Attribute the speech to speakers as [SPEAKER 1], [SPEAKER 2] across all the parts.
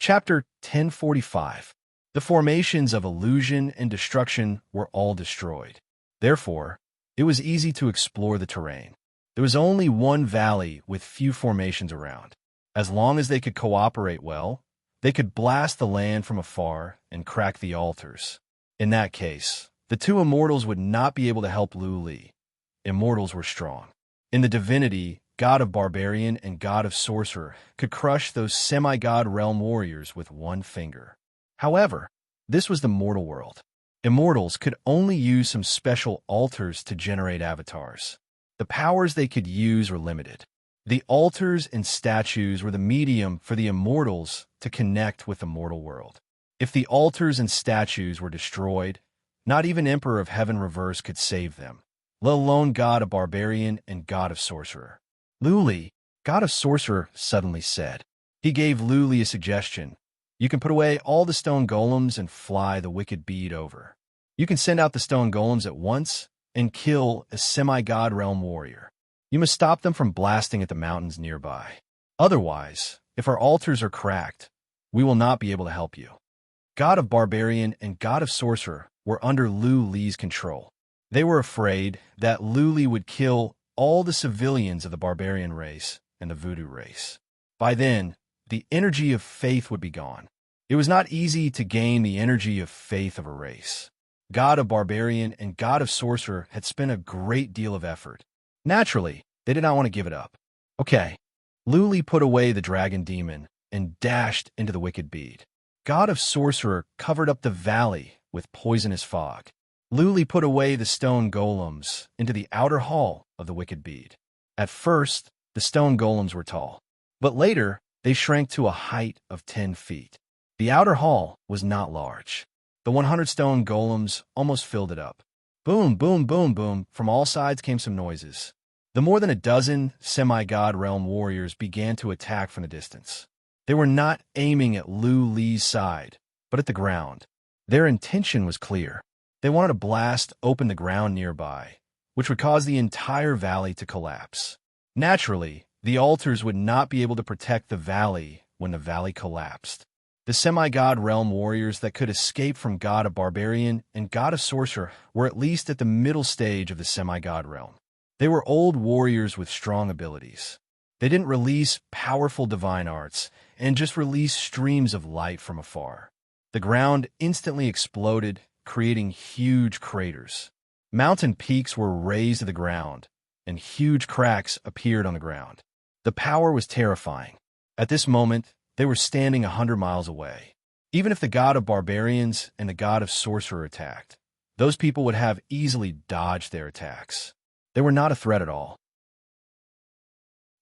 [SPEAKER 1] Chapter 1045. The formations of illusion and destruction were all destroyed. Therefore, it was easy to explore the terrain. There was only one valley with few formations around. As long as they could cooperate well, they could blast the land from afar and crack the altars. In that case, the two immortals would not be able to help Lu Li. Immortals were strong. In the divinity, god of barbarian and god of sorcerer could crush those semi-god realm warriors with one finger. However, this was the mortal world. Immortals could only use some special altars to generate avatars. The powers they could use were limited. The altars and statues were the medium for the immortals to connect with the mortal world. If the altars and statues were destroyed, not even Emperor of Heaven Reverse could save them, let alone god of barbarian and god of sorcerer. Lu Li, god of sorcerer, suddenly said. He gave Lu Li a suggestion. You can put away all the stone golems and fly the wicked bead over. You can send out the stone golems at once and kill a semi-god realm warrior. You must stop them from blasting at the mountains nearby. Otherwise, if our altars are cracked, we will not be able to help you. God of barbarian and god of sorcerer were under Lu Li's control. They were afraid that Lu Li would kill all the civilians of the barbarian race and the voodoo race. By then, the energy of faith would be gone. It was not easy to gain the energy of faith of a race. God of barbarian and god of sorcerer had spent a great deal of effort. Naturally, they did not want to give it up. Okay, Lu Li put away the dragon demon and dashed into the wicked bead. God of sorcerer covered up the valley with poisonous fog. Lu Li put away the stone golems into the outer hall of the wicked bead. At first, the stone golems were tall, but later they shrank to a height of 10 feet. The outer hall was not large. The 100 stone golems almost filled it up. Boom, boom, boom, boom, from all sides came some noises. The more than a dozen semi-god realm warriors began to attack from the distance. They were not aiming at Lu Li's side, but at the ground. Their intention was clear. They wanted to blast open the ground nearby, which would cause the entire valley to collapse. Naturally, the altars would not be able to protect the valley when the valley collapsed. The semi-god realm warriors that could escape from god of barbarian and god of sorcerer were at least at the middle stage of the semi-god realm. They were old warriors with strong abilities. They didn't release powerful divine arts and just release streams of light from afar. The ground instantly exploded, creating huge craters. Mountain peaks were razed to the ground, and huge cracks appeared on the ground. The power was terrifying. At this moment, they were standing 100 miles away. Even if the god of barbarians and the god of sorcerer attacked, those people would have easily dodged their attacks. They were not a threat at all.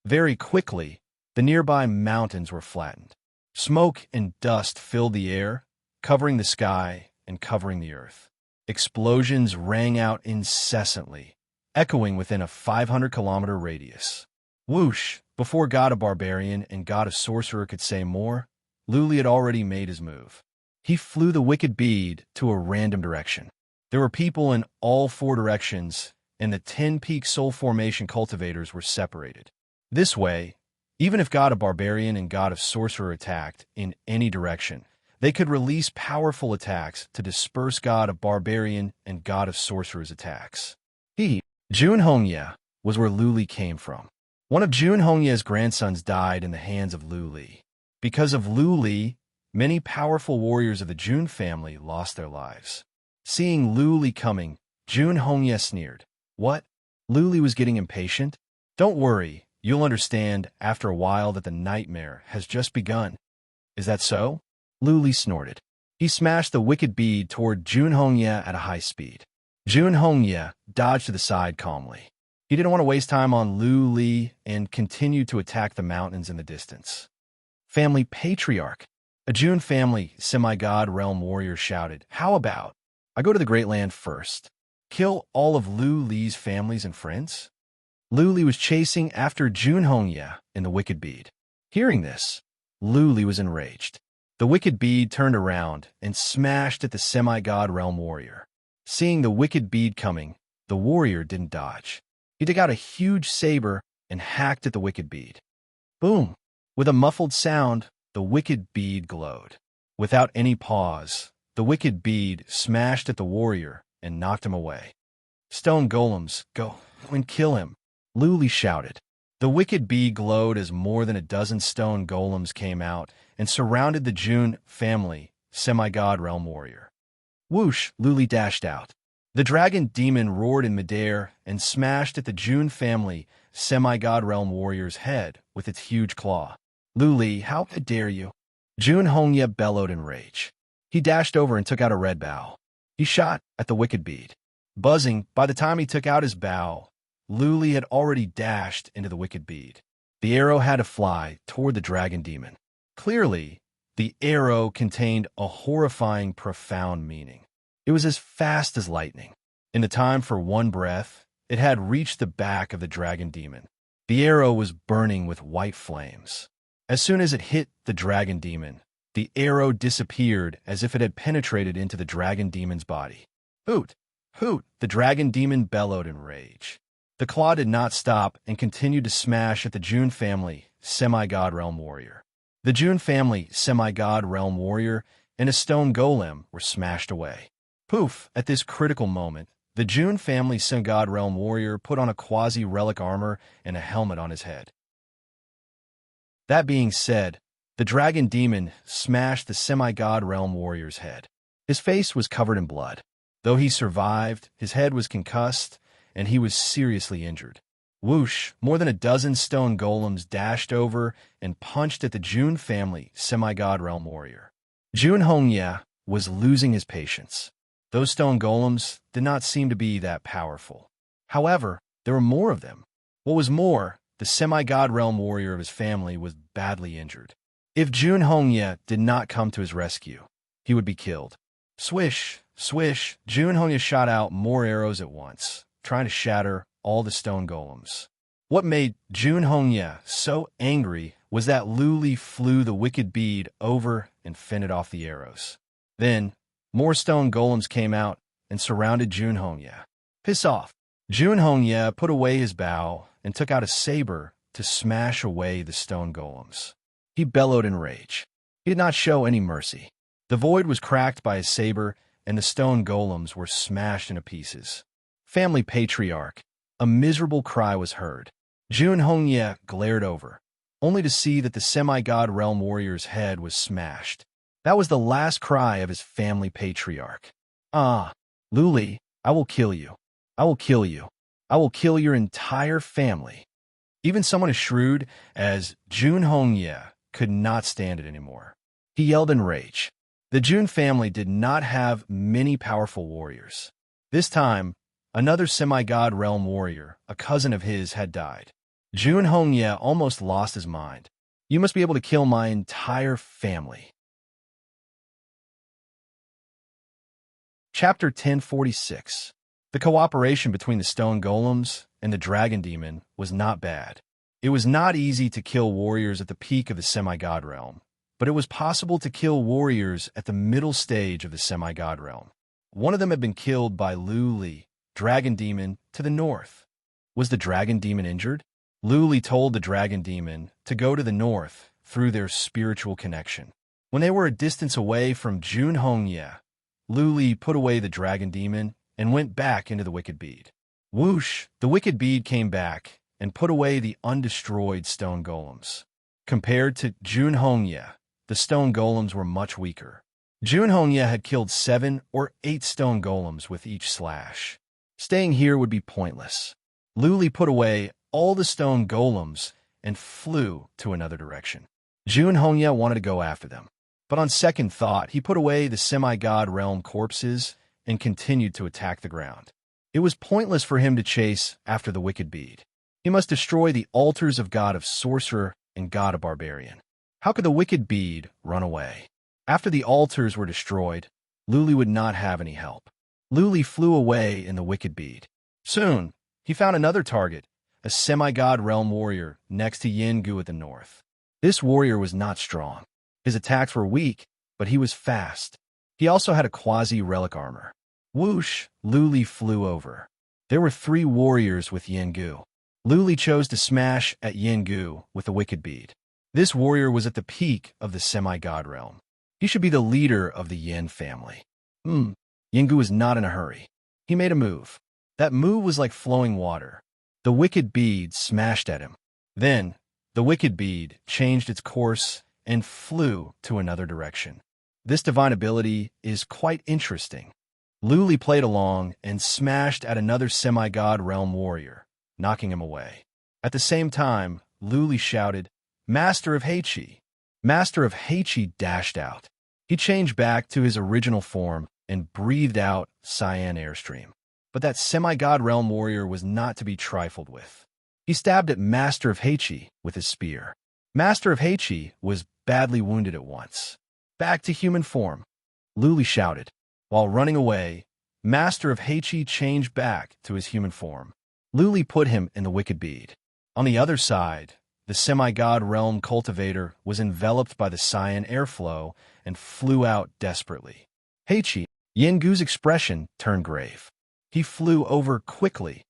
[SPEAKER 1] Very quickly, the nearby mountains were flattened. Smoke and dust filled the air, covering the sky and covering the earth. Explosions rang out incessantly, echoing within a 500-kilometer radius. Whoosh! Before god of barbarian and god of sorcerer could say more, Lu Li had already made his move. He flew the wicked bead to a random direction. There were people in all 4 directions, and the 10-peak soul formation cultivators were separated. This way, even if god of barbarian and god of sorcerer attacked in any direction, they could release powerful attacks to disperse god of barbarian and god of sorcerer's attacks. Jun Hongye, was where Lu Li came from. One of Jun Hongye's grandsons died in the hands of Lu Li. Because of Lu Li, many powerful warriors of the Jun family lost their lives. Seeing Lu Li coming, Jun Hongye sneered. What? Lu Li was getting impatient? Don't worry, you'll understand after a while that the nightmare has just begun. Is that so? Lu Li snorted. He smashed the wicked bead toward Jun Hongye at a high speed. Jun Hongye dodged to the side calmly. He didn't want to waste time on Lu Li and continued to attack the mountains in the distance. Family Patriarch. A Jun family semi-god realm warrior shouted, How about I go to the Great Land first? Kill all of Lu Li's families and friends? Lu Li was chasing after Jun Hongye in the wicked bead. Hearing this, Lu Li was enraged. The wicked bead turned around and smashed at the semi-god realm warrior. Seeing the wicked bead coming, the warrior didn't dodge. He took out a huge saber and hacked at the wicked bead. Boom! With a muffled sound, the wicked bead glowed. Without any pause, the wicked bead smashed at the warrior and knocked him away. "Stone golems, go and kill him," Luli shouted. The wicked bead glowed as more than a dozen stone golems came out and surrounded the June family semi-god realm warrior. Whoosh, Luli dashed out. The dragon demon roared in midair and smashed at the June family semi-god realm warrior's head with its huge claw. "Luli, how dare you?" June Hongya bellowed in rage. He dashed over and took out a red bow. He shot at the wicked bead. Buzzing, by the time he took out his bow, Luli had already dashed into the wicked bead. The arrow had to fly toward the dragon demon. Clearly, the arrow contained a horrifying, profound meaning. It was as fast as lightning. In the time for one breath, it had reached the back of the dragon demon. The arrow was burning with white flames. As soon as it hit the dragon demon, the arrow disappeared as if it had penetrated into the dragon demon's body. "Hoot! Hoot!" the dragon demon bellowed in rage. The claw did not stop and continued to smash at the June family semi-god realm warrior. The June family semi-god realm warrior and a stone golem were smashed away. Poof! At this critical moment, the June family semi-god realm warrior put on a quasi-relic armor and a helmet on his head. That being said, the dragon demon smashed the semi-god realm warrior's head. His face was covered in blood. Though he survived, his head was concussed, and he was seriously injured. Whoosh! More than a dozen stone golems dashed over and punched at the June family semi-god realm warrior. June Hongya was losing his patience. Those stone golems did not seem to be that powerful. However, there were more of them. What was more, the semi-god realm warrior of his family was badly injured. If June Hongya did not come to his rescue, he would be killed. Swish! Swish! June Hongya shot out more arrows at once, trying to shatter all the stone golems. What made June Hongya so angry was that Luli flew the wicked bead over and fended off the arrows. Then, more stone golems came out and surrounded June Hongya. "Piss off!" June Hongya put away his bow and took out a saber to smash away the stone golems. He bellowed in rage. He did not show any mercy. The void was cracked by his saber, and the stone golems were smashed into pieces. "Family patriarch," a miserable cry was heard. June Hongya glared over, only to see that the semi-god realm warrior's head was smashed. That was the last cry of his family patriarch. "Ah, Luli, I will kill you. I will kill you. I will kill your entire family." Even someone as shrewd as June Hongya could not stand it anymore. He yelled in rage. The June family did not have many powerful warriors. This time, another semi-god realm warrior, a cousin of his, had died. June Hongya almost lost his mind. "You must be able to kill my entire family." Chapter 1046. The cooperation between the stone golems and the dragon demon was not bad. It was not easy to kill warriors at the peak of the semi-god realm, but it was possible to kill warriors at the middle stage of the semi-god realm. One of them had been killed by Luli, dragon demon, to the north. Was the dragon demon injured? Luli told the dragon demon to go to the north through their spiritual connection. When they were a distance away from June Hongya, Luli put away the dragon demon and went back into the wicked bead. Whoosh! The wicked bead came back and put away the undestroyed stone golems. Compared to June Hongya, the stone golems were much weaker. June Hongya had killed 7 or 8 stone golems with each slash. Staying here would be pointless. Luli put away all the stone golems and flew to another direction. June Hongya wanted to go after them, but on second thought, he put away the semi-god realm corpses and continued to attack the ground. It was pointless for him to chase after the wicked bead. He must destroy the altars of God of Sorcerer and God of Barbarian. How could the wicked bead run away? After the altars were destroyed, Luli would not have any help. Luli flew away in the wicked bead. Soon, he found another target, a semi-god realm warrior next to Yengu at the north. This warrior was not strong. His attacks were weak, but he was fast. He also had a quasi-relic armor. Whoosh! Luli flew over. There were 3 warriors with Yengu. Luli chose to smash at Yengu with the wicked bead. This warrior was at the peak of the semi-god realm. He should be the leader of the Yin family. Yengu was not in a hurry. He made a move. That move was like flowing water. The wicked bead smashed at him. Then, the wicked bead changed its course and flew to another direction. This divine ability is quite interesting. Luli played along and smashed at another semi-god realm warrior, knocking him away. At the same time, Luli shouted, "Master of Heichi!" Master of Heichi dashed out. He changed back to his original form and breathed out cyan airstream. But that semi-god realm warrior was not to be trifled with. He stabbed at Master of Heichi with his spear. Master of Heichi was badly wounded at once. Back to human form, Luli shouted. While running away, Master of Heichi changed back to his human form. Luli put him in the wicked bead. On the other side, the semi-god realm cultivator was enveloped by the cyan airflow and flew out desperately. Heichi, Yengu's expression turned grave. He flew over quickly,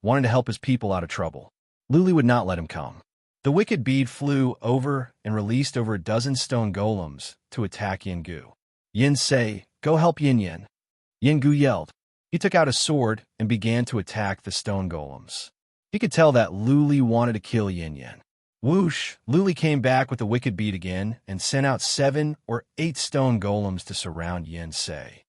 [SPEAKER 1] wanting to help his people out of trouble. Luli would not let him come. The wicked bead flew over and released over a dozen stone golems to attack Yengu. Yin say, "Go help Yin Yin." Yengu yelled. He took out a sword and began to attack the stone golems. He could tell that Luli wanted to kill Yin Yin. Whoosh! Luli came back with the wicked bead again and sent out 7 or 8 stone golems to surround Yin Sei.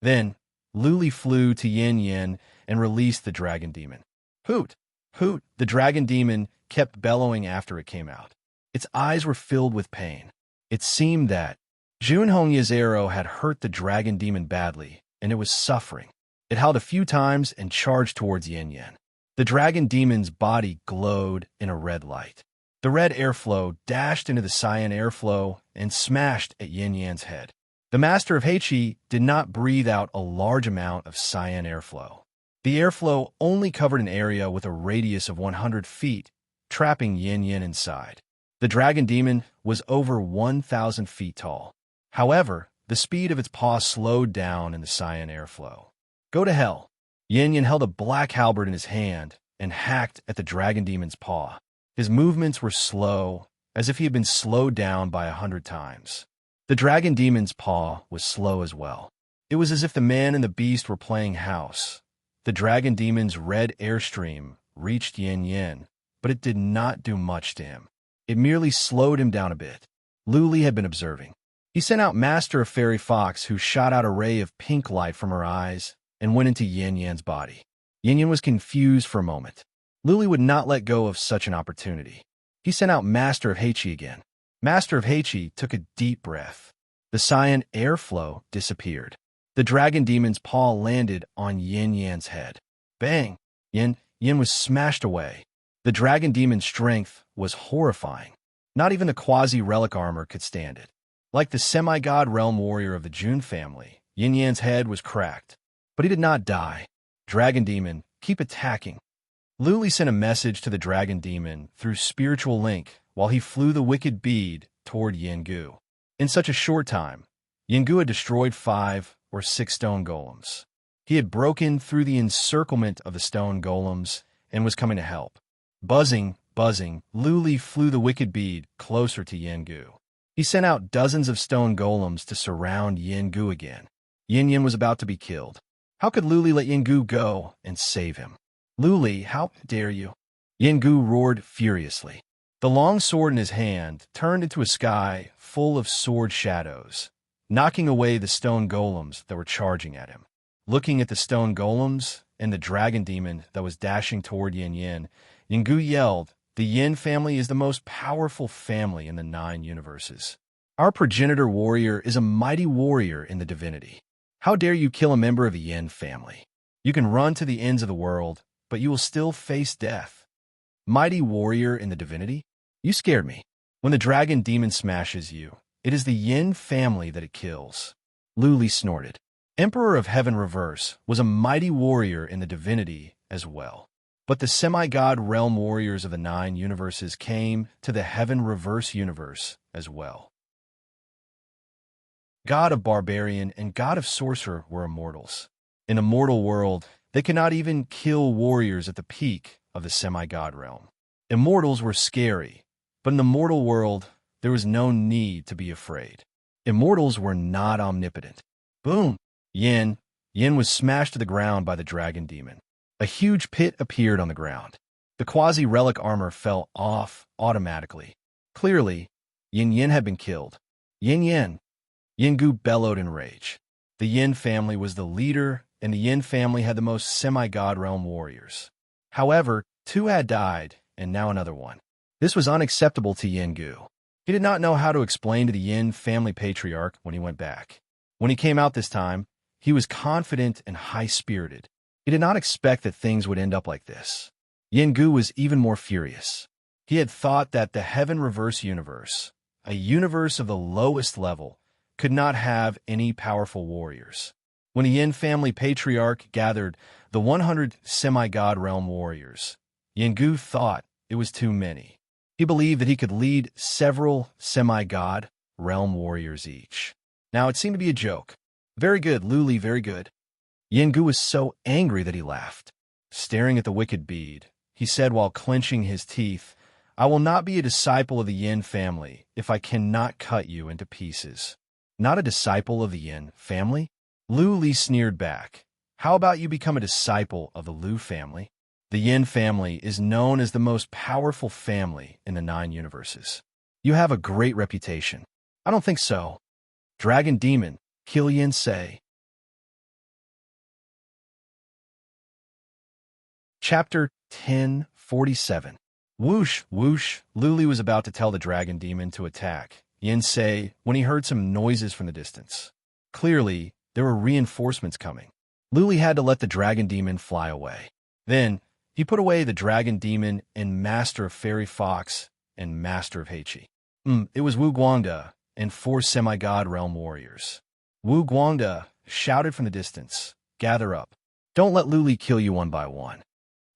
[SPEAKER 1] Then, Luli flew to Yin Yin and released the dragon demon. Hoot! Hoot! The dragon demon kept bellowing after it came out. Its eyes were filled with pain. It seemed that Junhongya's arrow had hurt the dragon demon badly, and it was suffering. It howled a few times and charged towards Yin Yin. The dragon demon's body glowed in a red light. The red airflow dashed into the cyan airflow and smashed at Yin Yan's head. The Master of Heichi did not breathe out a large amount of cyan airflow. The airflow only covered an area with a radius of 100 feet, trapping Yin Yin inside. The dragon demon was over 1,000 feet tall. However, the speed of its paw slowed down in the cyan airflow. Go to hell! Yin Yin held a black halberd in his hand and hacked at the dragon demon's paw. His movements were slow, as if he had been slowed down by 100 times. The dragon demon's paw was slow as well. It was as if the man and the beast were playing house. The dragon demon's red airstream reached Yin Yin, but it did not do much to him. It merely slowed him down a bit. Luli had been observing. He sent out Master of Fairy Fox, who shot out a ray of pink light from her eyes and went into Yin Yan's body. Yin Yan was confused for a moment. Luli would not let go of such an opportunity. He sent out Master of Heichi again. Master of Heichi took a deep breath. The cyan airflow disappeared. The dragon demon's paw landed on Yin Yan's head. Bang! Yin was smashed away. The dragon demon's strength was horrifying. Not even the quasi-relic armor could stand it. Like the semi-god realm warrior of the Jun family, Yin Yan's head was cracked. But he did not die. Dragon demon, keep attacking. Luli sent a message to the dragon demon through spiritual link while he flew the wicked bead toward Yengu. In such a short time, Yengu had destroyed 5 or 6 stone golems. He had broken through the encirclement of the stone golems and was coming to help. Buzzing, Luli flew the wicked bead closer to Yengu. He sent out dozens of stone golems to surround Yengu again. Yin Yin was about to be killed. How could Luli let Yengu go and save him? Luli, how dare you? Yengu roared furiously. The long sword in his hand turned into a sky full of sword shadows, knocking away the stone golems that were charging at him. Looking at the stone golems and the dragon demon that was dashing toward Yin Yin, Yengu yelled, "The Yin family is the most powerful family in the 9 universes. Our progenitor warrior is a mighty warrior in the divinity. How dare you kill a member of the Yin family? You can run to the ends of the world, but you will still face death. Mighty warrior in the divinity? You scared me. When the dragon demon smashes you, it is the Yin family that it kills." Luli snorted. Emperor of Heaven Reverse was a mighty warrior in the divinity as well. But the semi-god realm warriors of the 9 universes came to the Heaven Reverse universe as well. God of Barbarian and God of Sorcerer were immortals. In a mortal world, they could not even kill warriors at the peak of the semi-god realm. Immortals were scary, but in the mortal world, there was no need to be afraid. Immortals were not omnipotent. Boom! Yin was smashed to the ground by the dragon demon. A huge pit appeared on the ground. The quasi-relic armor fell off automatically. Clearly, Yin had been killed. Yin. Gu bellowed in rage. The Yin family was the leader, and the Yin family had the most semi-god realm warriors. However, 2 had died, and now another one. This was unacceptable to Gu. He did not know how to explain to the Yin family patriarch when he went back. When he came out this time, he was confident and high-spirited. He did not expect that things would end up like this. Gu was even more furious. He had thought that the Heaven Reverse universe, a universe of the lowest level, could not have any powerful warriors. When the Yin family patriarch gathered the 100 semi-god realm warriors, Gu thought it was too many. He believed that he could lead several semi-god realm warriors each. Now, it seemed to be a joke. Very good, Luli, very good. Gu was so angry that he laughed. Staring at the wicked bead, he said while clenching his teeth, "I will not be a disciple of the Yin family if I cannot cut you into pieces." Not a disciple of the Yin family? Lu Li sneered back. How about you become a disciple of the Lu family? The Yin family is known as the most powerful family in the 9 universes. You have a great reputation. I don't think so. Dragon Demon, kill Yin say. Chapter 1047. Whoosh, whoosh, Luli was about to tell the dragon demon to attack Yin say when he heard some noises from the distance. Clearly, there were reinforcements coming. Luli had to let the dragon demon fly away. Then, he put away the dragon demon and Master of Fairy Fox and Master of Heichi. It was Wu Guangda and 4 semi-god realm warriors. Wu Guangda shouted from the distance, "Gather up. Don't let Luli kill you one by one."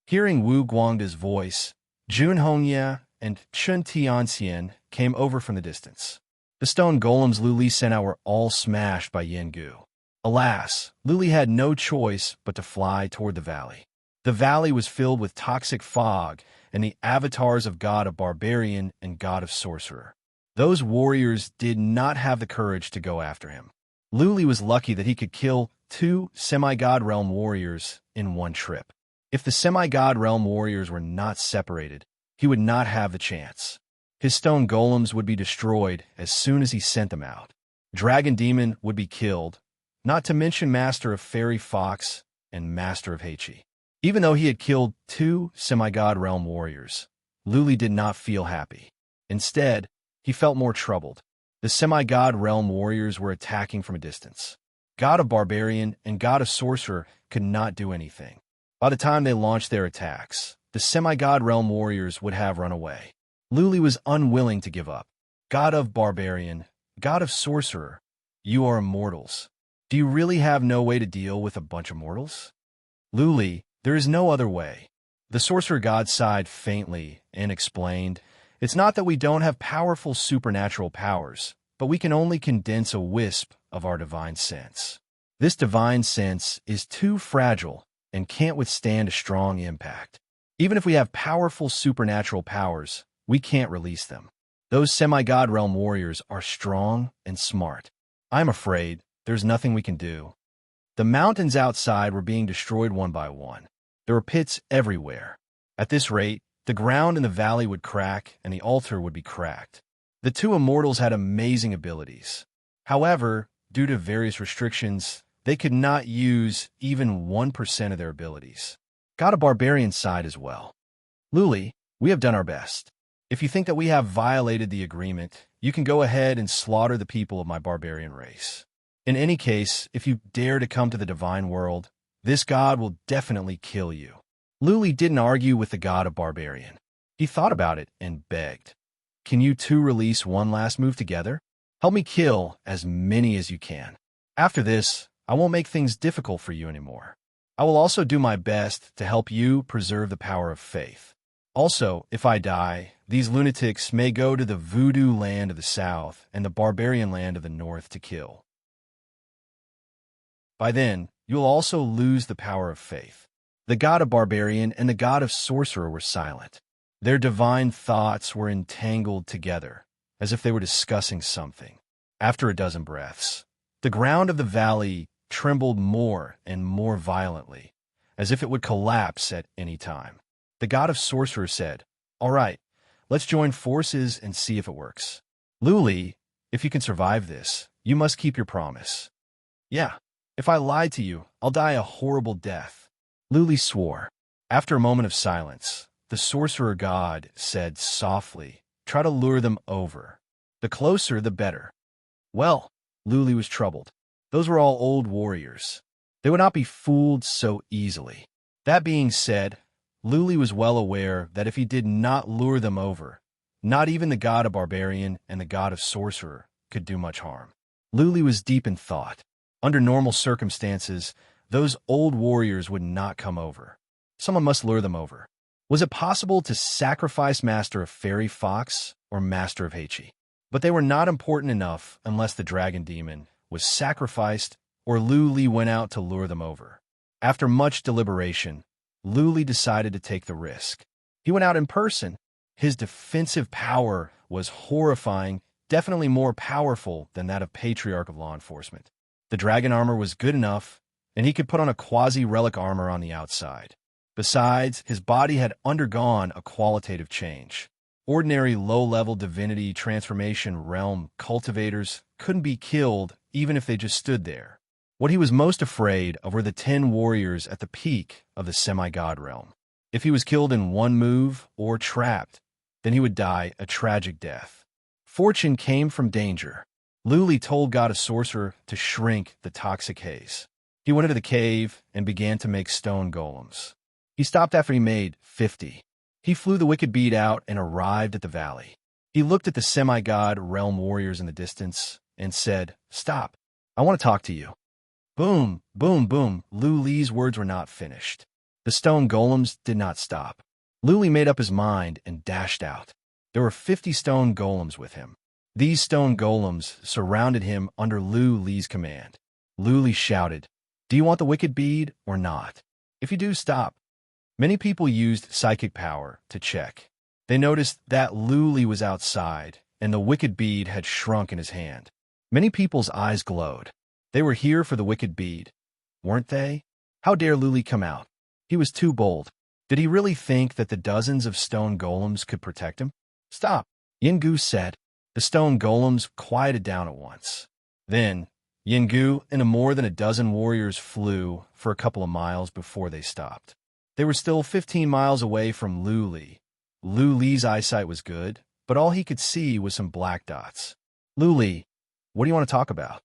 [SPEAKER 1] Hearing Wu Guangda's voice, Jun Hongya and Chun Tianxian came over from the distance. The stone golems Luli sent out were all smashed by Gu. Alas, Luli had no choice but to fly toward the valley. The valley was filled with toxic fog and the avatars of God of Barbarian and God of Sorcerer. Those warriors did not have the courage to go after him. Luli was lucky that he could kill 2 semi-god realm warriors in one trip. If the semi-god realm warriors were not separated, he would not have the chance. His stone golems would be destroyed as soon as he sent them out. Dragon Demon would be killed, not to mention Master of Fairy Fox and Master of Heichi. Even though he had killed 2 semi-god realm warriors, Luli did not feel happy. Instead, he felt more troubled. The semi-god realm warriors were attacking from a distance. God of Barbarian and God of Sorcerer could not do anything. By the time they launched their attacks, the semi-god realm warriors would have run away. Luli was unwilling to give up. God of Barbarian, God of Sorcerer, you are immortals. Do you really have no way to deal with a bunch of mortals? Luli, there is no other way. The sorcerer god sighed faintly and explained, "It's not that we don't have powerful supernatural powers, but we can only condense a wisp of our divine sense. This divine sense is too fragile and can't withstand a strong impact. Even if we have powerful supernatural powers, we can't release them. Those semi-god realm warriors are strong and smart. I'm afraid there's nothing we can do." The mountains outside were being destroyed one by one. There were pits everywhere. At this rate, the ground in the valley would crack and the altar would be cracked. The 2 immortals had amazing abilities. However, due to various restrictions, they could not use even 1% of their abilities. God of Barbarian sighed as well. "Luli, we have done our best. If you think that we have violated the agreement, you can go ahead and slaughter the people of my barbarian race. In any case, if you dare to come to the divine world, this god will definitely kill you." Luli didn't argue with the god of Barbarian. He thought about it and begged, "Can you 2 release one last move together? Help me kill as many as you can. After this, I won't make things difficult for you anymore. I will also do my best to help you preserve the power of faith. Also, if I die, these lunatics may go to the voodoo land of the south and the barbarian land of the north to kill. By then, you'll also lose the power of faith." The god of Barbarian and the god of Sorcerer were silent. Their divine thoughts were entangled together, as if they were discussing something. After a dozen breaths, the ground of the valley trembled more and more violently, as if it would collapse at any time. The god of sorcerers said, "All right, let's join forces and see if it works. Luli, if you can survive this, you must keep your promise." "Yeah, if I lied to you, I'll die a horrible death." Luli swore. After a moment of silence, the sorcerer god said softly, "Try to lure them over. The closer, the better." Well, Luli was troubled. Those were all old warriors. They would not be fooled so easily. That being said, Luli was well aware that if he did not lure them over, not even the god of barbarian and the god of sorcerer could do much harm. Luli was deep in thought. Under normal circumstances, those old warriors would not come over. Someone must lure them over. Was it possible to sacrifice Master of Fairy Fox or Master of Heichi? But they were not important enough unless the dragon demon was sacrificed or Luli went out to lure them over. After much deliberation, Luli decided to take the risk. He went out in person. His defensive power was horrifying, definitely more powerful than that of Patriarch of Law Enforcement. The dragon armor was good enough, and he could put on a quasi-relic armor on the outside. Besides, his body had undergone a qualitative change. Ordinary low-level divinity transformation realm cultivators couldn't be killed even if they just stood there. What he was most afraid of were the 10 warriors at the peak of the semi-god realm. If he was killed in one move or trapped, then he would die a tragic death. Fortune came from danger. Luli told God of Sorcerer to shrink the toxic haze. He went into the cave and began to make stone golems. He stopped after he made 50. He flew the wicked bead out and arrived at the valley. He looked at the semi-god realm warriors in the distance and said, "Stop. I want to talk to you." Boom, boom, boom. Luli's words were not finished. The stone golems did not stop. Luli made up his mind and dashed out. There were 50 stone golems with him. These stone golems surrounded him under Luli's command. Luli shouted, "Do you want the wicked bead or not? If you do, stop." Many people used psychic power to check. They noticed that Luli was outside and the wicked bead had shrunk in his hand. Many people's eyes glowed. They were here for the wicked bead, weren't they? How dare Luli come out? He was too bold. Did he really think that the dozens of stone golems could protect him? "Stop," Yingu said. The stone golems quieted down at once. Then, Yingu and more than a dozen warriors flew for a couple of miles before they stopped. They were still 15 miles away from Luli. Luli's eyesight was good, but all he could see was some black dots. "Luli, what do you want to talk about?"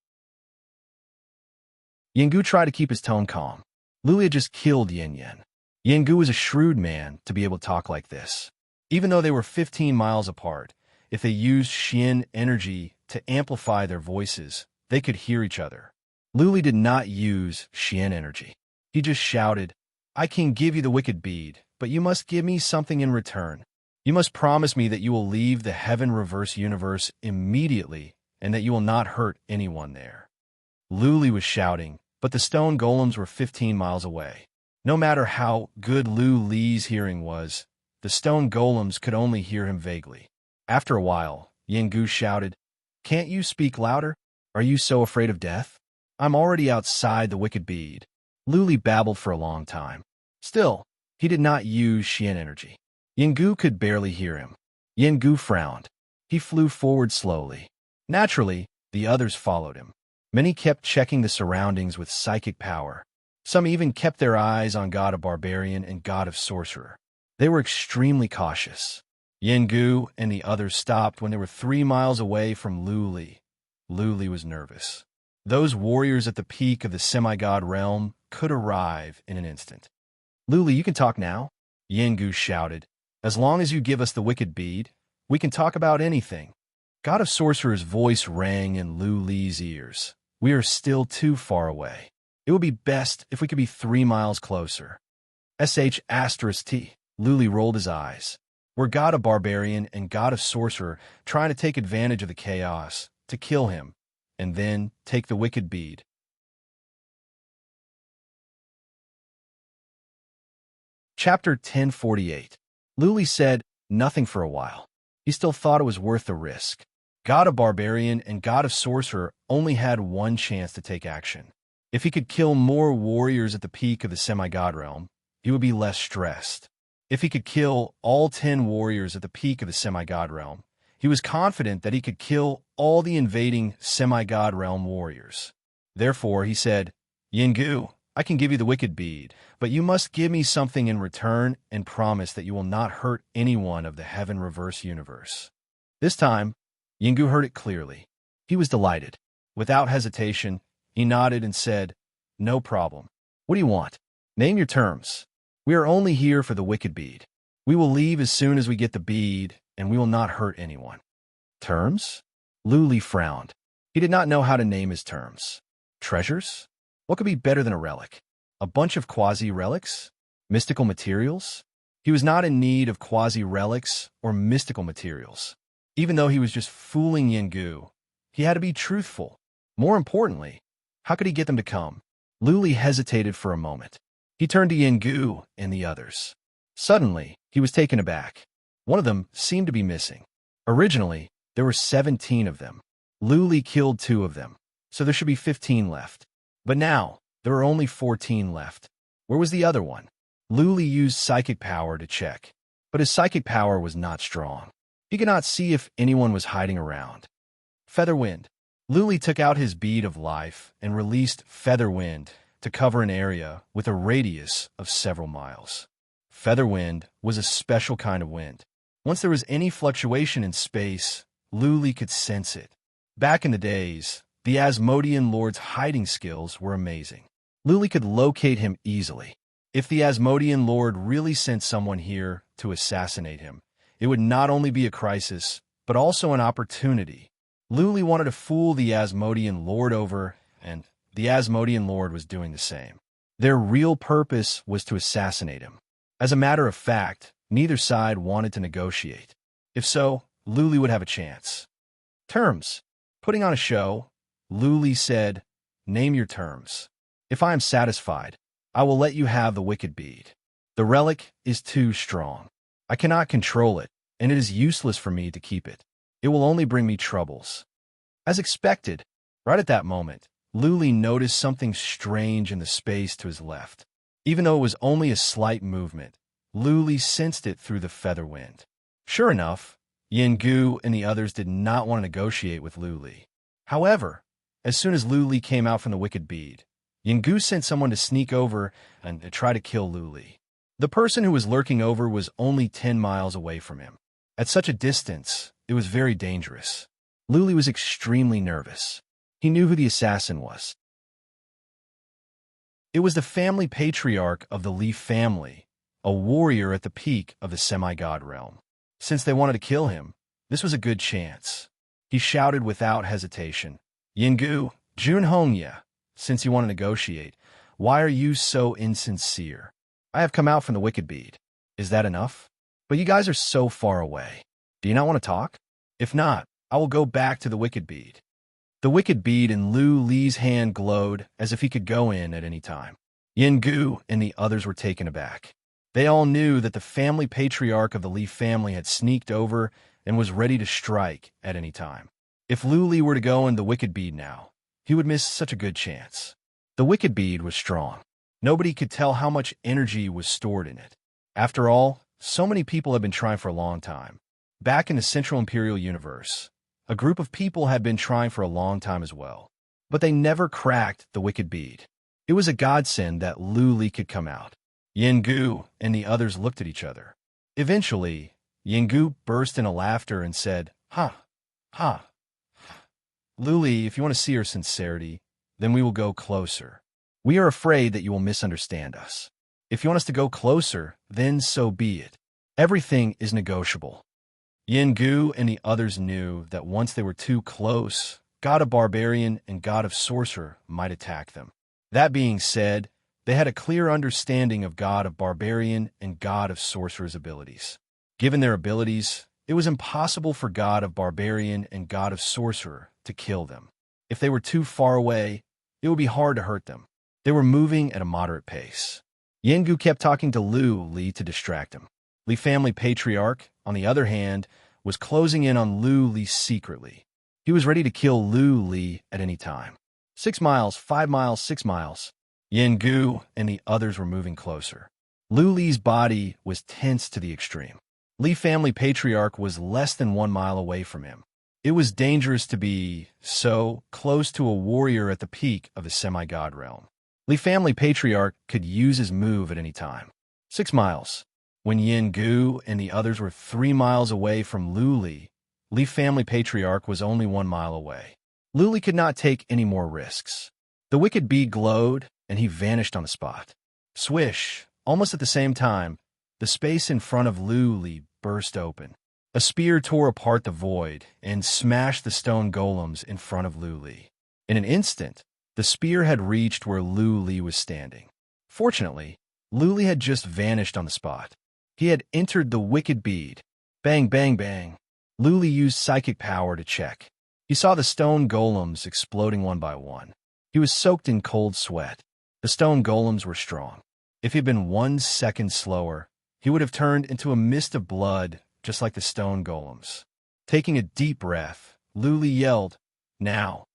[SPEAKER 1] Yingu tried to keep his tone calm. Luli had just killed Yin Yin. Yingu was a shrewd man to be able to talk like this. Even though they were 15 miles apart, if they used Xian energy to amplify their voices, they could hear each other. Luli did not use Xian energy. He just shouted, "I can give you the wicked bead, but you must give me something in return. You must promise me that you will leave the Heaven Reverse universe immediately and that you will not hurt anyone there." Luli was shouting, but the stone golems were 15 miles away. No matter how good Luli's hearing was, the stone golems could only hear him vaguely. After a while, Yingu shouted, "Can't you speak louder? Are you so afraid of death? I'm already outside the wicked bead." Luli babbled for a long time. Still, he did not use Xian energy. Yingu could barely hear him. Yingu frowned. He flew forward slowly. Naturally, the others followed him. Many kept checking the surroundings with psychic power. Some even kept their eyes on God of Barbarian and God of Sorcerer. They were extremely cautious. Yingu and the others stopped when they were 3 miles away from Luli. Luli was nervous. Those warriors at the peak of the semi-god realm could arrive in an instant. "Luli, you can talk now," Yingu shouted. "As long as you give us the wicked bead, we can talk about anything." God of Sorcerer's voice rang in Luli's ears. "We are still too far away. It would be best if we could be 3 miles closer." **T. Luli rolled his eyes. "We're God of Barbarian and God of Sorcerer trying to take advantage of the chaos, to kill him, and then take the wicked bead." Chapter 1048. Luli said, Nothing for a while. He still thought it was worth the risk. God of Barbarian and God of Sorcerer only had one chance to take action. If he could kill more warriors at the peak of the semi-god realm, he would be less stressed. If he could kill all 10 warriors at the peak of the semi-god realm, he was confident that he could kill all the invading semi-god realm warriors. Therefore, he said, Yingu, I can give you the wicked bead, but you must give me something in return and promise that you will not hurt anyone of the Heaven Reverse universe. This time, Yingu heard it clearly. He was delighted. Without hesitation, he nodded and said, No problem. What do you want? Name your terms. We are only here for the wicked bead. We will leave as soon as we get the bead, and we will not hurt anyone. Terms? Luli frowned. He did not know how to name his terms. Treasures? What could be better than a relic? A bunch of quasi-relics? Mystical materials? He was not in need of quasi-relics or mystical materials. Even though he was just fooling Yingu, he had to be truthful. More importantly, how could he get them to come? Luli hesitated for a moment. He turned to Yingu and the others. Suddenly, he was taken aback. One of them seemed to be missing. Originally, there were 17 of them. Luli killed 2 of them, so there should be 15 left. But now, there are only 14 left. Where was the other one? Luli used psychic power to check, but his psychic power was not strong. He could not see if anyone was hiding around. Featherwind. Luli took out his bead of life and released Featherwind to cover an area with a radius of several miles. Featherwind was a special kind of wind. Once there was any fluctuation in space, Luli could sense it. Back in the days, the Asmodean Lord's hiding skills were amazing. Luli could locate him easily. If the Asmodean Lord really sent someone here to assassinate him, it would not only be a crisis, but also an opportunity. Luli wanted to fool the Asmodean Lord over, and the Asmodean Lord was doing the same. Their real purpose was to assassinate him. As a matter of fact, neither side wanted to negotiate. If so, Luli would have a chance. Terms. Putting on a show, Luli said, Name your terms. If I am satisfied, I will let you have the wicked bead. The relic is too strong. I cannot control it, and it is useless for me to keep it. It will only bring me troubles. As expected, right at that moment, Luli noticed something strange in the space to his left. Even though it was only a slight movement, Luli sensed it through the feather wind. Sure enough, Yingu and the others did not want to negotiate with Luli. However, as soon as Luli came out from the wicked bead, Yingu sent someone to sneak over and to try to kill Luli. The person who was lurking over was only 10 miles away from him. At such a distance, it was very dangerous. Luli was extremely nervous. He knew who the assassin was. It was the family patriarch of the Leaf family, a warrior at the peak of the semi-god realm. Since they wanted to kill him, this was a good chance. He shouted without hesitation, Yingu, Junhongya, since you want to negotiate, why are you so insincere? I have come out from the wicked bead. Is that enough? But you guys are so far away. Do you not want to talk? If not, I will go back to the wicked bead. The wicked bead in Li's hand glowed as if he could go in at any time. Yingu and the others were taken aback. They all knew that the family patriarch of the Leaf family had sneaked over and was ready to strike at any time. If Li were to go in the wicked bead now, he would miss such a good chance. The wicked bead was strong. Nobody could tell how much energy was stored in it. After all, so many people had been trying for a long time. Back in the Central Imperial Universe, a group of people had been trying for a long time as well. But they never cracked the wicked bead. It was a godsend that Li could come out. Yingu and the others looked at each other. Eventually, Yingu burst into laughter and said, Ha, ha. Li, if you want to see her sincerity, then we will go closer. We are afraid that you will misunderstand us. If you want us to go closer, then so be it. Everything is negotiable. Yingu and the others knew that once they were too close, God of Barbarian and God of Sorcerer might attack them. That being said, they had a clear understanding of God of Barbarian and God of Sorcerer's abilities. Given their abilities, it was impossible for God of Barbarian and God of Sorcerer to kill them. If they were too far away, it would be hard to hurt them. They were moving at a moderate pace. Yingu kept talking to Li to distract him. Li family patriarch on the other hand, was closing in on Lu Li secretly. He was ready to kill Lu Li at any time. 6 miles, 5 miles, 6 miles. Yin Gu and the others were moving closer. Lu Li's body was tense to the extreme. Li family patriarch was less than 1 mile away from him. It was dangerous to be so close to a warrior at the peak of the semi-god realm. Li family patriarch could use his move at any time. 6 miles. When Yin Gu and the others were 3 miles away from Lu Li, Li family patriarch was only 1 mile away. Lu Li could not take any more risks. The wicked bee glowed, and he vanished on the spot. Swish! Almost at the same time, the space in front of Lu Li burst open. A spear tore apart the void and smashed the stone golems in front of Lu Li. In an instant, the spear had reached where Lu Li was standing. Fortunately, Lu Li had just vanished on the spot. He had entered the wicked bead. Bang, bang, bang. Lu Li used psychic power to check. He saw the stone golems exploding one by one. He was soaked in cold sweat. The stone golems were strong. If he had been 1 second slower, he would have turned into a mist of blood, just like the stone golems. Taking a deep breath, Lu Li yelled, "Now!"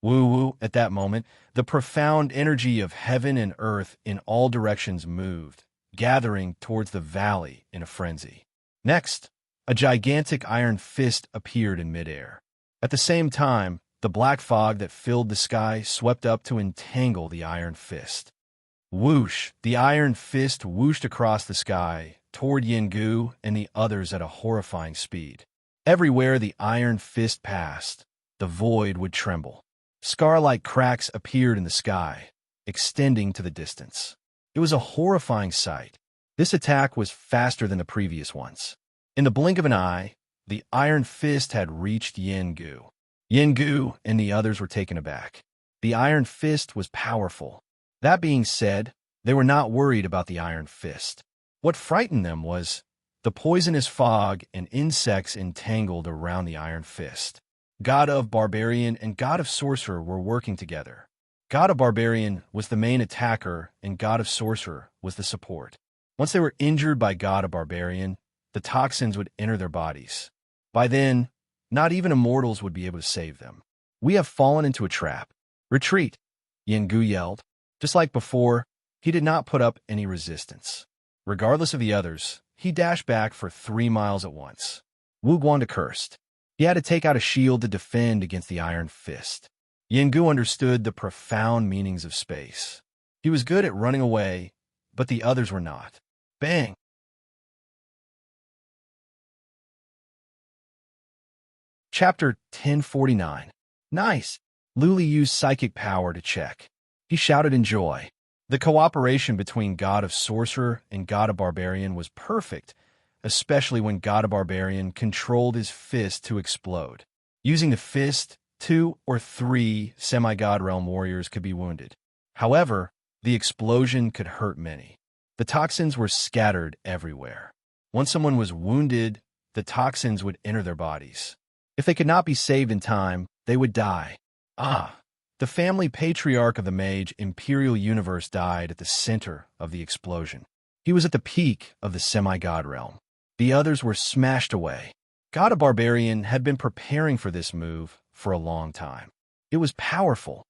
[SPEAKER 1] Woo-woo! At that moment, the profound energy of heaven and earth in all directions moved, gathering towards the valley in a frenzy. Next, a gigantic iron fist appeared in midair. At the same time, the black fog that filled the sky swept up to entangle the iron fist. Whoosh! The iron fist whooshed across the sky, toward Yin Gu and the others at a horrifying speed. Everywhere the iron fist passed, the void would tremble. Scar-like cracks appeared in the sky, extending to the distance. It was a horrifying sight. This attack was faster than the previous ones. In the blink of an eye, the iron fist had reached Yin Gu. Yin Gu and the others were taken aback. The iron fist was powerful. That being said, they were not worried about the iron fist. What frightened them was the poisonous fog and insects entangled around the iron fist. God of Barbarian and God of Sorcerer were working together. God of Barbarian was the main attacker and God of Sorcerer was the support. Once they were injured by God of Barbarian, the toxins would enter their bodies. By then, not even immortals would be able to save them. "We have fallen into a trap. Retreat!" Yin Gu yelled. Just like before, he did not put up any resistance. Regardless of the others, he dashed back for 3 miles at once. Wu Guanda cursed. He had to take out a shield to defend against the iron fist. Yin Gu understood the profound meanings of space. He was good at running away, but the others were not. Bang! Chapter 1049. Nice! Lu Li used psychic power to check. He shouted in joy. The cooperation between God of Sorcerer and God of Barbarian was perfect, especially when God of Barbarian controlled his fist to explode. Using the fist, 2 or 3 semi-god realm warriors could be wounded. However, the explosion could hurt many. The toxins were scattered everywhere. Once someone was wounded, the toxins would enter their bodies. If they could not be saved in time, they would die. The family patriarch of the mage Imperial Universe died at the center of the explosion. He was at the peak of the semi-god realm. The others were smashed away. God of Barbarian had been preparing for this move for a long time. It was powerful.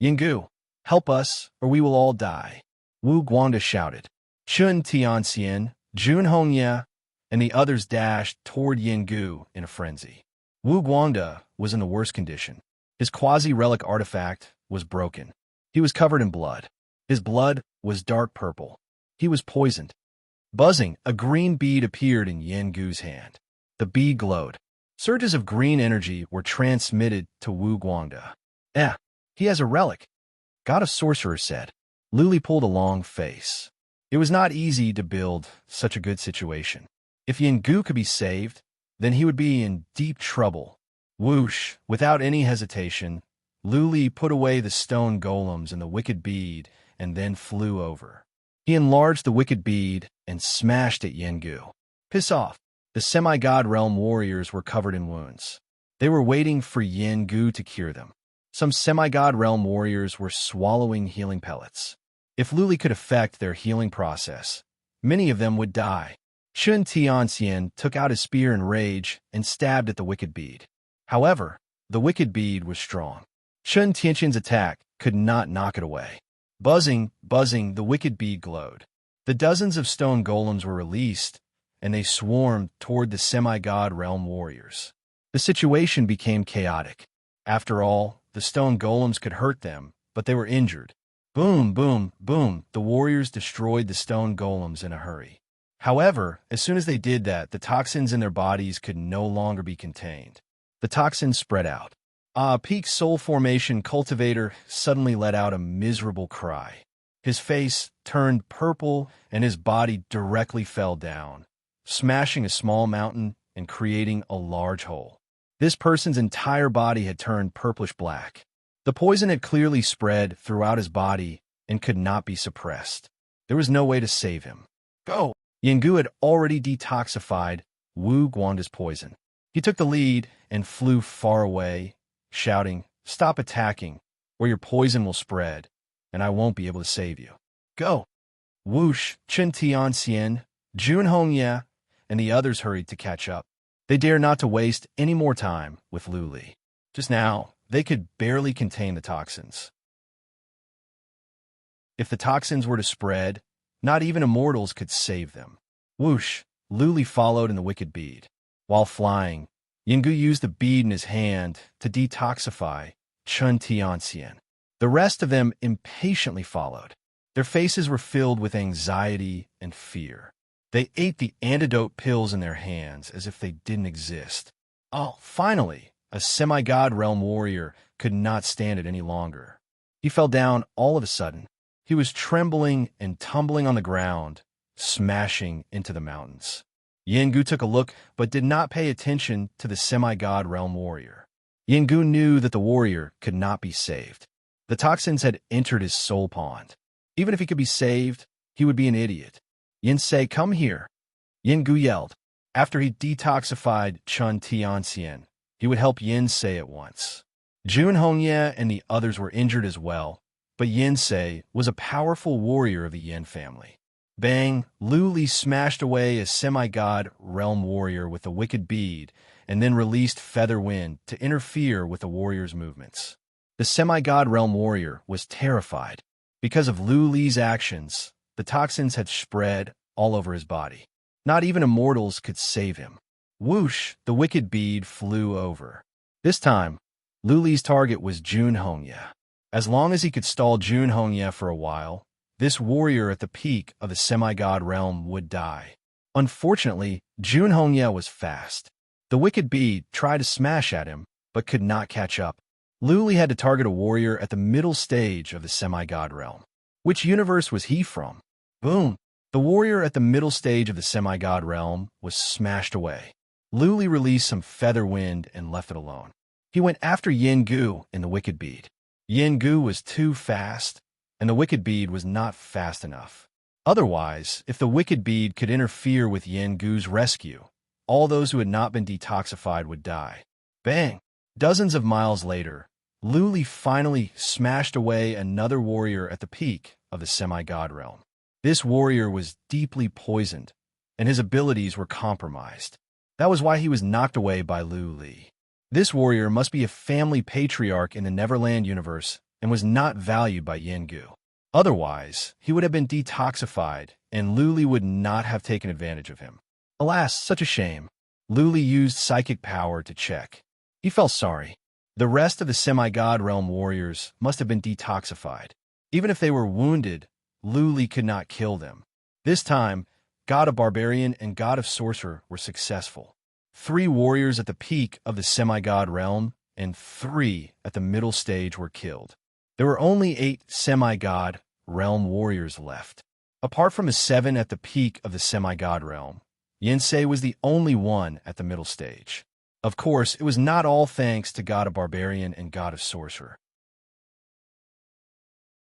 [SPEAKER 1] "Yin Gu, help us, or we will all die," Wu Guanda shouted. Chun Tianxian, Jun Hongya, and the others dashed toward Yin Gu in a frenzy. Wu Guanda was in the worst condition. His quasi-relic artifact was broken. He was covered in blood. His blood was dark purple. He was poisoned. Buzzing, a green bead appeared in Yin Gu's hand. The bead glowed. Surges of green energy were transmitted to Wu Guanda. He has a relic," God of Sorcerer said. Lu Li pulled a long face. It was not easy to build such a good situation. If Yin Gu could be saved, then he would be in deep trouble. Whoosh! Without any hesitation, Lu Li put away the stone golems and the wicked bead and then flew over. He enlarged the wicked bead and smashed at Yin Gu. Piss off! The semi-god realm warriors were covered in wounds. They were waiting for Yin Gu to cure them. Some semi-god realm warriors were swallowing healing pellets. If Lu Li could affect their healing process, many of them would die. Chun Tianxian took out his spear in rage and stabbed at the wicked bead. However, the wicked bead was strong. Chun Tianxian's attack could not knock it away. Buzzing, the wicked bead glowed. The dozens of stone golems were released, and they swarmed toward the semi-god realm warriors. The situation became chaotic. After all, the stone golems could hurt them, but they were injured. Boom, boom, boom, the warriors destroyed the stone golems in a hurry. However, as soon as they did that, the toxins in their bodies could no longer be contained. The toxins spread out. Peak Soul Formation Cultivator suddenly let out a miserable cry. His face turned purple and his body directly fell down, smashing a small mountain and creating a large hole. This person's entire body had turned purplish black. The poison had clearly spread throughout his body and could not be suppressed. There was no way to save him. Go! Yingu had already detoxified Wu Guanda's poison. He took the lead and flew far away, shouting, "Stop attacking, or your poison will spread, and I won't be able to save you. Go!" Whoosh, Chen Tianxian, Jun Hongye, and the others hurried to catch up. They dared not to waste any more time with Lu Li. Just now, they could barely contain the toxins. If the toxins were to spread, not even immortals could save them. Whoosh, Lu Li followed in the wicked bead. While flying, Yingu used the bead in his hand to detoxify Chun Tianxian. The rest of them impatiently followed. Their faces were filled with anxiety and fear. They ate the antidote pills in their hands as if they didn't exist. Oh, finally, a semi-god realm warrior could not stand it any longer. He fell down all of a sudden. He was trembling and tumbling on the ground, smashing into the mountains. Yingu took a look but did not pay attention to the semi-god realm warrior. Yingu knew that the warrior could not be saved. The toxins had entered his soul pond. Even if he could be saved, he would be an idiot. "Yinsei, come here," Yingu yelled. After he detoxified Chun Tianxian, he would help Yinsei at once. Jun Hongye and the others were injured as well, but Yinsei was a powerful warrior of the Yin family. Bang, Lu Li smashed away a semi-god realm warrior with a wicked bead and then released Feather Wind to interfere with the warrior's movements. The semi-god realm warrior was terrified. Because of Lu Li's actions, the toxins had spread all over his body. Not even immortals could save him. Whoosh, the wicked bead flew over. This time, Lu Li's target was Jun Hongye. As long as he could stall Jun Hongye for a while, this warrior at the peak of the semi-god realm would die. Unfortunately, Jun Hongye was fast. The wicked bead tried to smash at him, but could not catch up. Lu Li had to target a warrior at the middle stage of the semi-god realm. Which universe was he from? Boom! The warrior at the middle stage of the semi-god realm was smashed away. Lu Li released some feather wind and left it alone. He went after Yingu in the wicked bead. Yingu was too fast, and the wicked bead was not fast enough. Otherwise, if the wicked bead could interfere with Yingu's rescue, all those who had not been detoxified would die. Bang! Dozens of miles later, Lu Li finally smashed away another warrior at the peak of the semi-god realm. This warrior was deeply poisoned, and his abilities were compromised. That was why he was knocked away by Lu Li. This warrior must be a family patriarch in the Neverland universe and was not valued by Yingu. Otherwise, he would have been detoxified, and Lu Li would not have taken advantage of him. Alas, such a shame. Lu Li used psychic power to check. He felt sorry. The rest of the semi-god realm warriors must have been detoxified. Even if they were wounded, Lu Li could not kill them. This time, God of Barbarian and God of Sorcerer were successful. 3 warriors at the peak of the semi-god realm and 3 at the middle stage were killed. There were only 8 semi-god realm warriors left. Apart from the 7 at the peak of the semi-god realm, Yinsei was the only one at the middle stage. Of course, it was not all thanks to God of Barbarian and God of Sorcerer.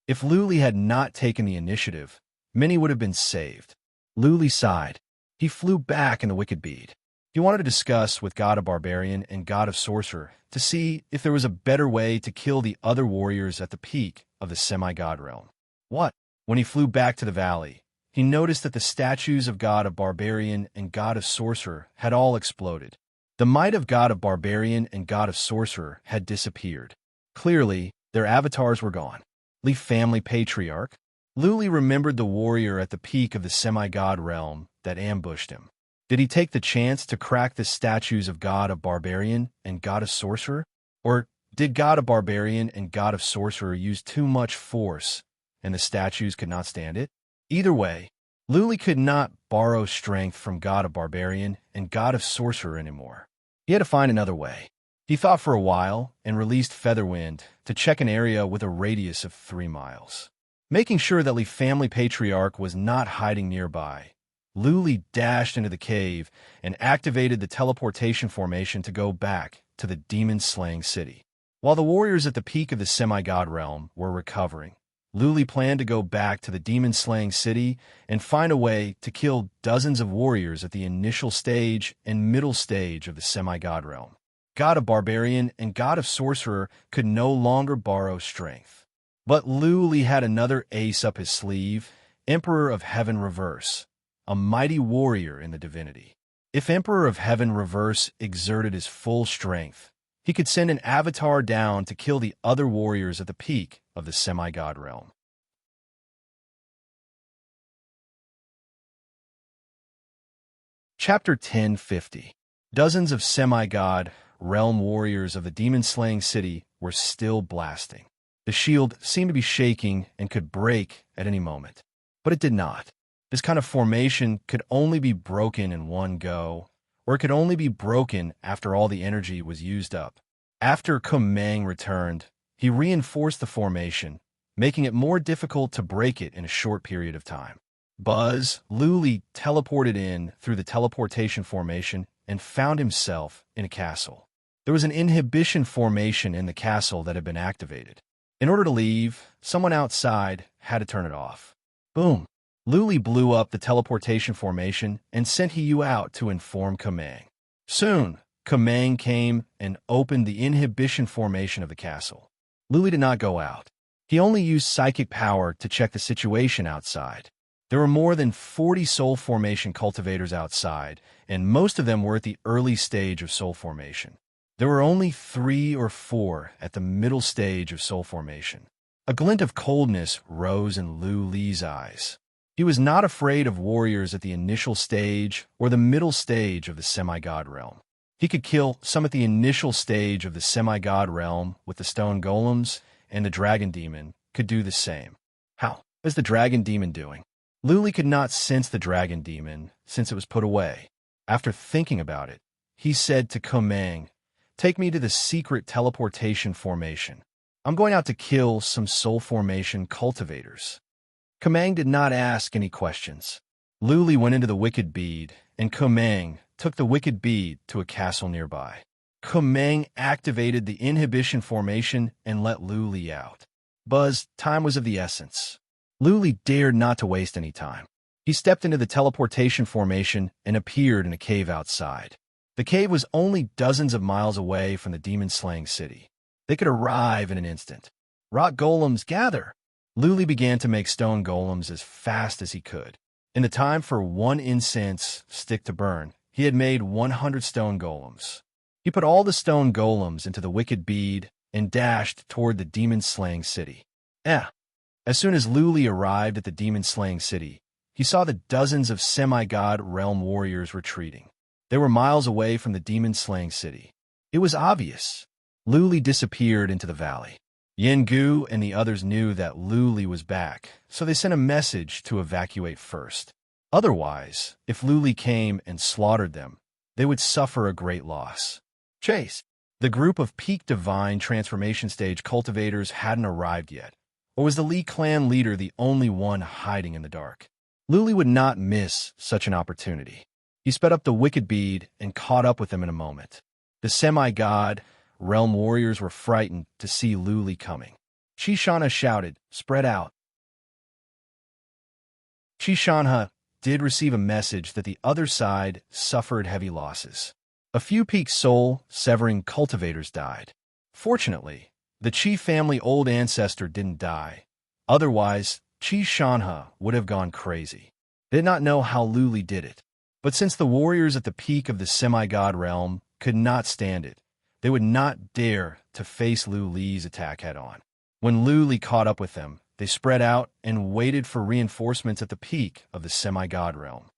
[SPEAKER 1] If Lu Li had not taken the initiative, many would have been saved. Lu Li sighed. He flew back in the wicked bead. He wanted to discuss with God of Barbarian and God of Sorcerer to see if there was a better way to kill the other warriors at the peak of the semi-god realm. What? When he flew back to the valley, he he noticed that the statues of God of Barbarian and God of Sorcerer had all exploded. The might of God of Barbarian and God of Sorcerer had disappeared. Clearly, their avatars were gone. Leaf family patriarch. Luli remembered the warrior at the peak of the semi-god realm that ambushed him. Did he take the chance to crack the statues of God of Barbarian and God of Sorcerer? Or did God of Barbarian and God of Sorcerer use too much force and the statues could not stand it? Either way, Luli could not borrow strength from God of Barbarian and God of Sorcerer anymore. He had to find another way. He thought for a while and released Featherwind to check an area with a radius of 3 miles. Making sure that Leaf family patriarch was not hiding nearby, Luli dashed into the cave and activated the teleportation formation to go back to the demon-slaying city. While the warriors at the peak of the semi-god realm were recovering, Luli planned to go back to the demon-slaying city and find a way to kill dozens of warriors at the initial stage and middle stage of the semi-god realm. God of Barbarian and God of Sorcerer could no longer borrow strength. But Luli had another ace up his sleeve, Emperor of Heaven Reverse, a mighty warrior in the divinity. If Emperor of Heaven Reverse exerted his full strength, he could send an avatar down to kill the other warriors at the peak of the semi-god realm. Chapter 1050. Dozens of semi-god realm warriors of the demon-slaying city were still blasting. The shield seemed to be shaking and could break at any moment. But it did not. This kind of formation could only be broken in one go, or it could only be broken after all the energy was used up. After Kumang returned, he reinforced the formation, making it more difficult to break it in a short period of time. Luli teleported in through the teleportation formation and found himself in a castle. There was an inhibition formation in the castle that had been activated. In order to leave, someone outside had to turn it off. Boom! Luli blew up the teleportation formation and sent Hiyu out to inform Kumang. Soon, Kumang came and opened the inhibition formation of the castle. Luli did not go out. He only used psychic power to check the situation outside. There were more than 40 soul formation cultivators outside, and most of them were at the early stage of soul formation. There were only 3 or 4 at the middle stage of soul formation. A glint of coldness rose in Luli's eyes. He was not afraid of warriors at the initial stage or the middle stage of the semi-god realm. He could kill some at the initial stage of the semi-god realm with the stone golems, and the dragon demon could do the same. How is the dragon demon doing? Luli could not sense the dragon demon since it was put away. After thinking about it, he said to Kumang, "Take me to the secret teleportation formation. I'm going out to kill some soul formation cultivators." Kumang did not ask any questions. Luli went into the wicked bead, and Kumang took the wicked bead to a castle nearby. Kumang activated the inhibition formation and let Luli out. Time was of the essence. Luli dared not to waste any time. He stepped into the teleportation formation and appeared in a cave outside. The cave was only dozens of miles away from the demon-slaying city. They could arrive in an instant. Rock golems, gather! Luli began to make stone golems as fast as he could. In the time for 1 incense stick to burn, he had made 100 stone golems. He put all the stone golems into the wicked bead and dashed toward the demon-slaying city. As soon as Luli arrived at the demon-slaying city, he saw the dozens of semi-god realm warriors retreating. They were miles away from the demon-slaying city. It was obvious. Luli disappeared into the valley. Yengu and the others knew that Luli was back, so they sent a message to evacuate first. Otherwise, if Luli came and slaughtered them, they would suffer a great loss. Chase. The group of peak divine transformation stage cultivators hadn't arrived yet, or was the Li clan leader the only one hiding in the dark? Luli would not miss such an opportunity. He sped up the wicked bead and caught up with them in a moment. The semi-god realm warriors were frightened to see Luli coming. Chishanha shouted, "Spread out." Chishanha did receive a message that the other side suffered heavy losses. A few peak soul severing cultivators died. Fortunately, the Chi family old ancestor didn't die. Otherwise, Chishanha would have gone crazy. They did not know how Luli did it. But since the warriors at the peak of the semi-god realm could not stand it, they would not dare to face Luli's attack head-on. When Luli caught up with them, they spread out and waited for reinforcements at the peak of the semi-god realm.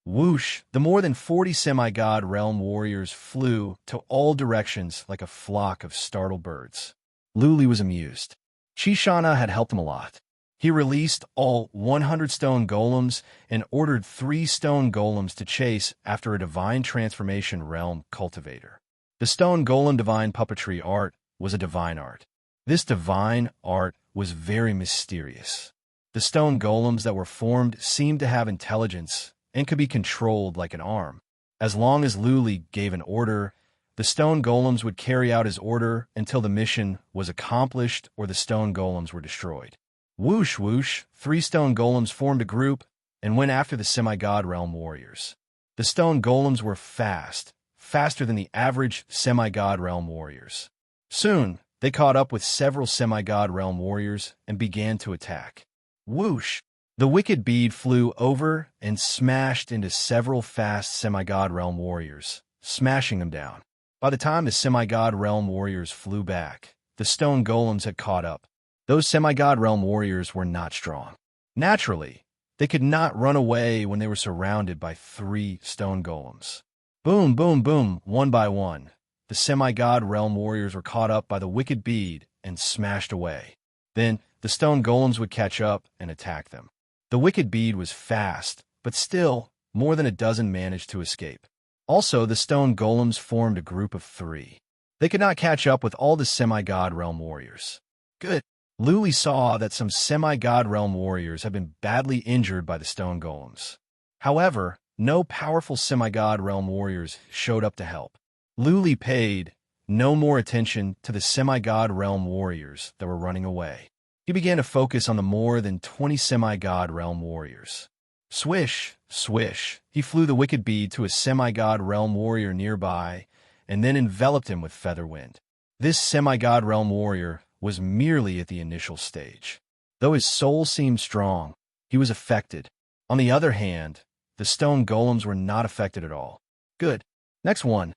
[SPEAKER 1] Whoosh! The more than 40 semi-god realm warriors flew to all directions like a flock of startled birds. Luli was amused. Chishana had helped him a lot. He released all 100 stone golems and ordered 3 stone golems to chase after a divine transformation realm cultivator. The stone golem divine puppetry art was a divine art. This divine art was very mysterious. The stone golems that were formed seemed to have intelligence and could be controlled like an arm. As long as Luli gave an order, the stone golems would carry out his order until the mission was accomplished or the stone golems were destroyed. Whoosh whoosh, 3 stone golems formed a group and went after the semi-god realm warriors. The stone golems were fast, faster than the average semi-god realm warriors. Soon, they caught up with several semi-god realm warriors and began to attack. Whoosh! The wicked bead flew over and smashed into several fast semi-god realm warriors, smashing them down. By the time the semi-god realm warriors flew back, the stone golems had caught up. Those semi-god realm warriors were not strong. Naturally, they could not run away when they were surrounded by 3 stone golems. Boom, boom, boom, one by one, the semi-god realm warriors were caught up by the wicked bead and smashed away. Then, the stone golems would catch up and attack them. The wicked bead was fast, but still, more than a dozen managed to escape. Also, the stone golems formed a group of 3. They could not catch up with all the semi-god realm warriors. Good. Luli saw that some semi-god realm warriors had been badly injured by the stone golems. However, no powerful semi-god realm warriors showed up to help. Luli paid no more attention to the semi-god realm warriors that were running away. He began to focus on the more than 20 semi-god realm warriors. Swish, swish, he flew the wicked bead to a semi-god realm warrior nearby and then enveloped him with feather wind. This semi-god realm warrior was merely at the initial stage. Though his soul seemed strong, he was affected. On the other hand, the stone golems were not affected at all. Good. Next one.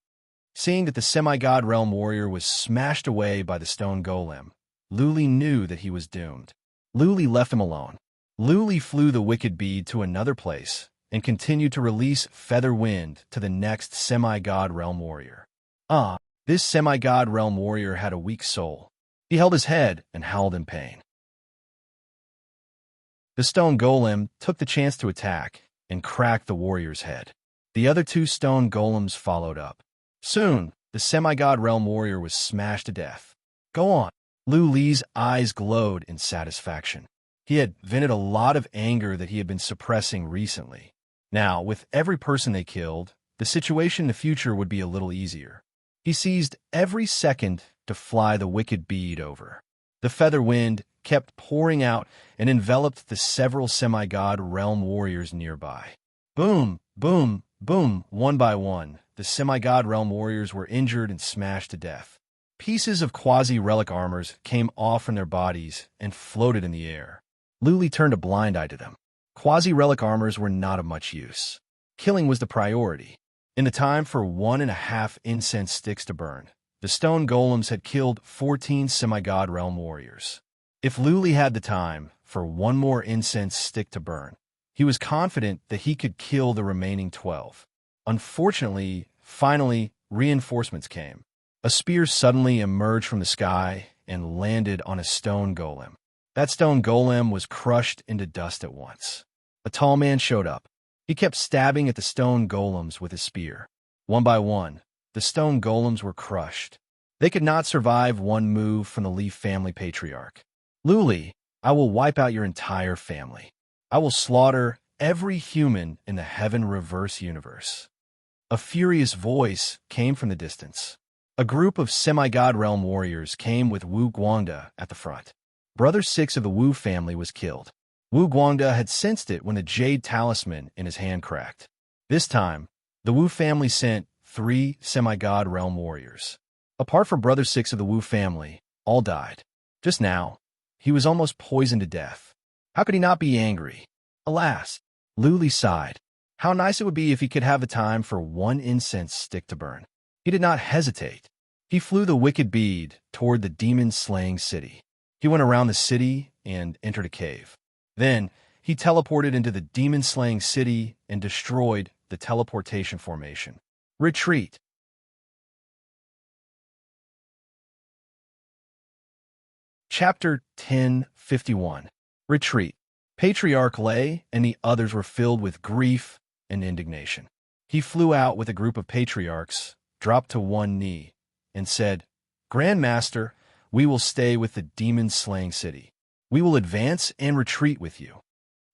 [SPEAKER 1] Seeing that the semi-god realm warrior was smashed away by the stone golem, Luli knew that he was doomed. Luli left him alone. Luli flew the wicked bead to another place and continued to release feather wind to the next semi-god realm warrior. This semi-god realm warrior had a weak soul. He held his head and howled in pain. The stone golem took the chance to attack and cracked the warrior's head. The other 2 stone golems followed up. Soon, the semi-god realm warrior was smashed to death. Go on. Luli's eyes glowed in satisfaction. He had vented a lot of anger that he had been suppressing recently. Now, with every person they killed, the situation in the future would be a little easier. He seized every second to fly the wicked bead over. The feather wind kept pouring out and enveloped the several semi-god realm warriors nearby. Boom, boom, boom, one by one, the semi-god realm warriors were injured and smashed to death. Pieces of quasi-relic armors came off from their bodies and floated in the air. Luli turned a blind eye to them. Quasi-relic armors were not of much use. Killing was the priority. In the time for 1.5 incense sticks to burn, the stone golems had killed 14 semi-god realm warriors. If Luli had the time for 1 more incense stick to burn, he was confident that he could kill the remaining 12. Unfortunately, finally, reinforcements came. A spear suddenly emerged from the sky and landed on a stone golem. That stone golem was crushed into dust at once. A tall man showed up. He kept stabbing at the stone golems with his spear. One by one, the stone golems were crushed. They could not survive one move from the Leaf family patriarch. Luli, I will wipe out your entire family. I will slaughter every human in the Heaven Reverse universe. A furious voice came from the distance. A group of semi-god realm warriors came with Wu Guangda at the front. Brother 6 of the Wu family was killed. Wu Guangda had sensed it when the jade talisman in his hand cracked. This time, the Wu family sent 3 semi-god realm warriors. Apart from Brother 6 of the Wu family, all died. Just now, he was almost poisoned to death. How could he not be angry? Alas, Luli sighed. How nice it would be if he could have the time for one incense stick to burn. He did not hesitate. He flew the wicked bead toward the demon-slaying city. He went around the city and entered a cave. Then, he teleported into the demon-slaying city and destroyed the teleportation formation. Retreat. Chapter 10:51. Retreat. Patriarch Lay and the others were filled with grief and indignation. He flew out with a group of patriarchs, dropped to one knee, and said, Grand Master, we will stay with the demon-slaying city. We will advance and retreat with you.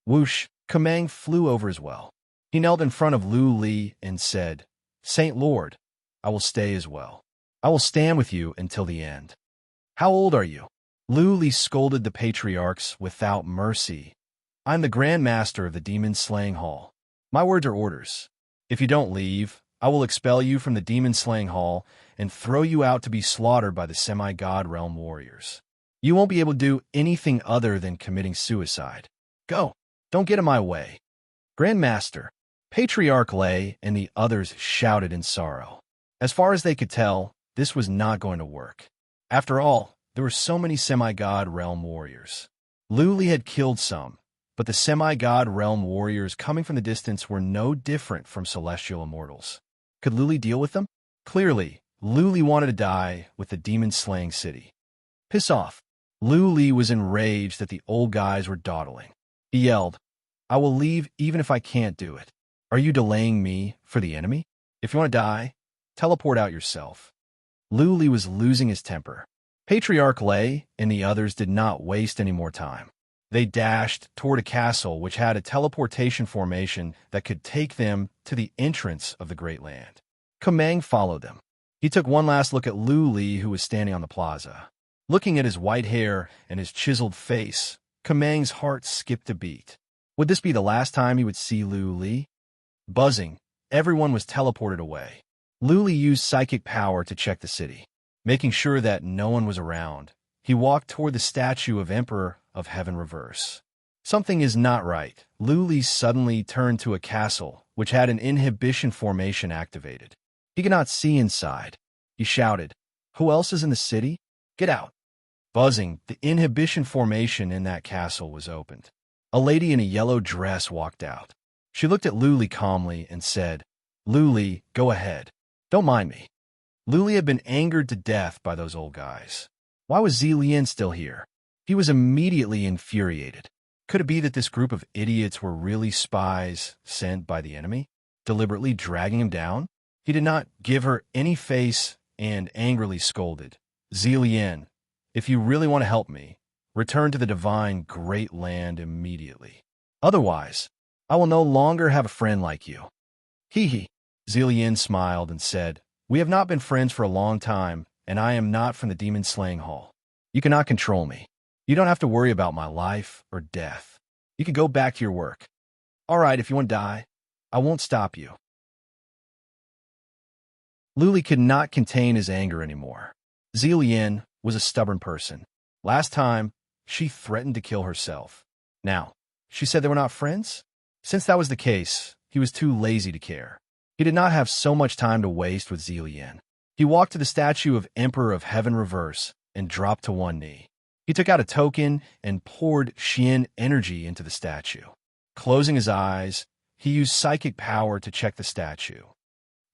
[SPEAKER 1] Whoosh, Kamang flew over as well. He knelt in front of Lu Li and said, Saint Lord, I will stay as well. I will stand with you until the end. How old are you? Lu Li scolded the patriarchs without mercy. I'm the Grand Master of the Demon-Slaying Hall. My words are orders. If you don't leave, I will expel you from the Demon-Slaying Hall and throw you out to be slaughtered by the semi-god realm warriors. You won't be able to do anything other than committing suicide. Go. Don't get in my way. Grand Master, Patriarch Lay and the others shouted in sorrow. As far as they could tell, this was not going to work. After all, there were so many semi-god realm warriors. Lu Li had killed some, but the semi-god realm warriors coming from the distance were no different from celestial immortals. Could Lu Li deal with them? Clearly, Lu Li wanted to die with the demon-slaying city. Piss off. Lu Li was enraged that the old guys were dawdling. He yelled, I will leave even if I can't do it. Are you delaying me for the enemy? If you want to die, teleport out yourself. Lu Li was losing his temper. Patriarch Lay and the others did not waste any more time. They dashed toward a castle which had a teleportation formation that could take them to the entrance of the Great Land. Kamang followed them. He took one last look at Lu Li, who was standing on the plaza. Looking at his white hair and his chiseled face, Kamang's heart skipped a beat. Would this be the last time he would see Lu Li? Buzzing, everyone was teleported away. Lu Li used psychic power to check the city. Making sure that no one was around, he walked toward the statue of Emperor of Heaven Reverse. Something is not right. Lu Li suddenly turned to a castle, which had an inhibition formation activated. He could not see inside. He shouted, Who else is in the city? Get out. Buzzing, the inhibition formation in that castle was opened. A lady in a yellow dress walked out. She looked at Lu Li calmly and said, Lu Li, go ahead. Don't mind me. Lu Li had been angered to death by those old guys. Why was Zilian still here? He was immediately infuriated. Could it be that this group of idiots were really spies sent by the enemy, deliberately dragging him down? He did not give her any face and angrily scolded. Zilian, if you really want to help me, return to the divine Great Land immediately. Otherwise, I will no longer have a friend like you. Hee hee. Zilian smiled and said, We have not been friends for a long time, and I am not from the Demon-Slaying Hall. You cannot control me. You don't have to worry about my life or death. You can go back to your work. All right, if you want to die, I won't stop you. Lu Li could not contain his anger anymore. Zilian was a stubborn person. Last time, she threatened to kill herself. Now, she said they were not friends? Since that was the case, he was too lazy to care. He did not have so much time to waste with Zilian. He walked to the statue of Emperor of Heaven Reverse and dropped to one knee. He took out a token and poured Xian energy into the statue. Closing his eyes, he used psychic power to check the statue.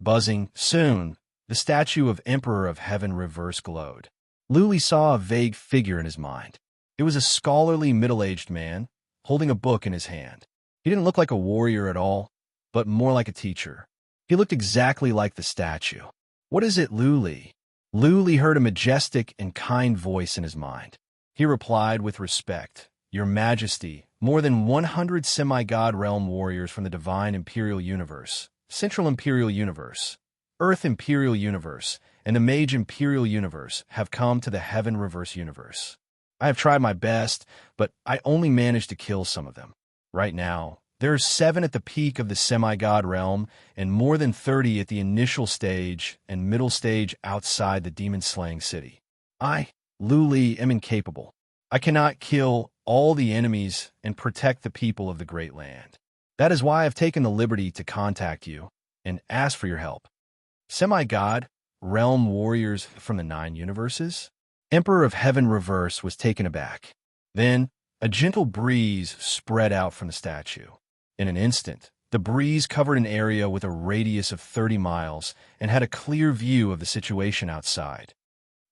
[SPEAKER 1] Buzzing, soon, the statue of Emperor of Heaven Reverse glowed. Lu Li saw a vague figure in his mind. It was a scholarly middle-aged man, holding a book in his hand. He didn't look like a warrior at all, but more like a teacher. He looked exactly like the statue. What is it, Lu Li? Lu Li heard a majestic and kind voice in his mind. He replied with respect, Your Majesty, more than 100 semi-god realm warriors from the Divine Imperial Universe, Central Imperial Universe, Earth Imperial Universe, and the Mage Imperial Universe have come to the Heaven Reverse Universe. I have tried my best, but I only managed to kill some of them. Right now, there are 7 at the peak of the semi-god realm and more than 30 at the initial stage and middle stage outside the demon-slaying city. I, Lu Li, am incapable. I cannot kill all the enemies and protect the people of the Great Land. That is why I've taken the liberty to contact you and ask for your help. Semi-God, realm warriors from the 9 universes? Emperor of Heaven Reverse was taken aback. Then, a gentle breeze spread out from the statue. In an instant, the breeze covered an area with a radius of 30 miles and had a clear view of the situation outside.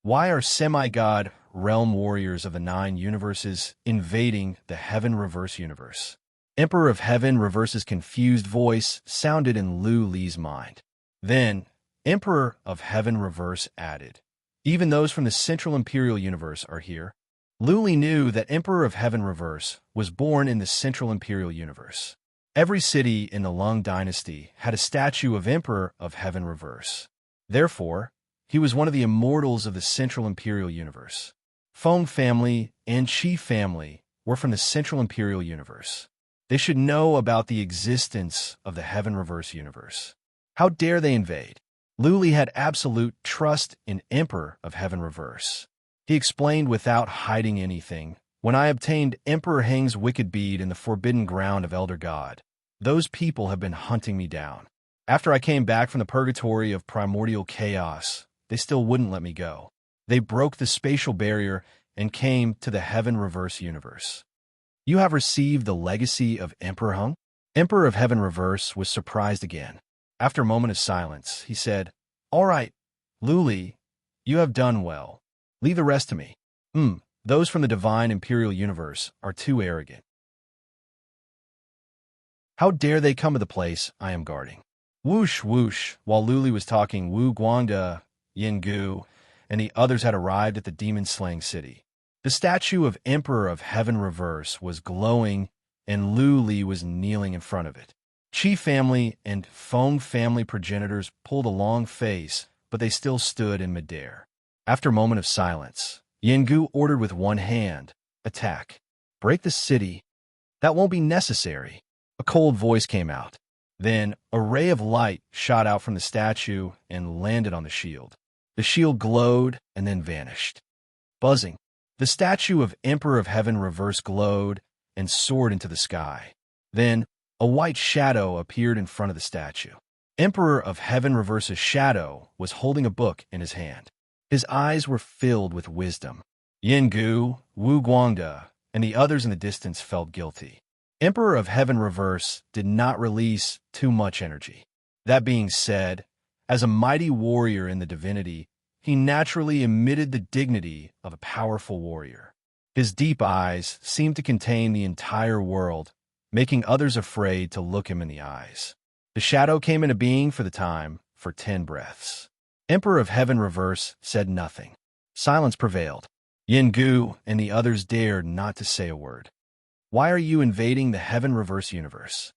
[SPEAKER 1] Why are semi-God, realm warriors of the 9 universes invading the Heaven Reverse universe? Emperor of Heaven Reverse's confused voice sounded in Lu Li's mind. Then, Emperor of Heaven Reverse added, "Even those from the Central Imperial Universe are here." Lu Li knew that Emperor of Heaven Reverse was born in the Central Imperial Universe. Every city in the Lung Dynasty had a statue of Emperor of Heaven Reverse. Therefore, he was one of the immortals of the Central Imperial Universe. Feng family and Qi family were from the Central Imperial Universe. They should know about the existence of the Heaven Reverse universe. How dare they invade? Lu Li had absolute trust in Emperor of Heaven Reverse. He explained without hiding anything, "When I obtained Emperor Heng's wicked bead in the forbidden ground of Elder God, those people have been hunting me down. After I came back from the purgatory of primordial chaos, they still wouldn't let me go. They broke the spatial barrier and came to the Heaven Reverse universe. You have received the legacy of Emperor Heng?" Emperor of Heaven Reverse was surprised again. After a moment of silence, he said, "All right, Lu Li, you have done well. Leave the rest to me. Those from the Divine Imperial Universe are too arrogant. How dare they come to the place I am guarding?" Whoosh, whoosh. While Lu Li was talking, Wu Guangda, Yin Gu, and the others had arrived at the demon-slaying city. The statue of Emperor of Heaven Reverse was glowing, and Lu Li was kneeling in front of it. Qi family and Feng family progenitors pulled a long face, but they still stood in midair. After a moment of silence, Yin Gu ordered with one hand, "Attack. Break the city." "That won't be necessary." A cold voice came out. Then a ray of light shot out from the statue and landed on the shield. The shield glowed and then vanished. Buzzing. The statue of Emperor of Heaven Reverse glowed and soared into the sky. Then a white shadow appeared in front of the statue. Emperor of Heaven Reverse's shadow was holding a book in his hand. His eyes were filled with wisdom. Yin Gu, Wu Guangda, and the others in the distance felt guilty. Emperor of Heaven Reverse did not release too much energy. That being said, as a mighty warrior in the divinity, he naturally emitted the dignity of a powerful warrior. His deep eyes seemed to contain the entire world, making others afraid to look him in the eyes. The shadow came into being for the time for 10 breaths. Emperor of Heaven Reverse said nothing. Silence prevailed. Yin Gu and the others dared not to say a word. Why are you invading the Heaven Reverse universe?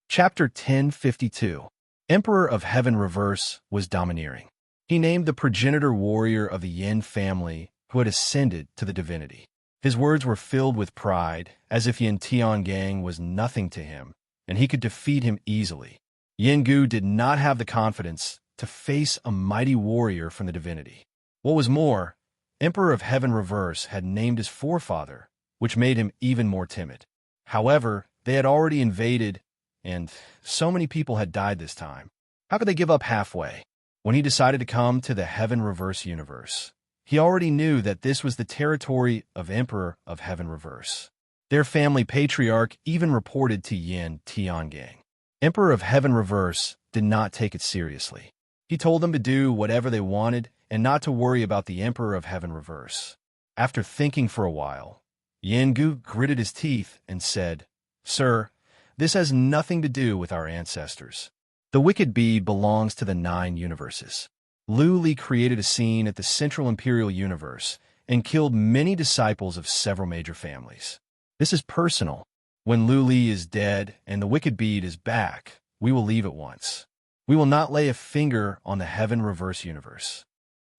[SPEAKER 1] Chapter 1052. Emperor of Heaven Reverse was domineering. He named the progenitor warrior of the Yin family who had ascended to the divinity. His words were filled with pride, as if Yin Tiangang was nothing to him, and he could defeat him easily. Yin Gu did not have the confidence to face a mighty warrior from the divinity. What was more, Emperor of Heaven Reverse had named his forefather, which made him even more timid. However, they had already invaded, and so many people had died this time. How could they give up halfway? When he decided to come to the Heaven Reverse universe, he already knew that this was the territory of Emperor of Heaven Reverse. Their family patriarch even reported to Yin Tiangang. Emperor of Heaven Reverse did not take it seriously. He told them to do whatever they wanted and not to worry about the Emperor of Heaven Reverse. After thinking for a while, Yin Gu gritted his teeth and said, "Sir, this has nothing to do with our ancestors. The wicked bead belongs to the 9 universes. Lu Li created a scene at the Central Imperial Universe and killed many disciples of several major families. This is personal. When Lu Li is dead and the wicked bead is back, we will leave at once. We will not lay a finger on the Heaven Reverse universe."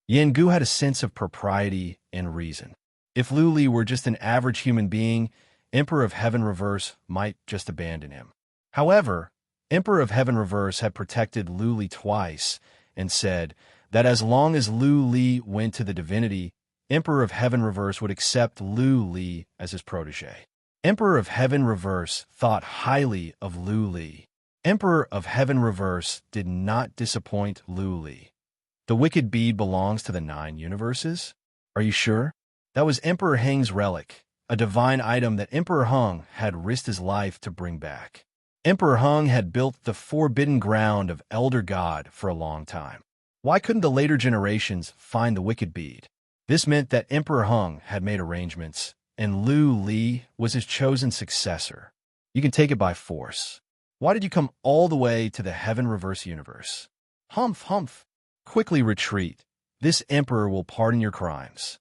[SPEAKER 1] Yin Gu had a sense of propriety and reason. If Lu Li were just an average human being, Emperor of Heaven Reverse might just abandon him. However, Emperor of Heaven Reverse had protected Lu Li twice and said that as long as Lu Li went to the divinity, Emperor of Heaven Reverse would accept Lu Li as his protege. Emperor of Heaven Reverse thought highly of Lu Li. Emperor of Heaven Reverse did not disappoint Lu Li. The wicked bead belongs to the 9 universes? Are you sure? That was Emperor Heng's relic, a divine item that Emperor Heng had risked his life to bring back. Emperor Heng had built the forbidden ground of Elder God for a long time. Why couldn't the later generations find the wicked bead? This meant that Emperor Heng had made arrangements, and Lu Li was his chosen successor. You can take it by force. Why did you come all the way to the Heaven Reverse universe? Humph, humph. Quickly retreat. This emperor will pardon your crimes.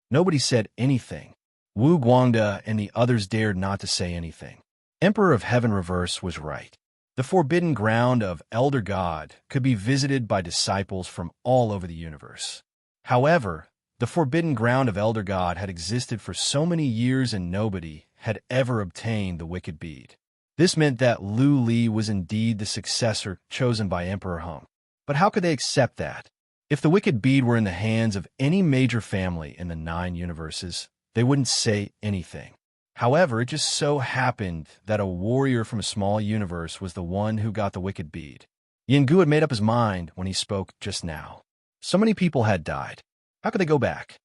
[SPEAKER 1] Nobody said anything. Wu Guangda and the others dared not to say anything. Emperor of Heaven Reverse was right. The forbidden ground of Elder God could be visited by disciples from all over the universe. However, the forbidden ground of Elder God had existed for so many years and nobody had ever obtained the wicked bead. This meant that Lu Li was indeed the successor chosen by Emperor Heng. But how could they accept that? If the wicked bead were in the hands of any major family in the 9 universes, they wouldn't say anything. However, it just so happened that a warrior from a small universe was the one who got the wicked bead. Yingu had made up his mind when he spoke just now. So many people had died. How could they go back?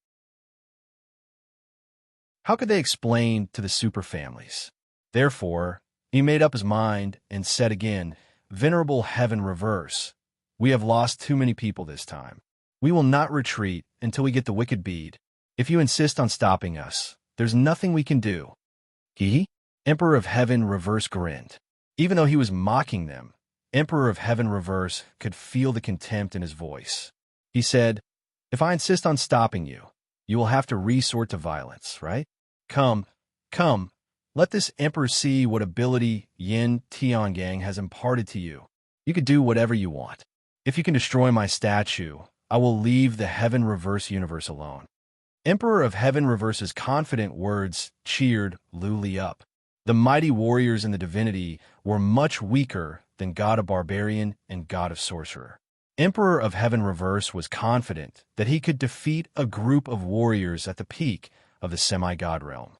[SPEAKER 1] How could they explain to the super families? Therefore, he made up his mind and said again, Venerable Heaven Reverse, we have lost too many people this time. We will not retreat until we get the wicked bead. If you insist on stopping us, there's nothing we can do. He? Emperor of Heaven Reverse grinned. Even though he was mocking them, Emperor of Heaven Reverse could feel the contempt in his voice. He said, If I insist on stopping you, you will have to resort to violence, right? Come, let this emperor see what ability Yin Tiangang has imparted to you. You could do whatever you want. If you can destroy my statue, I will leave the Heaven Reverse universe alone. Emperor of Heaven Reverse's confident words cheered Lu Li up. The mighty warriors in the divinity were much weaker than God of Barbarian and God of Sorcerer. Emperor of Heaven Reverse was confident that he could defeat a group of warriors at the peak of the semi-god realm.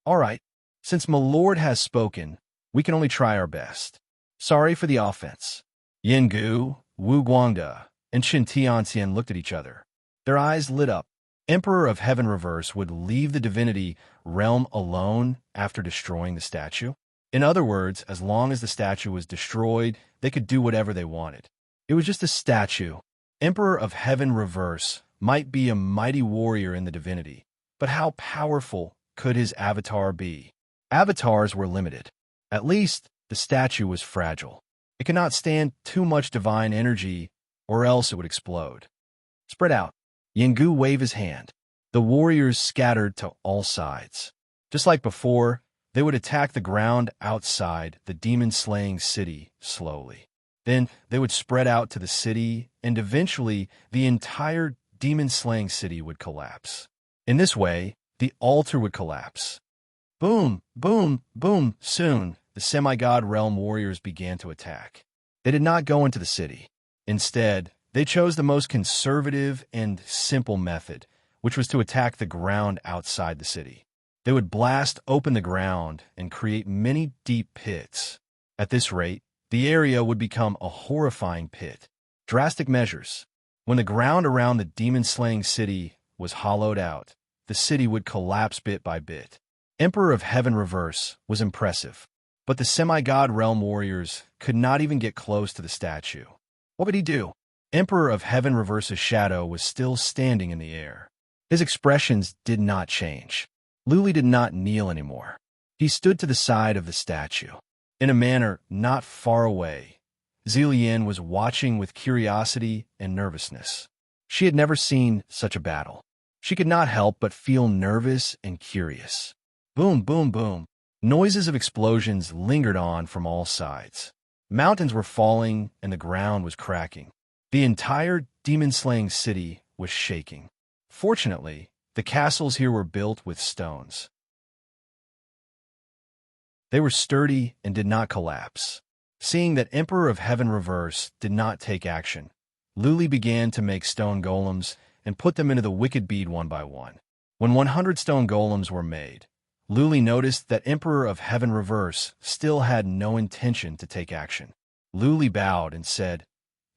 [SPEAKER 1] All right, since my lord has spoken, we can only try our best. Sorry for the offense. Yingu, Wu Guangda, and Qin Tianxian looked at each other. Their eyes lit up. Emperor of Heaven Reverse would leave the divinity realm alone after destroying the statue. In other words, as long as the statue was destroyed, they could do whatever they wanted. It was just a statue. Emperor of Heaven Reverse might be a mighty warrior in the divinity, but how powerful could his avatar be? Avatars were limited. At least, the statue was fragile. It could not stand too much divine energy, or else it would explode. Spread out. Yingu waved his hand. The warriors scattered to all sides. Just like before, they would attack the ground outside the demon-slaying city slowly. Then they would spread out to the city, and eventually the entire demon-slaying city would collapse. In this way, the altar would collapse. Boom, boom, boom. Soon, the semi-god realm warriors began to attack. They did not go into the city. Instead, they chose the most conservative and simple method, which was to attack the ground outside the city. They would blast open the ground and create many deep pits. At this rate, the area would become a horrifying pit. Drastic measures. When the ground around the demon-slaying city was hollowed out, the city would collapse bit by bit. Emperor of Heaven Reverse was impressive, but the semi-god realm warriors could not even get close to the statue. What would he do? Emperor of Heaven Reverse's shadow was still standing in the air. His expressions did not change. Lu Li did not kneel anymore. He stood to the side of the statue. In a manner not far away, Zilian was watching with curiosity and nervousness. She had never seen such a battle. She could not help but feel nervous and curious. Boom, boom, boom. Noises of explosions lingered on from all sides. Mountains were falling and the ground was cracking. The entire demon-slaying city was shaking. Fortunately, the castles here were built with stones. They were sturdy and did not collapse. Seeing that Emperor of Heaven Reverse did not take action, Lu Li began to make stone golems and put them into the wicked bead one by one. When 100 stone golems were made, Luli noticed that Emperor of Heaven Reverse still had no intention to take action. Luli bowed and said,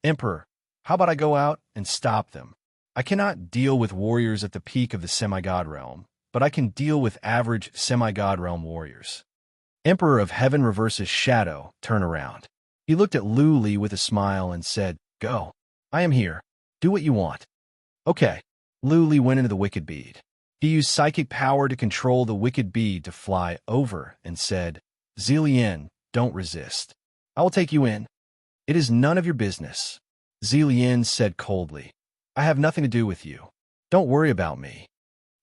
[SPEAKER 1] "Emperor, how about I go out and stop them? I cannot deal with warriors at the peak of the semi-god realm, but I can deal with average semi-god realm warriors." Emperor of Heaven Reverse's shadow turned around. He looked at Luli with a smile and said, "Go. I am here. Do what you want." Okay. Luli went into the wicked bead. He used psychic power to control the wicked bead to fly over and said, "Zillian, don't resist. I will take you in." "It is none of your business," Zillian said coldly. "I have nothing to do with you. Don't worry about me."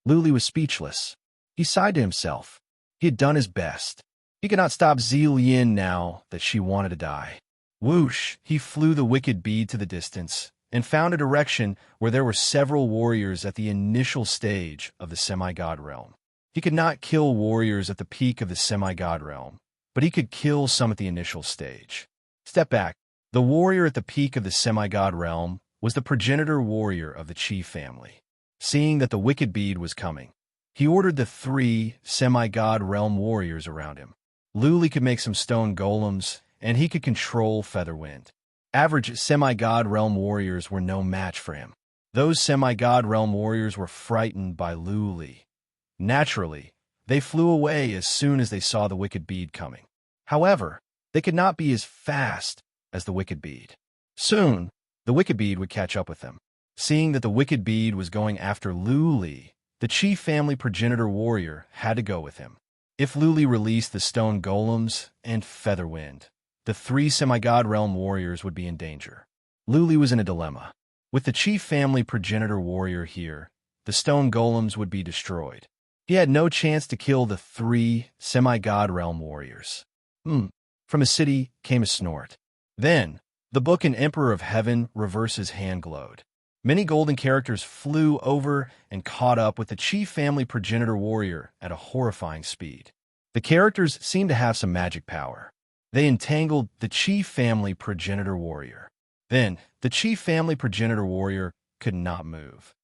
[SPEAKER 1] Luli was speechless. He sighed to himself. He had done his best. He could not stop Zillian now that she wanted to die. Whoosh! He flew the wicked bead to the distance and found a direction where there were several warriors at the initial stage of the semi-god realm. He could not kill warriors at the peak of the semi-god realm, but he could kill some at the initial stage. Step back. The warrior at the peak of the semi-god realm was the progenitor warrior of the chief family. Seeing that the wicked bead was coming, he ordered the 3 semi-god realm warriors around him. Luli could make some stone golems, and he could control Featherwind. Average semi-god realm warriors were no match for him. Those semi-god realm warriors were frightened by Luli. Naturally, they flew away as soon as they saw the wicked bead coming. However, they could not be as fast as the wicked bead. Soon, the wicked bead would catch up with them. Seeing that the wicked bead was going after Luli, the chief family progenitor warrior had to go with him. If Luli released the stone golems and Featherwind, the 3 semi-god realm warriors would be in danger. Luli was in a dilemma. With the chief family progenitor warrior here, the stone golems would be destroyed. He had no chance to kill the 3 semi-god realm warriors. From a city came a snort. Then, the book in Emperor of Heaven Reverse's hand glowed. Many golden characters flew over and caught up with the chief family progenitor warrior at a horrifying speed. The characters seemed to have some magic power. They entangled the chief family progenitor warrior. Then, the chief family progenitor warrior could not move.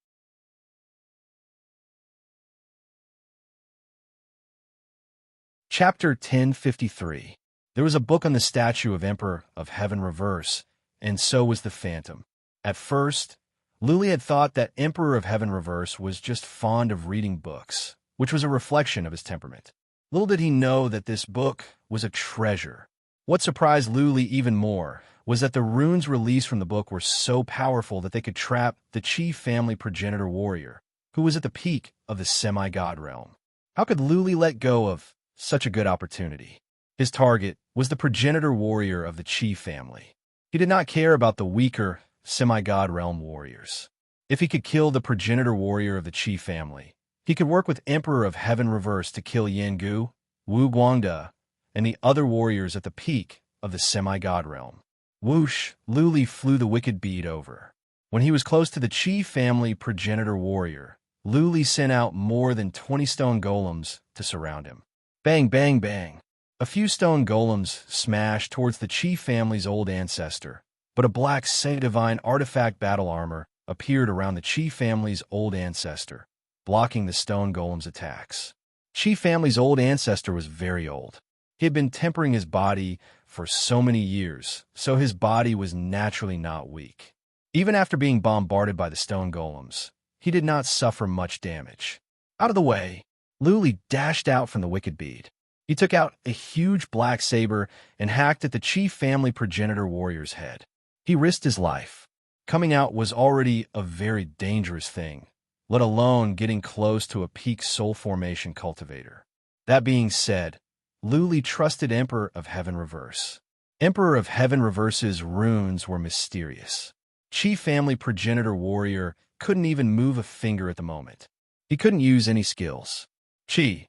[SPEAKER 1] Chapter 1053. There was a book on the statue of Emperor of Heaven Reverse, and so was the phantom. At first, Luli had thought that Emperor of Heaven Reverse was just fond of reading books, which was a reflection of his temperament. Little did he know that this book was a treasure. What surprised Luli even more was that the runes released from the book were so powerful that they could trap the chief family progenitor warrior, who was at the peak of the semi-god realm. How could Luli let go of such a good opportunity? His target was the progenitor warrior of the chief family. He did not care about the weaker semi-god realm warriors. If he could kill the progenitor warrior of the chief family, he could work with Emperor of Heaven Reverse to kill Yangu, Wu Guangda, and the other warriors at the peak of the semi-god realm. Whoosh! Luli flew the wicked bead over. When he was close to the chief family progenitor warrior, Luli sent out more than 20 stone golems to surround him. Bang, bang, bang. A few stone golems smashed towards the chief family's old ancestor, but a black Divine artifact battle armor appeared around the chief family's old ancestor, blocking the stone golem's attacks. Chief family's old ancestor was very old. He had been tempering his body for so many years, so his body was naturally not weak. Even after being bombarded by the stone golems, he did not suffer much damage. Out of the way, Luli dashed out from the wicked bead. He took out a huge black saber and hacked at the chief family progenitor warrior's head. He risked his life. Coming out was already a very dangerous thing, let alone getting close to a peak soul formation cultivator. That being said, Luli trusted Emperor of Heaven Reverse. Emperor of Heaven Reverse's runes were mysterious. Chief family progenitor warrior couldn't even move a finger at the moment. He couldn't use any skills. Chi,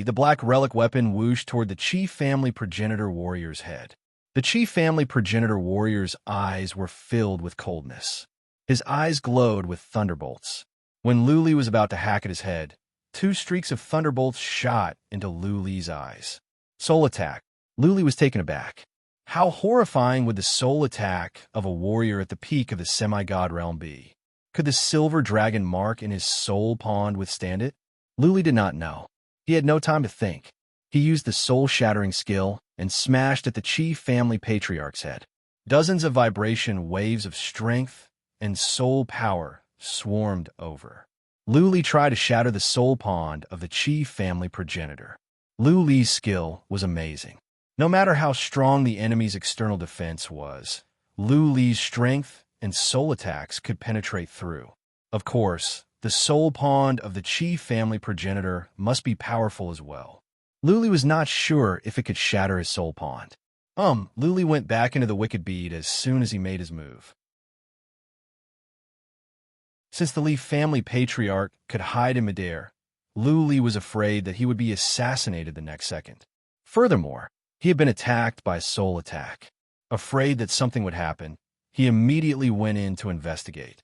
[SPEAKER 1] the black relic weapon whooshed toward the chief family progenitor warrior's head. The chief family progenitor warrior's eyes were filled with coldness. His eyes glowed with thunderbolts. When Luli was about to hack at his head, 2 streaks of thunderbolts shot into Luli's eyes. Soul attack. Luli was taken aback. How horrifying would the soul attack of a warrior at the peak of the semi-god realm be? Could the silver dragon mark in his soul pond withstand it? Luli did not know. He had no time to think. He used the soul-shattering skill and smashed at the chief family patriarch's head. Dozens of vibration waves of strength and soul power swarmed over. Luli tried to shatter the soul pond of the chief family progenitor. Luli's skill was amazing. No matter how strong the enemy's external defense was, Luli's strength and soul attacks could penetrate through. Of course, the soul pond of the chief family progenitor must be powerful as well. Luli was not sure if it could shatter his soul pond. Luli went back into the wicked bead as soon as he made his move. Since the Leaf family patriarch could hide in midair, Luli was afraid that he would be assassinated the next second. Furthermore, he had been attacked by a soul attack. Afraid that something would happen, he immediately went in to investigate.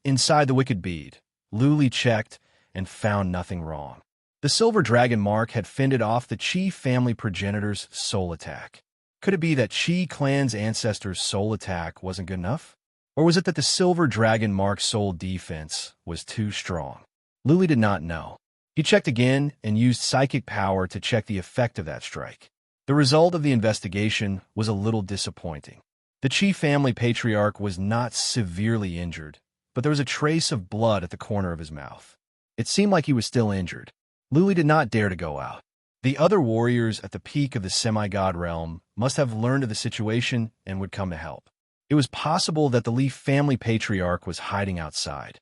[SPEAKER 1] Inside the wicked bead, Luli checked and found nothing wrong. The silver dragon mark had fended off the chief family progenitor's soul attack. Could it be that Chi clan's ancestor's soul attack wasn't good enough? Or was it that the silver dragon mark's soul defense was too strong? Luli did not know. He checked again and used psychic power to check the effect of that strike. The result of the investigation was a little disappointing. The chief family patriarch was not severely injured, but there was a trace of blood at the corner of his mouth. It seemed like he was still injured. Luli did not dare to go out. The other warriors at the peak of the semi-god realm must have learned of the situation and would come to help. It was possible that the Leaf family patriarch was hiding outside.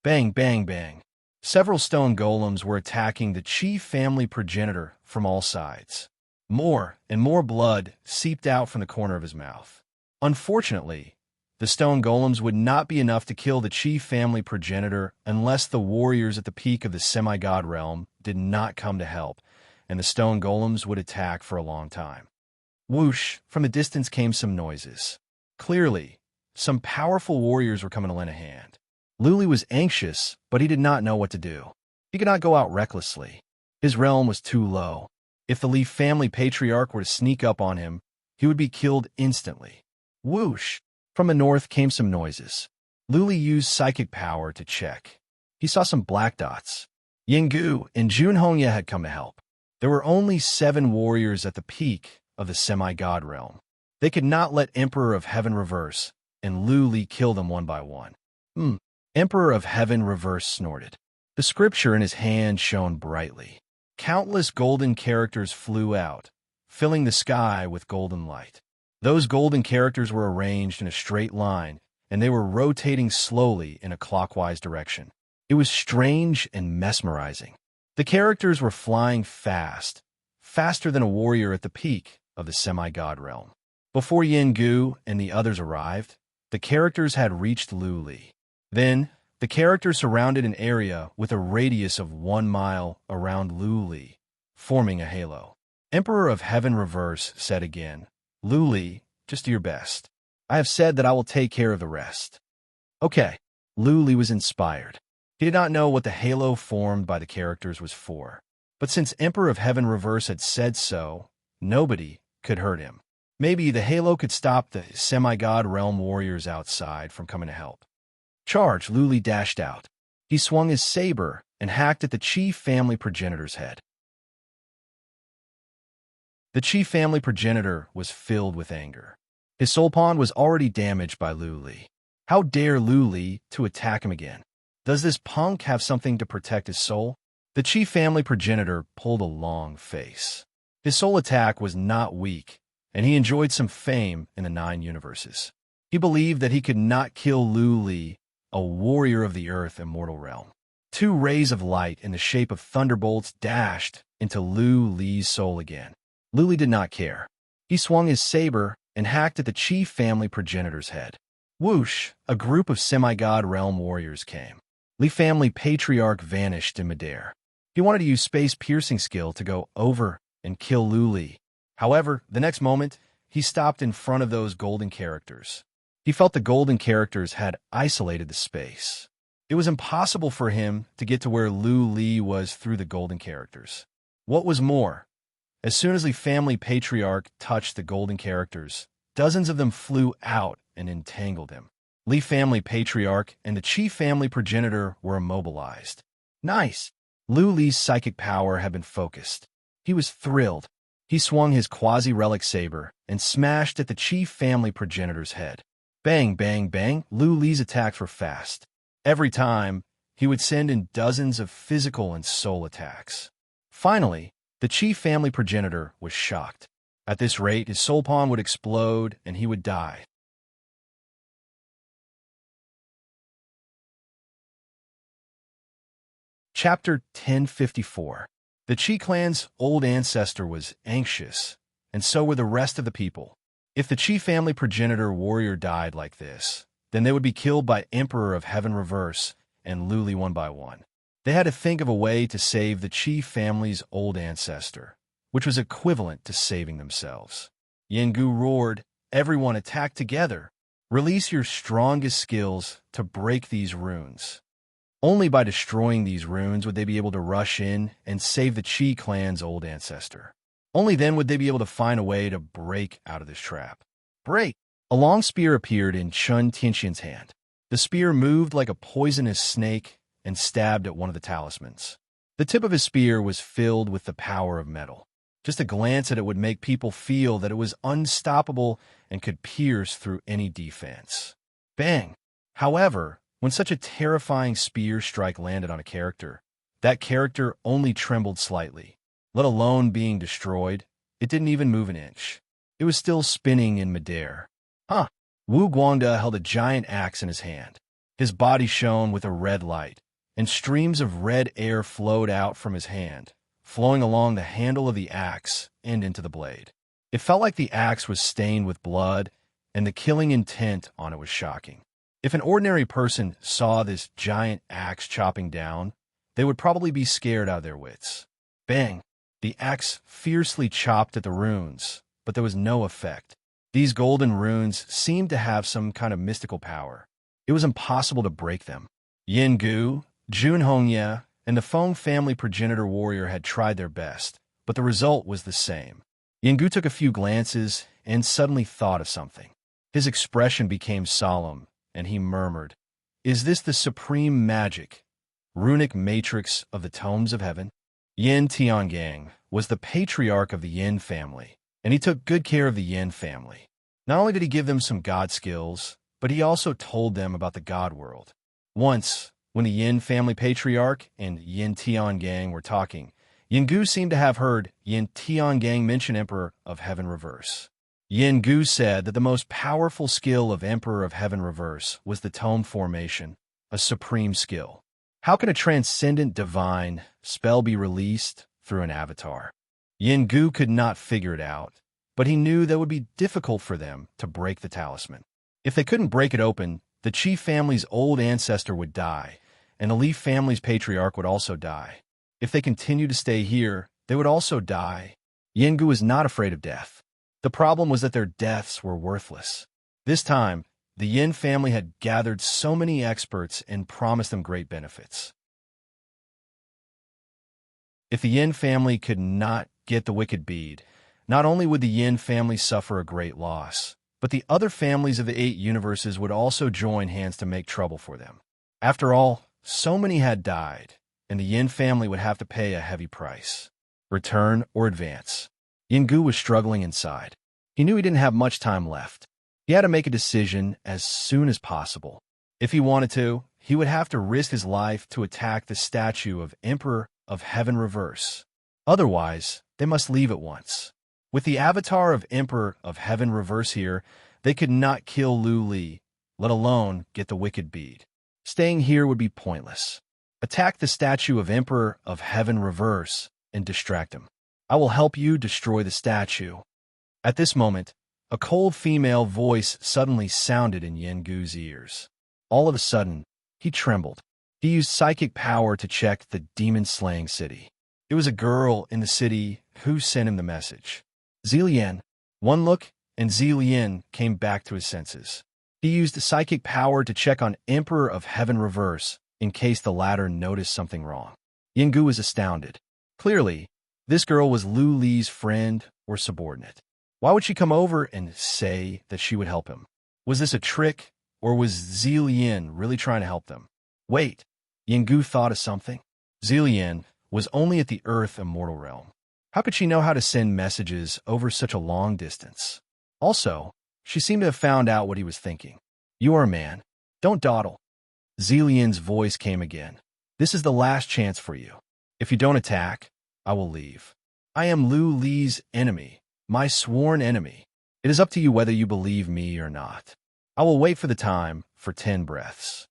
[SPEAKER 1] Bang, bang, bang. Several stone golems were attacking the chief family progenitor from all sides. More and more blood seeped out from the corner of his mouth. Unfortunately, the stone golems would not be enough to kill the chief family progenitor unless the warriors at the peak of the semi-god realm did not come to help, and the stone golems would attack for a long time. Whoosh, from a distance came some noises. Clearly, some powerful warriors were coming to lend a hand. Luli was anxious, but he did not know what to do. He could not go out recklessly. His realm was too low. If the Leaf family patriarch were to sneak up on him, he would be killed instantly. Whoosh! From the north came some noises. Luli used psychic power to check. He saw some black dots. Yinggu and Junhongya had come to help. There were only 7 warriors at the peak of the semi-god realm. They could not let Emperor of Heaven reverse, and Luli kill them one by one. Emperor of Heaven reverse snorted. The scripture in his hand shone brightly. Countless golden characters flew out, filling the sky with golden light. Those golden characters were arranged in a straight line, and they were rotating slowly in a clockwise direction. It was strange and mesmerizing. The characters were flying fast, faster than a warrior at the peak of the semi-god realm. Before Yinggu and the others arrived, the characters had reached Luli. Then, the characters surrounded an area with a radius of 1 mile around Luli, forming a halo. Emperor of Heaven Reverse said again, "Luli, just do your best. I have said that I will take care of the rest." Okay. Luli was inspired. He did not know what the halo formed by the characters was for. But since Emperor of Heaven Reverse had said so, nobody could hurt him. Maybe the halo could stop the semi-god realm warriors outside from coming to help. Charge! Luli dashed out. He swung his saber and hacked at the chief family progenitor's head. The chief family progenitor was filled with anger. His soul pond was already damaged by Luli. How dare Luli to attack him again? Does this punk have something to protect his soul? The chief family progenitor pulled a long face. His soul attack was not weak, and he enjoyed some fame in the 9 universes. He believed that he could not kill Luli, a warrior of the earth immortal realm. 2 rays of light in the shape of thunderbolts dashed into Luli's soul again. Luli did not care. He swung his saber and hacked at the chief family progenitor's head. Whoosh! A group of semi-god realm warriors came. Leaf family patriarch vanished in midair. He wanted to use space-piercing skill to go over and kill Luli. However, the next moment, he stopped in front of those golden characters. He felt the golden characters had isolated the space. It was impossible for him to get to where Luli was through the golden characters. What was more, as soon as the family patriarch touched the golden characters, dozens of them flew out and entangled him. Li family patriarch and the chief family progenitor were immobilized. Nice! Lu Li's psychic power had been focused. He was thrilled. He swung his quasi-relic saber and smashed at the chief family progenitor's head. Bang, bang, bang, Lu Li's attacks were fast. Every time, he would send in dozens of physical and soul attacks. Finally, the chief family progenitor was shocked. At this rate, his soul pawn would explode and he would die. Chapter 1054. The Qi clan's old ancestor was anxious, and so were the rest of the people. If the Qi family progenitor warrior died like this, then they would be killed by Emperor of Heaven Reverse and Lu Li one by one. They had to think of a way to save the Qi family's old ancestor, which was equivalent to saving themselves. Yengu roared, "Everyone attack together! Release your strongest skills to break these runes." Only by destroying these runes would they be able to rush in and save the Qi clan's old ancestor. Only then would they be able to find a way to break out of this trap. Break! A long spear appeared in Chun Tianxian's hand. The spear moved like a poisonous snake and stabbed at one of the talismans. The tip of his spear was filled with the power of metal. Just a glance at it would make people feel that it was unstoppable and could pierce through any defense. Bang! However, when such a terrifying spear strike landed on a character, that character only trembled slightly. Let alone being destroyed, it didn't even move an inch. It was still spinning in midair. Huh! Wu Guangda held a giant axe in his hand. His body shone with a red light, and streams of red air flowed out from his hand, flowing along the handle of the axe and into the blade. It felt like the axe was stained with blood, and the killing intent on it was shocking. If an ordinary person saw this giant axe chopping down, they would probably be scared out of their wits. Bang! The axe fiercely chopped at the runes, but there was no effect. These golden runes seemed to have some kind of mystical power. It was impossible to break them. Yin Gu, Jun Hongye, and the Feng family progenitor warrior had tried their best, but the result was the same. Yin Gu took a few glances and suddenly thought of something. His expression became solemn, and he murmured, "Is this the supreme magic, runic matrix of the tomes of heaven?" Yin Tiangang was the patriarch of the Yin family, and he took good care of the Yin family. Not only did he give them some god skills, but he also told them about the god world. Once, when the Yin family patriarch and Yin Tiangang were talking, Yin Gu seemed to have heard Yin Tiangang mention Emperor of Heaven Reverse. Yin Gu said that the most powerful skill of Emperor of Heaven Reverse was the tome formation, a supreme skill. How can a transcendent divine spell be released through an avatar? Yin Gu could not figure it out, but he knew that it would be difficult for them to break the talisman. If they couldn't break it open, the Qi family's old ancestor would die, and the Li family's patriarch would also die. If they continued to stay here, they would also die. Yin Gu was not afraid of death. The problem was that their deaths were worthless. This time, the Yin family had gathered so many experts and promised them great benefits. If the Yin family could not get the wicked bead, not only would the Yin family suffer a great loss, but the other families of the 8 universes would also join hands to make trouble for them. After all, so many had died, and the Yin family would have to pay a heavy price. Return or advance. Yin Gu was struggling inside. He knew he didn't have much time left. He had to make a decision as soon as possible. If he wanted to, he would have to risk his life to attack the statue of Emperor of Heaven Reverse. Otherwise, they must leave at once. With the avatar of Emperor of Heaven Reverse here, they could not kill Lu Li, let alone get the wicked bead. Staying here would be pointless. Attack the statue of Emperor of Heaven Reverse and distract him. I will help you destroy the statue. At this moment, a cold female voice suddenly sounded in Yin Gu's ears. All of a sudden, he trembled. He used psychic power to check the demon-slaying city. It was a girl in the city who sent him the message. Zilian. One look, and Zilian came back to his senses. He used psychic power to check on Emperor of Heaven Reverse in case the latter noticed something wrong. Yin Gu was astounded. Clearly, this girl was Lu Li's friend or subordinate. Why would she come over and say that she would help him? Was this a trick, Or was Zillian really trying to help them? Wait, Yengu thought of something. Zillian was only at the Earth immortal realm. How could she know how to send messages over such a long distance? Also, she seemed to have found out what he was thinking. You are a man. Don't dawdle. Zillian's voice came again. This is the last chance for you. If you don't attack, I will leave. I am Lu Li's enemy, my sworn enemy. It is up to you whether you believe me or not. I will wait for the time for 10 breaths.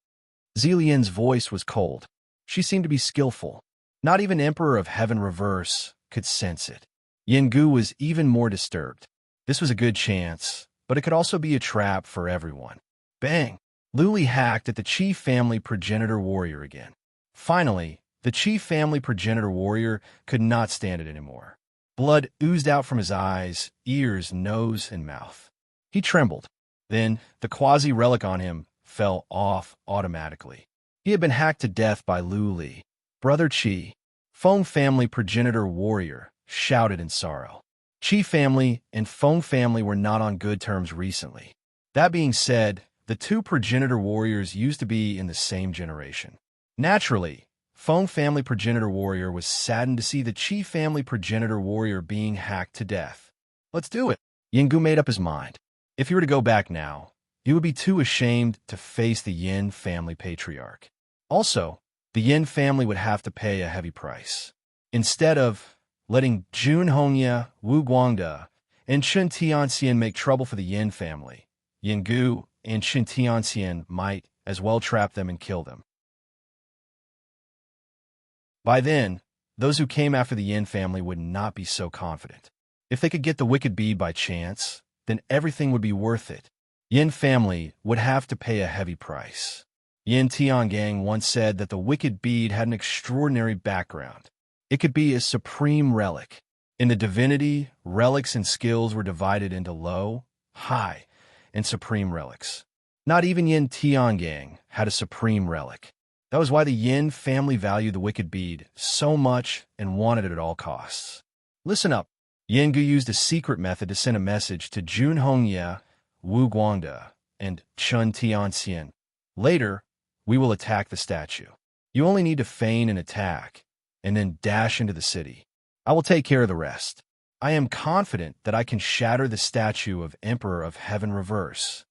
[SPEAKER 1] Zillian's voice was cold. She seemed to be skillful. Not even Emperor of Heaven Reverse could sense it. Yengu was even more disturbed. This was a good chance, but it could also be a trap for everyone. Bang! Luli hacked at the Chief Family Progenitor Warrior again. Finally, the Chief Family Progenitor Warrior could not stand it anymore. Blood oozed out from his eyes, ears, nose, and mouth. He trembled. Then, the quasi-relic on him fell off automatically. He had been hacked to death by Lu Li. Brother Qi, Feng Family Progenitor Warrior, shouted in sorrow. Qi family and Feng family were not on good terms recently. That being said, the two progenitor warriors used to be in the same generation. Naturally, Feng family progenitor warrior was saddened to see the Qi family progenitor warrior being hacked to death. Let's do it. Yengu made up his mind. If he were to go back now, he would be too ashamed to face the Yin family patriarch. Also, the Yin family would have to pay a heavy price. Instead of letting Jun Hongye, Wu Guangde, and Chen Tianxian make trouble for the Yin family, Yengu and Chen Tianxian might as well trap them and kill them. By then, those who came after the Yin family would not be so confident. If they could get the wicked bead by chance, then everything would be worth it. Yin family would have to pay a heavy price. Yin Tiangang once said that the wicked bead had an extraordinary background. It could be a supreme relic. In the divinity, relics and skills were divided into low, high, and supreme relics. Not even Yin Tiangang had a supreme relic. That was why the Yin family valued the wicked bead so much and wanted it at all costs. Listen up. Yengu used a secret method to send a message to Jun Hongye, Wu Guangde, and Chen Tianxian. Later, we will attack the statue. You only need to feign an attack, and then dash into the city. I will take care of the rest. I am confident that I can shatter the statue of Emperor of Heaven Reverse.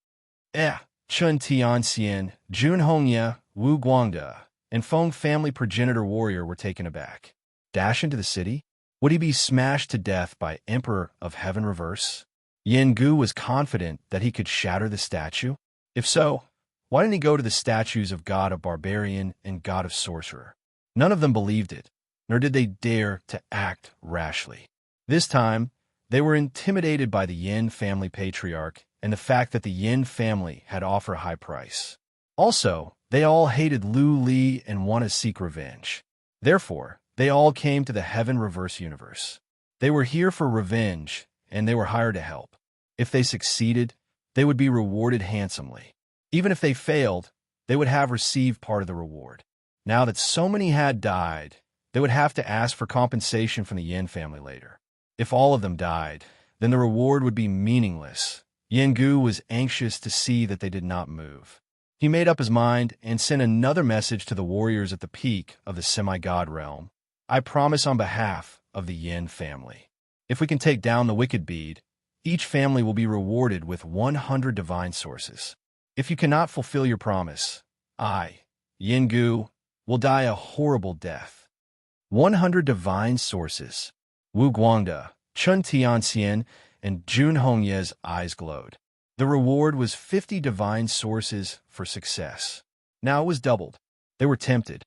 [SPEAKER 1] Chen Tianxian, Jun Hongye, Wu Guangde, and Feng family progenitor warrior were taken aback. Dash into the city? Would he be smashed to death by Emperor of Heaven Reverse? Yengu was confident that he could shatter the statue. If so, why didn't he go to the statues of God of Barbarian and God of Sorcerer? None of them believed it, nor did they dare to act rashly. This time, they were intimidated by the Yin family patriarch and the fact that the Yin family had offered a high price. Also, they all hated Lu Li and wanted to seek revenge. Therefore, they all came to the Heaven Reverse universe. They were here for revenge, and they were hired to help. If they succeeded, they would be rewarded handsomely. Even if they failed, they would have received part of the reward. Now that so many had died, they would have to ask for compensation from the Yin family later. If all of them died, then the reward would be meaningless. Yengu was anxious to see that they did not move. He made up his mind and sent another message to the warriors at the peak of the semi-god realm. I promise on behalf of the Yin family. If we can take down the wicked bead, each family will be rewarded with 100 divine sources. If you cannot fulfill your promise, I, Yengu, will die a horrible death. 100 divine sources. Wu Guangde, Chen Tianxian, and Jun Hongye's eyes glowed. The reward was 50 divine sources for success. Now it was doubled. They were tempted.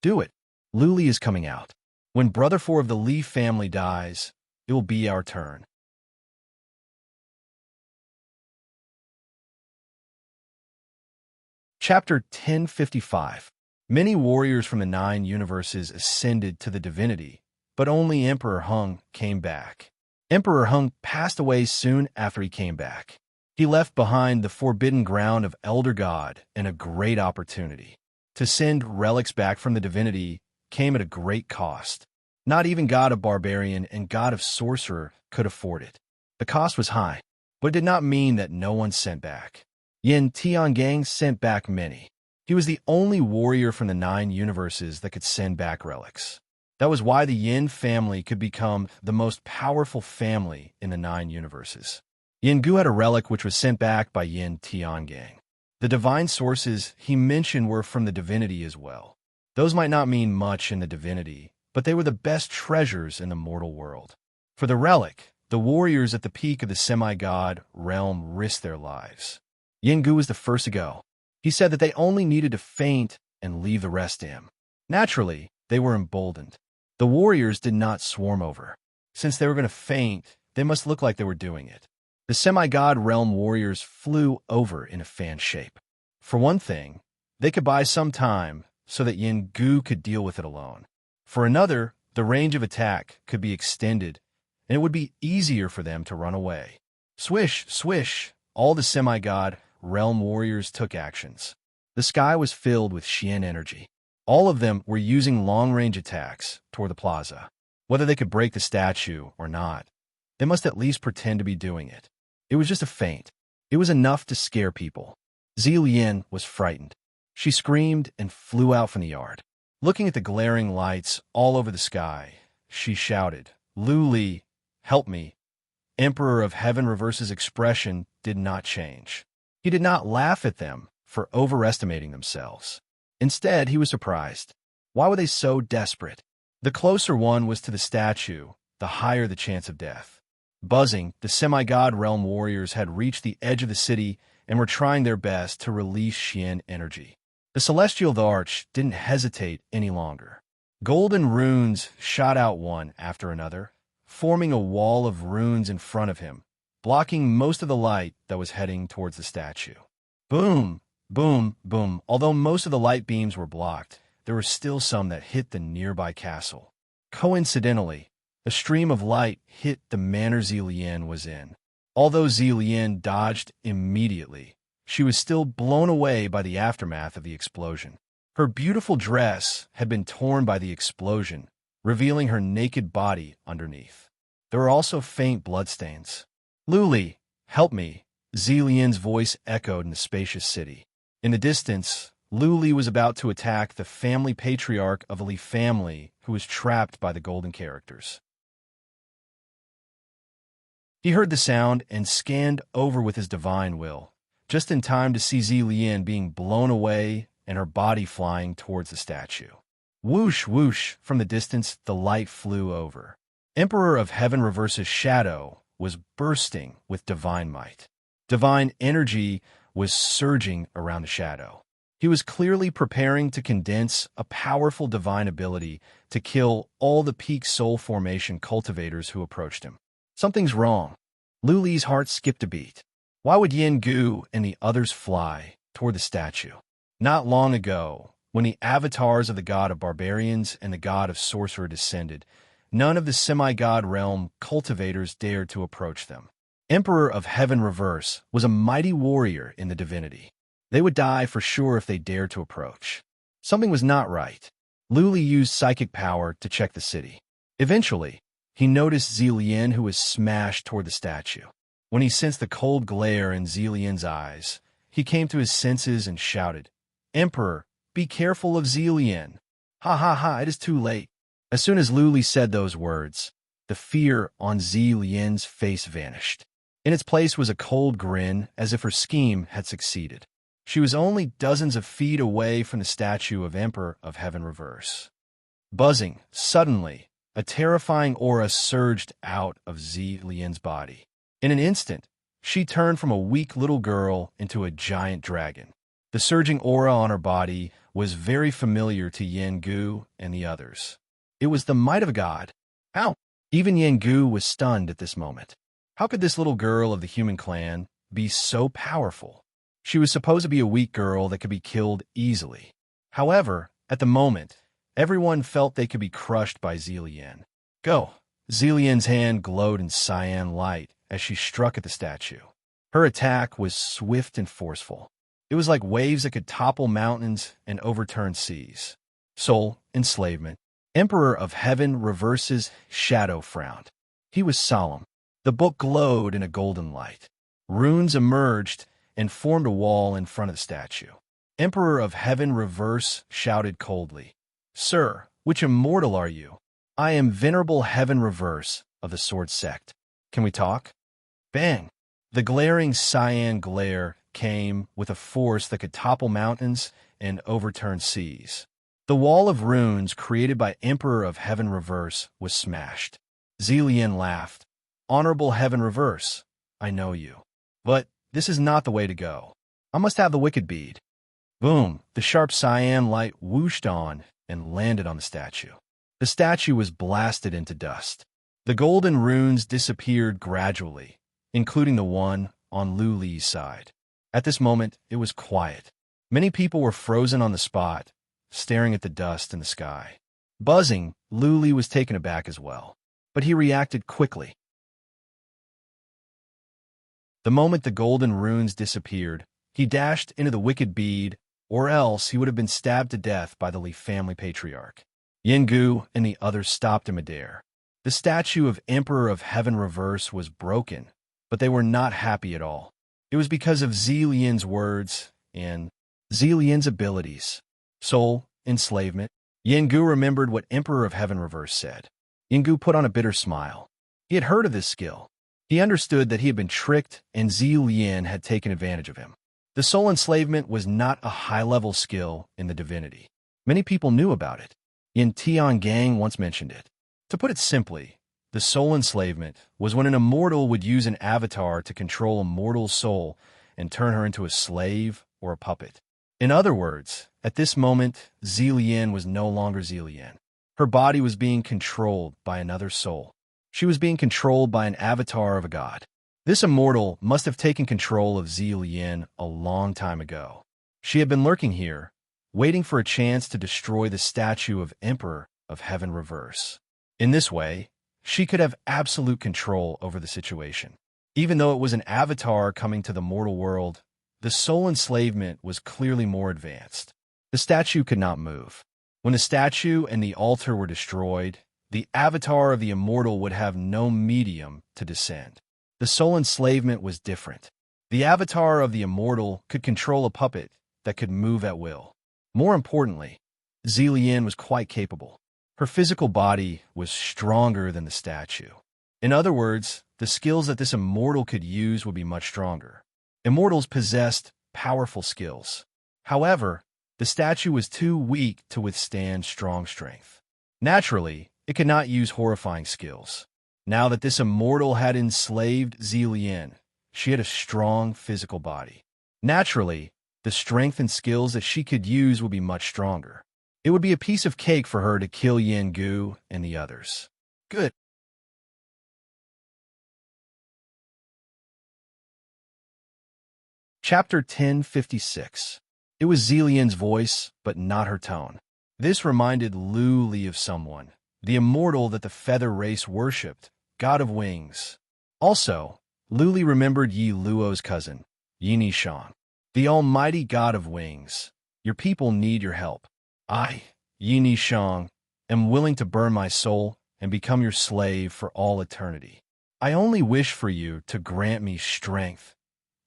[SPEAKER 1] Do it. Lu Li is coming out. When Brother 4 of the Li family dies, it will be our turn. Chapter 1055. Many warriors from the 9 universes ascended to the divinity, but only Emperor Hung came back. Emperor Hung passed away soon after he came back. He left behind the forbidden ground of Elder God and a great opportunity. To send relics back from the divinity came at a great cost. Not even God of Barbarian and God of Sorcerer could afford it. The cost was high, but it did not mean that no one sent back. Yin Tiangang sent back many. He was the only warrior from the 9 universes that could send back relics. That was why the Yin family could become the most powerful family in the 9 universes. Yin Gu had a relic which was sent back by Yin Tiangang. The divine sources he mentioned were from the divinity as well. Those might not mean much in the divinity, but they were the best treasures in the mortal world. For the relic, the warriors at the peak of the semi-god realm risked their lives. Yin Gu was the first to go. He said that they only needed to faint and leave the rest to him. Naturally, they were emboldened. The warriors did not swarm over. Since they were going to faint, they must look like they were doing it. The semi-god realm warriors flew over in a fan shape. For one thing, they could buy some time so that Yin Gu could deal with it alone. For another, the range of attack could be extended, and it would be easier for them to run away. Swish, swish, all the semi-god realm warriors took actions. The sky was filled with Xian energy. All of them were using long-range attacks toward the plaza. Whether they could break the statue or not, they must at least pretend to be doing it. It was just a feint. It was enough to scare people. Zilian was frightened. She screamed and flew out from the yard. Looking at the glaring lights all over the sky, she shouted, "Lu Li, help me." Emperor of Heaven Reverse's expression did not change. He did not laugh at them for overestimating themselves. Instead, he was surprised. Why were they so desperate? The closer one was to the statue, the higher the chance of death. Buzzing, the semi-god realm warriors had reached the edge of the city and were trying their best to release Xian energy. The Celestial Arch didn't hesitate any longer. Golden runes shot out one after another, forming a wall of runes in front of him, blocking most of the light that was heading towards the statue. Boom, boom, boom. Although most of the light beams were blocked, there were still some that hit the nearby castle. Coincidentally, a stream of light hit the manor Zilian was in. Although Zilian dodged immediately, she was still blown away by the aftermath of the explosion. Her beautiful dress had been torn by the explosion, revealing her naked body underneath. There were also faint bloodstains. "Lu Li, help me," Zilian's voice echoed in the spacious city. In the distance, Lu Li was about to attack the family patriarch of a Li family who was trapped by the golden characters. He heard the sound and scanned over with his divine will, just in time to see Zilian being blown away and her body flying towards the statue. Whoosh, whoosh, from the distance the light flew over. Emperor of Heaven Reverse's shadow was bursting with divine might. Divine energy was surging around the shadow. He was clearly preparing to condense a powerful divine ability to kill all the peak soul formation cultivators who approached him. Something's wrong. Lu Li's heart skipped a beat. Why would Yin Gu and the others fly toward the statue? Not long ago, when the avatars of the god of barbarians and the god of sorcerer descended, none of the semi-god realm cultivators dared to approach them. Emperor of Heaven Reverse was a mighty warrior in the divinity. They would die for sure if they dared to approach. Something was not right. Lu Li used psychic power to check the city. Eventually, he noticed Zilian, who was smashed toward the statue. When he sensed the cold glare in Zilian's eyes, he came to his senses and shouted, "Emperor, be careful of Zilian." "Ha ha ha, it is too late." As soon as Lu Li said those words, the fear on Zilian's face vanished. In its place was a cold grin, as if her scheme had succeeded. She was only dozens of feet away from the statue of Emperor of Heaven Reverse. Buzzing, suddenly, a terrifying aura surged out of Zilian's body. In an instant, she turned from a weak little girl into a giant dragon. The surging aura on her body was very familiar to Yin Gu and the others. It was the might of a god. How? Even Yin Gu was stunned at this moment. How could this little girl of the human clan be so powerful? She was supposed to be a weak girl that could be killed easily. However, at the moment, everyone felt they could be crushed by Zilian. Go! Zilian's hand glowed in cyan light as she struck at the statue. Her attack was swift and forceful. It was like waves that could topple mountains and overturn seas. Soul enslavement. Emperor of Heaven Reverse's shadow frowned. He was solemn. The book glowed in a golden light. Runes emerged, and formed a wall in front of the statue. Emperor of Heaven Reverse shouted coldly, "Sir, which immortal are you?" "I am Venerable Heaven Reverse of the Sword Sect. Can we talk?" Bang! The glaring cyan glare came with a force that could topple mountains and overturn seas. The wall of runes created by Emperor of Heaven Reverse was smashed. Zillian laughed. "Honorable Heaven Reverse, I know you. But this is not the way to go. I must have the wicked bead." Boom! The sharp cyan light whooshed on and landed on the statue. The statue was blasted into dust. The golden runes disappeared gradually, including the one on Lu Li's side. At this moment, it was quiet. Many people were frozen on the spot, staring at the dust in the sky. Buzzing, Lu Li was taken aback as well, but he reacted quickly. The moment the golden runes disappeared, he dashed into the wicked bead, or else he would have been stabbed to death by the Li family patriarch. Yengu and the others stopped him midair. The statue of Emperor of Heaven Reverse was broken, but they were not happy at all. It was because of Zillian's words and Zillian's abilities. Soul, enslavement. Yengu remembered what Emperor of Heaven Reverse said. Yengu put on a bitter smile. He had heard of this skill. He understood that he had been tricked and Zillian had taken advantage of him. The soul enslavement was not a high-level skill in the divinity. Many people knew about it. Yin Tiangang once mentioned it. To put it simply, the soul enslavement was when an immortal would use an avatar to control a mortal's soul and turn her into a slave or a puppet. In other words, at this moment, Zillian was no longer Zillian. Her body was being controlled by another soul. She was being controlled by an avatar of a god. This immortal must have taken control of Zillian a long time ago. She had been lurking here, waiting for a chance to destroy the statue of Emperor of Heaven Reverse. In this way, she could have absolute control over the situation. Even though it was an avatar coming to the mortal world, the soul enslavement was clearly more advanced. The statue could not move. When the statue and the altar were destroyed, the avatar of the immortal would have no medium to descend. The soul enslavement was different. The avatar of the immortal could control a puppet that could move at will. More importantly, Zillian was quite capable. Her physical body was stronger than the statue. In other words, the skills that this immortal could use would be much stronger. Immortals possessed powerful skills. However, the statue was too weak to withstand strong strength. Naturally, it could not use horrifying skills. Now that this immortal had enslaved Zillian, she had a strong physical body. Naturally, the strength and skills that she could use would be much stronger. It would be a piece of cake for her to kill Yengu and the others. Good. Chapter 1056. It was Zillian's voice, but not her tone. This reminded Lu Li of someone, the immortal that the feather race worshipped, god of wings. Also, Lu Li remembered Yi Luo's cousin, Yi Nishang, the almighty god of wings. Your people need your help. I, Yi Nishang, am willing to burn my soul and become your slave for all eternity. I only wish for you to grant me strength.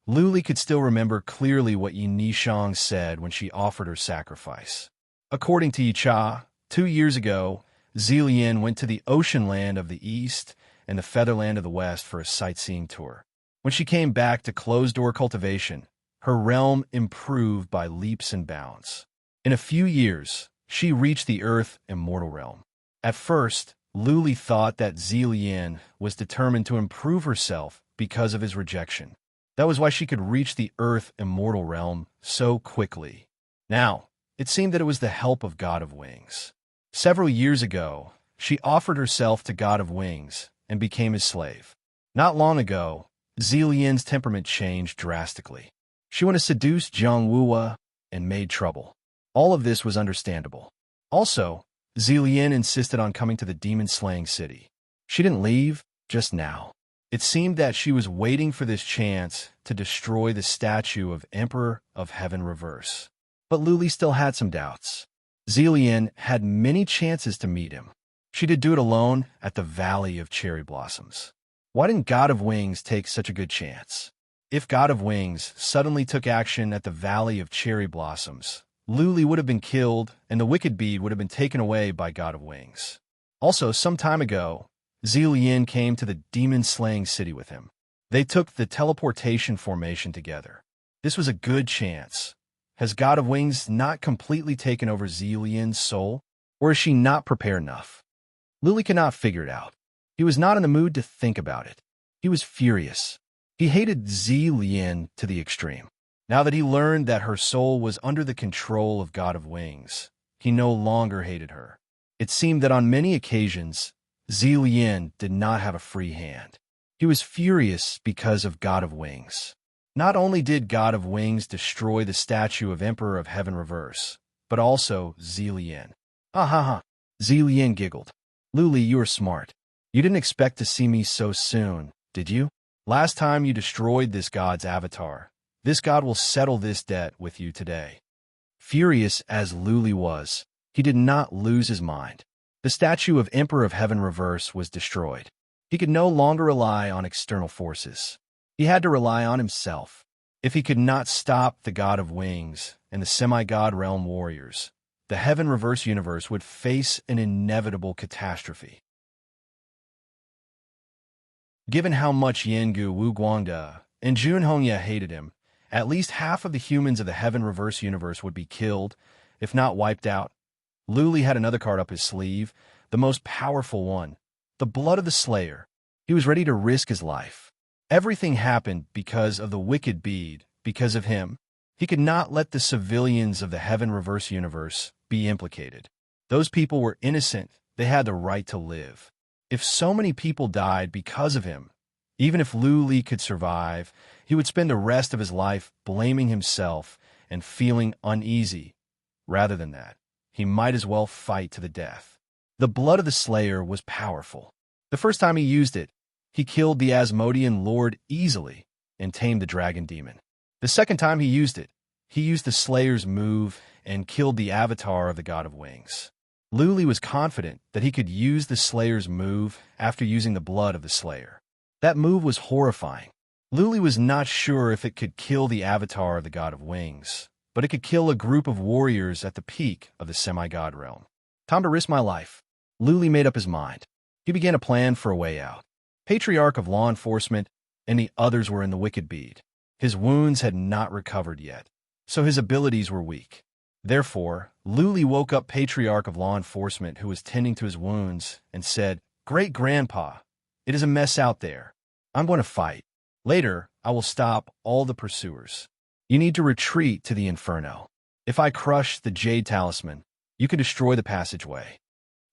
[SPEAKER 1] Lu Li could still remember clearly what Yi Nishang said when she offered her sacrifice. According to Yi Cha, 2 years ago, Zillian went to the ocean land of the east and the featherland of the west for a sightseeing tour. When she came back to closed-door cultivation, her realm improved by leaps and bounds. In a few years, she reached the Earth Immortal Realm. At first, Lu Li thought that Zillian was determined to improve herself because of his rejection. That was why she could reach the Earth Immortal Realm so quickly. Now, it seemed that it was the help of God of Wings. Several years ago, she offered herself to God of Wings and became his slave. Not long ago, Zillian's temperament changed drastically. She went to seduce Zhang Wuwa and made trouble. All of this was understandable. Also, Zillian insisted on coming to the demon-slaying city. She didn't leave just now. It seemed that she was waiting for this chance to destroy the statue of Emperor of Heaven Reverse. But Lu Li still had some doubts. Zillian had many chances to meet him. She did do it alone at the Valley of Cherry Blossoms. Why didn't God of Wings take such a good chance? If God of Wings suddenly took action at the Valley of Cherry Blossoms, Luli would have been killed and the wicked bead would have been taken away by God of Wings. Also, some time ago, Zillian came to the demon-slaying city with him. They took the teleportation formation together. This was a good chance. Has God of Wings not completely taken over Zillian's soul? Or is she not prepared enough? Luli could not figure it out. He was not in the mood to think about it. He was furious. He hated Zillian to the extreme. Now that he learned that her soul was under the control of God of Wings, he no longer hated her. It seemed that on many occasions, Zillian did not have a free hand. He was furious because of God of Wings. Not only did God of Wings destroy the statue of Emperor of Heaven Reverse, but also Zillian. Ha ha ha. Zillian giggled. Luli, you are smart. You didn't expect to see me so soon, did you? Last time you destroyed this god's avatar, this god will settle this debt with you today. Furious as Luli was, he did not lose his mind. The statue of Emperor of Heaven Reverse was destroyed. He could no longer rely on external forces. He had to rely on himself. If he could not stop the God of Wings and the semi-god realm warriors, the Heaven Reverse universe would face an inevitable catastrophe. Given how much Yengu Wu Guangda and Jun Hongya hated him, at least half of the humans of the Heaven Reverse universe would be killed, if not wiped out. Luli had another card up his sleeve, the most powerful one, the blood of the Slayer. He was ready to risk his life. Everything happened because of the wicked bead, because of him. He could not let the civilians of the Heaven Reverse universe be implicated. Those people were innocent. They had the right to live. If so many people died because of him, even if Luli could survive, he would spend the rest of his life blaming himself and feeling uneasy. Rather than that, he might as well fight to the death. The blood of the Slayer was powerful. The first time he used it, he killed the Asmodean Lord easily and tamed the dragon demon. The second time he used it, he used the Slayer's move and killed the avatar of the God of Wings. Luli was confident that he could use the Slayer's move after using the blood of the Slayer. That move was horrifying. Luli was not sure if it could kill the avatar of the God of Wings, but it could kill a group of warriors at the peak of the semi-god realm. Time to risk my life. Luli made up his mind. He began a plan for a way out. Patriarch of Law Enforcement and the others were in the wicked bead. His wounds had not recovered yet, so his abilities were weak. Therefore, Luli woke up Patriarch of Law Enforcement, who was tending to his wounds, and said, "Great-grandpa, it is a mess out there. I'm going to fight. Later, I will stop all the pursuers. You need to retreat to the Inferno. If I crush the Jade Talisman, you can destroy the passageway."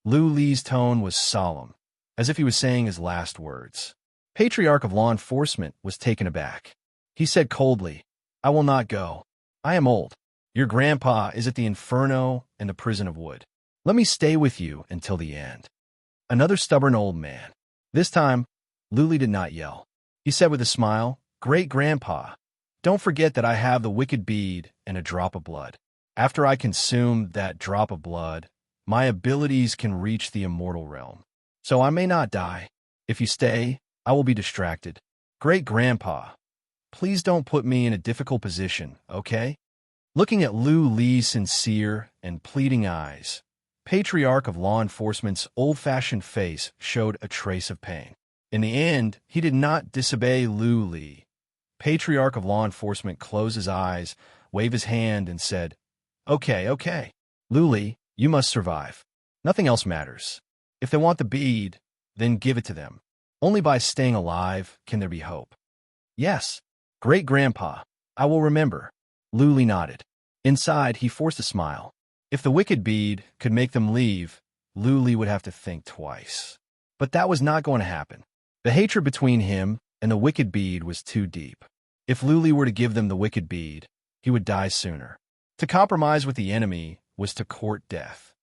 [SPEAKER 1] Luli's tone was solemn, as if he was saying his last words. Patriarch of Law Enforcement was taken aback. He said coldly, "I will not go. I am old. Your grandpa is at the Inferno and the Prison of Wood. Let me stay with you until the end." Another stubborn old man. This time, Luli did not yell. He said with a smile, "Great-grandpa, don't forget that I have the wicked bead and a drop of blood. After I consume that drop of blood, my abilities can reach the immortal realm. So I may not die. If you stay, I will be distracted. Great-grandpa, please don't put me in a difficult position, okay?" Looking at Luli's sincere and pleading eyes, Patriarch of Law Enforcement's old-fashioned face showed a trace of pain. In the end, he did not disobey Luli. Patriarch of Law Enforcement closed his eyes, waved his hand, and said, Okay. Luli, you must survive. Nothing else matters. If they want the bead, then give it to them. Only by staying alive can there be hope." "Yes, great-grandpa, I will remember." Luli nodded. Inside, he forced a smile. If the wicked bead could make them leave, Luli would have to think twice. But that was not going to happen. The hatred between him and the wicked bead was too deep. If Luli were to give them the wicked bead, he would die sooner. To compromise with the enemy was to court death.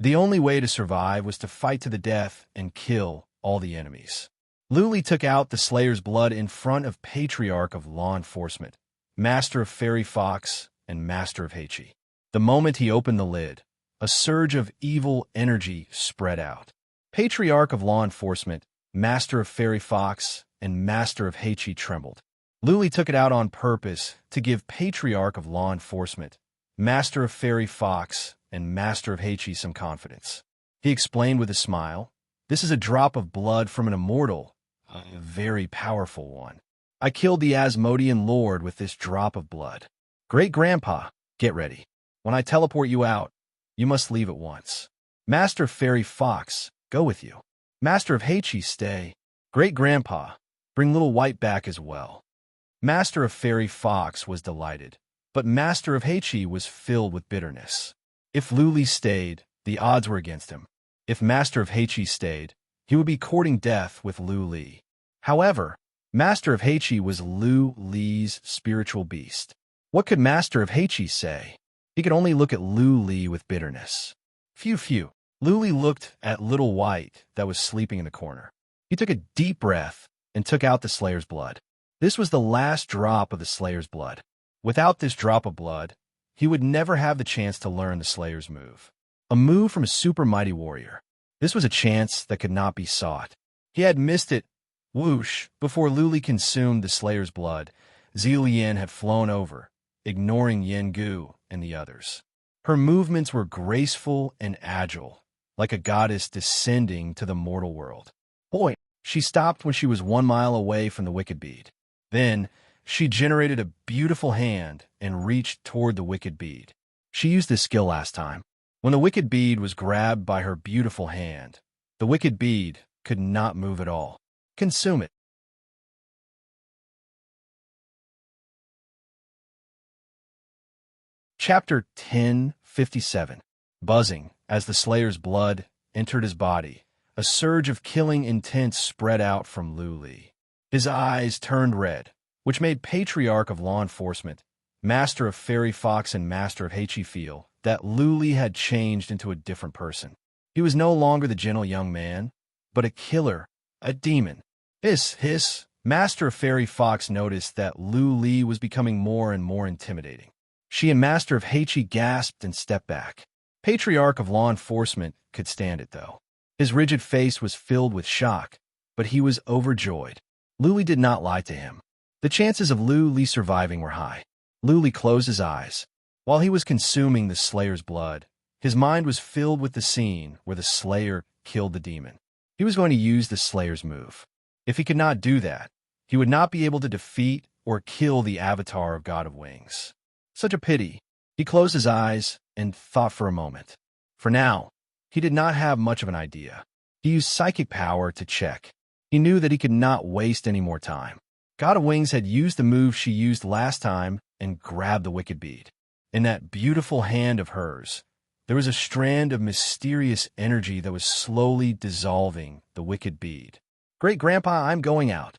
[SPEAKER 1] The only way to survive was to fight to the death and kill all the enemies. Luli took out the Slayer's blood in front of Patriarch of Law Enforcement, Master of Fairy Fox, and Master of Heichi. The moment he opened the lid, a surge of evil energy spread out. Patriarch of Law Enforcement, Master of Fairy Fox, and Master of Heichi trembled. Luli took it out on purpose to give Patriarch of Law Enforcement, Master of Fairy Fox, and Master of Heichi some confidence. He explained with a smile, "This is a drop of blood from an immortal, a very powerful one. I killed the Asmodean Lord with this drop of blood. Great-grandpa, get ready. When I teleport you out, you must leave at once. Master of Fairy Fox, go with you. Master of Heichi, stay. Great-grandpa, bring little White back as well." Master of Fairy Fox was delighted, but Master of Heichi was filled with bitterness. If Luli stayed, the odds were against him. If Master of Heichi stayed, he would be courting death with Luli. However, Master of Heichi was Luli's spiritual beast. What could Master of Heichi say? He could only look at Luli with bitterness. Phew. Luli looked at little White that was sleeping in the corner. He took a deep breath and took out the Slayer's blood. This was the last drop of the Slayer's blood. Without this drop of blood, he would never have the chance to learn the Slayer's move. A move from a super mighty warrior. This was a chance that could not be sought. He had missed it. Whoosh! Before Luli consumed the Slayer's blood, Zilian had flown over, ignoring Yengu and the others. Her movements were graceful and agile, like a goddess descending to the mortal world. Point! She stopped when she was 1 mile away from the wicked bead. Then, she generated a beautiful hand and reached toward the wicked bead. She used this skill last time. When the wicked bead was grabbed by her beautiful hand, the wicked bead could not move at all. Consume it. Chapter 1057. Buzzing. As the Slayer's blood entered his body, a surge of killing intent spread out from Luli. His eyes turned red, which made Patriarch of Law Enforcement, Master of Fairy Fox, and Master of Heichi feel that Luli had changed into a different person. He was no longer the gentle young man, but a killer, a demon. Hiss. Master of Fairy Fox noticed that Luli was becoming more and more intimidating. She and Master of Heichi gasped and stepped back. Patriarch of Law Enforcement could stand it, though. His rigid face was filled with shock, but he was overjoyed. Luli did not lie to him. The chances of Luli surviving were high. Luli closed his eyes. While he was consuming the Slayer's blood, his mind was filled with the scene where the Slayer killed the demon. He was going to use the Slayer's move. If he could not do that, he would not be able to defeat or kill the avatar of God of Wings. Such a pity. He closed his eyes and thought for a moment. For now, he did not have much of an idea. He used psychic power to check. He knew that he could not waste any more time. God of Wings had used the move she used last time and grabbed the wicked bead. In that beautiful hand of hers, there was a strand of mysterious energy that was slowly dissolving the wicked bead. "Great-grandpa, I'm going out."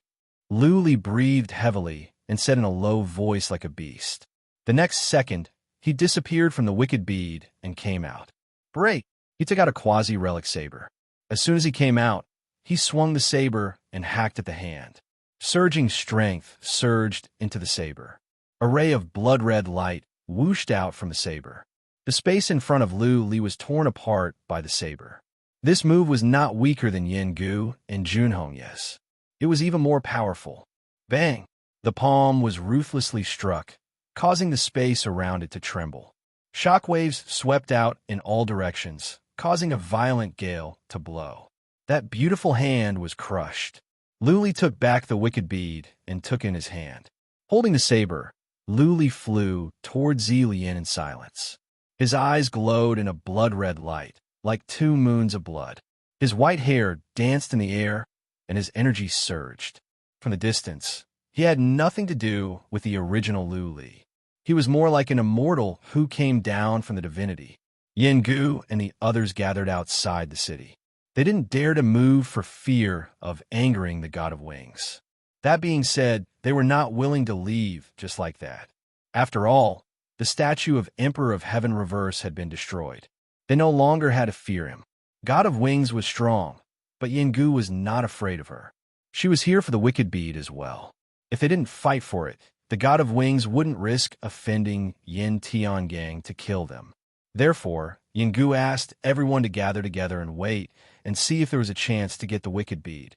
[SPEAKER 1] Luli breathed heavily and said in a low voice like a beast. The next second, he disappeared from the wicked bead and came out. Break! He took out a quasi-relic saber. As soon as he came out, he swung the saber and hacked at the hand. Surging strength surged into the saber. A ray of blood-red light whooshed out from the saber. The space in front of Luli was torn apart by the saber. This move was not weaker than Yengu and Junhongye's. It was even more powerful. Bang! The palm was ruthlessly struck, causing the space around it to tremble. Shockwaves swept out in all directions, causing a violent gale to blow. That beautiful hand was crushed. Luli took back the wicked bead and took in his hand. Holding the saber, Luli flew toward Zilian in silence. His eyes glowed in a blood-red light, like 2 moons of blood. His white hair danced in the air, and his energy surged. From the distance, he had nothing to do with the original Luli. He was more like an immortal who came down from the divinity. Yengu and the others gathered outside the city. They didn't dare to move for fear of angering the God of Wings. That being said, they were not willing to leave just like that. After all, the statue of Emperor of Heaven Reverse had been destroyed. They no longer had to fear him. God of Wings was strong, but Yengu was not afraid of her. She was here for the wicked bead as well. If they didn't fight for it, the God of Wings wouldn't risk offending Yin Tiangang to kill them. Therefore, Yengu asked everyone to gather together and wait and see if there was a chance to get the wicked bead.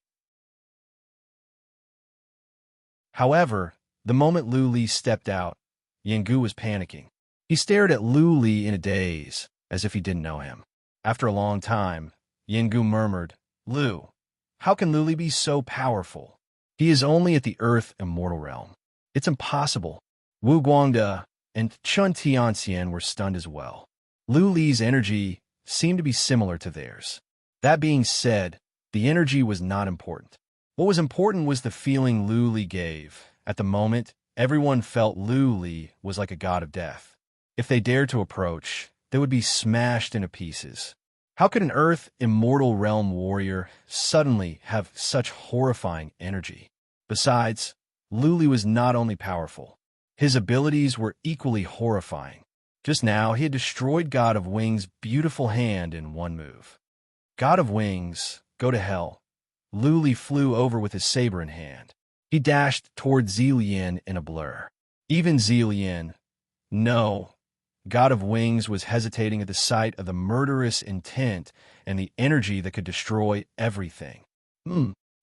[SPEAKER 1] However, the moment Lu Li stepped out, Yinggu was panicking. He stared at Lu Li in a daze, as if he didn't know him. After a long time, Yinggu murmured, "Lu, how can Lu Li be so powerful? He is only at the Earth Immortal Realm. It's impossible." Wu Guangde and Chun Tianxian were stunned as well. Lu Li's energy seemed to be similar to theirs. That being said, the energy was not important. What was important was the feeling Lu Li gave. At the moment, everyone felt Lu Li was like a god of death. If they dared to approach, they would be smashed into pieces. How could an Earth Immortal Realm warrior suddenly have such horrifying energy? Besides, Lu Li was not only powerful. His abilities were equally horrifying. Just now, he had destroyed God of Wings' beautiful hand in one move. God of Wings, go to hell. Lu Li flew over with his saber in hand. He dashed toward Zillian in a blur. Even Zillian, no. God of Wings was hesitating at the sight of the murderous intent and the energy that could destroy everything.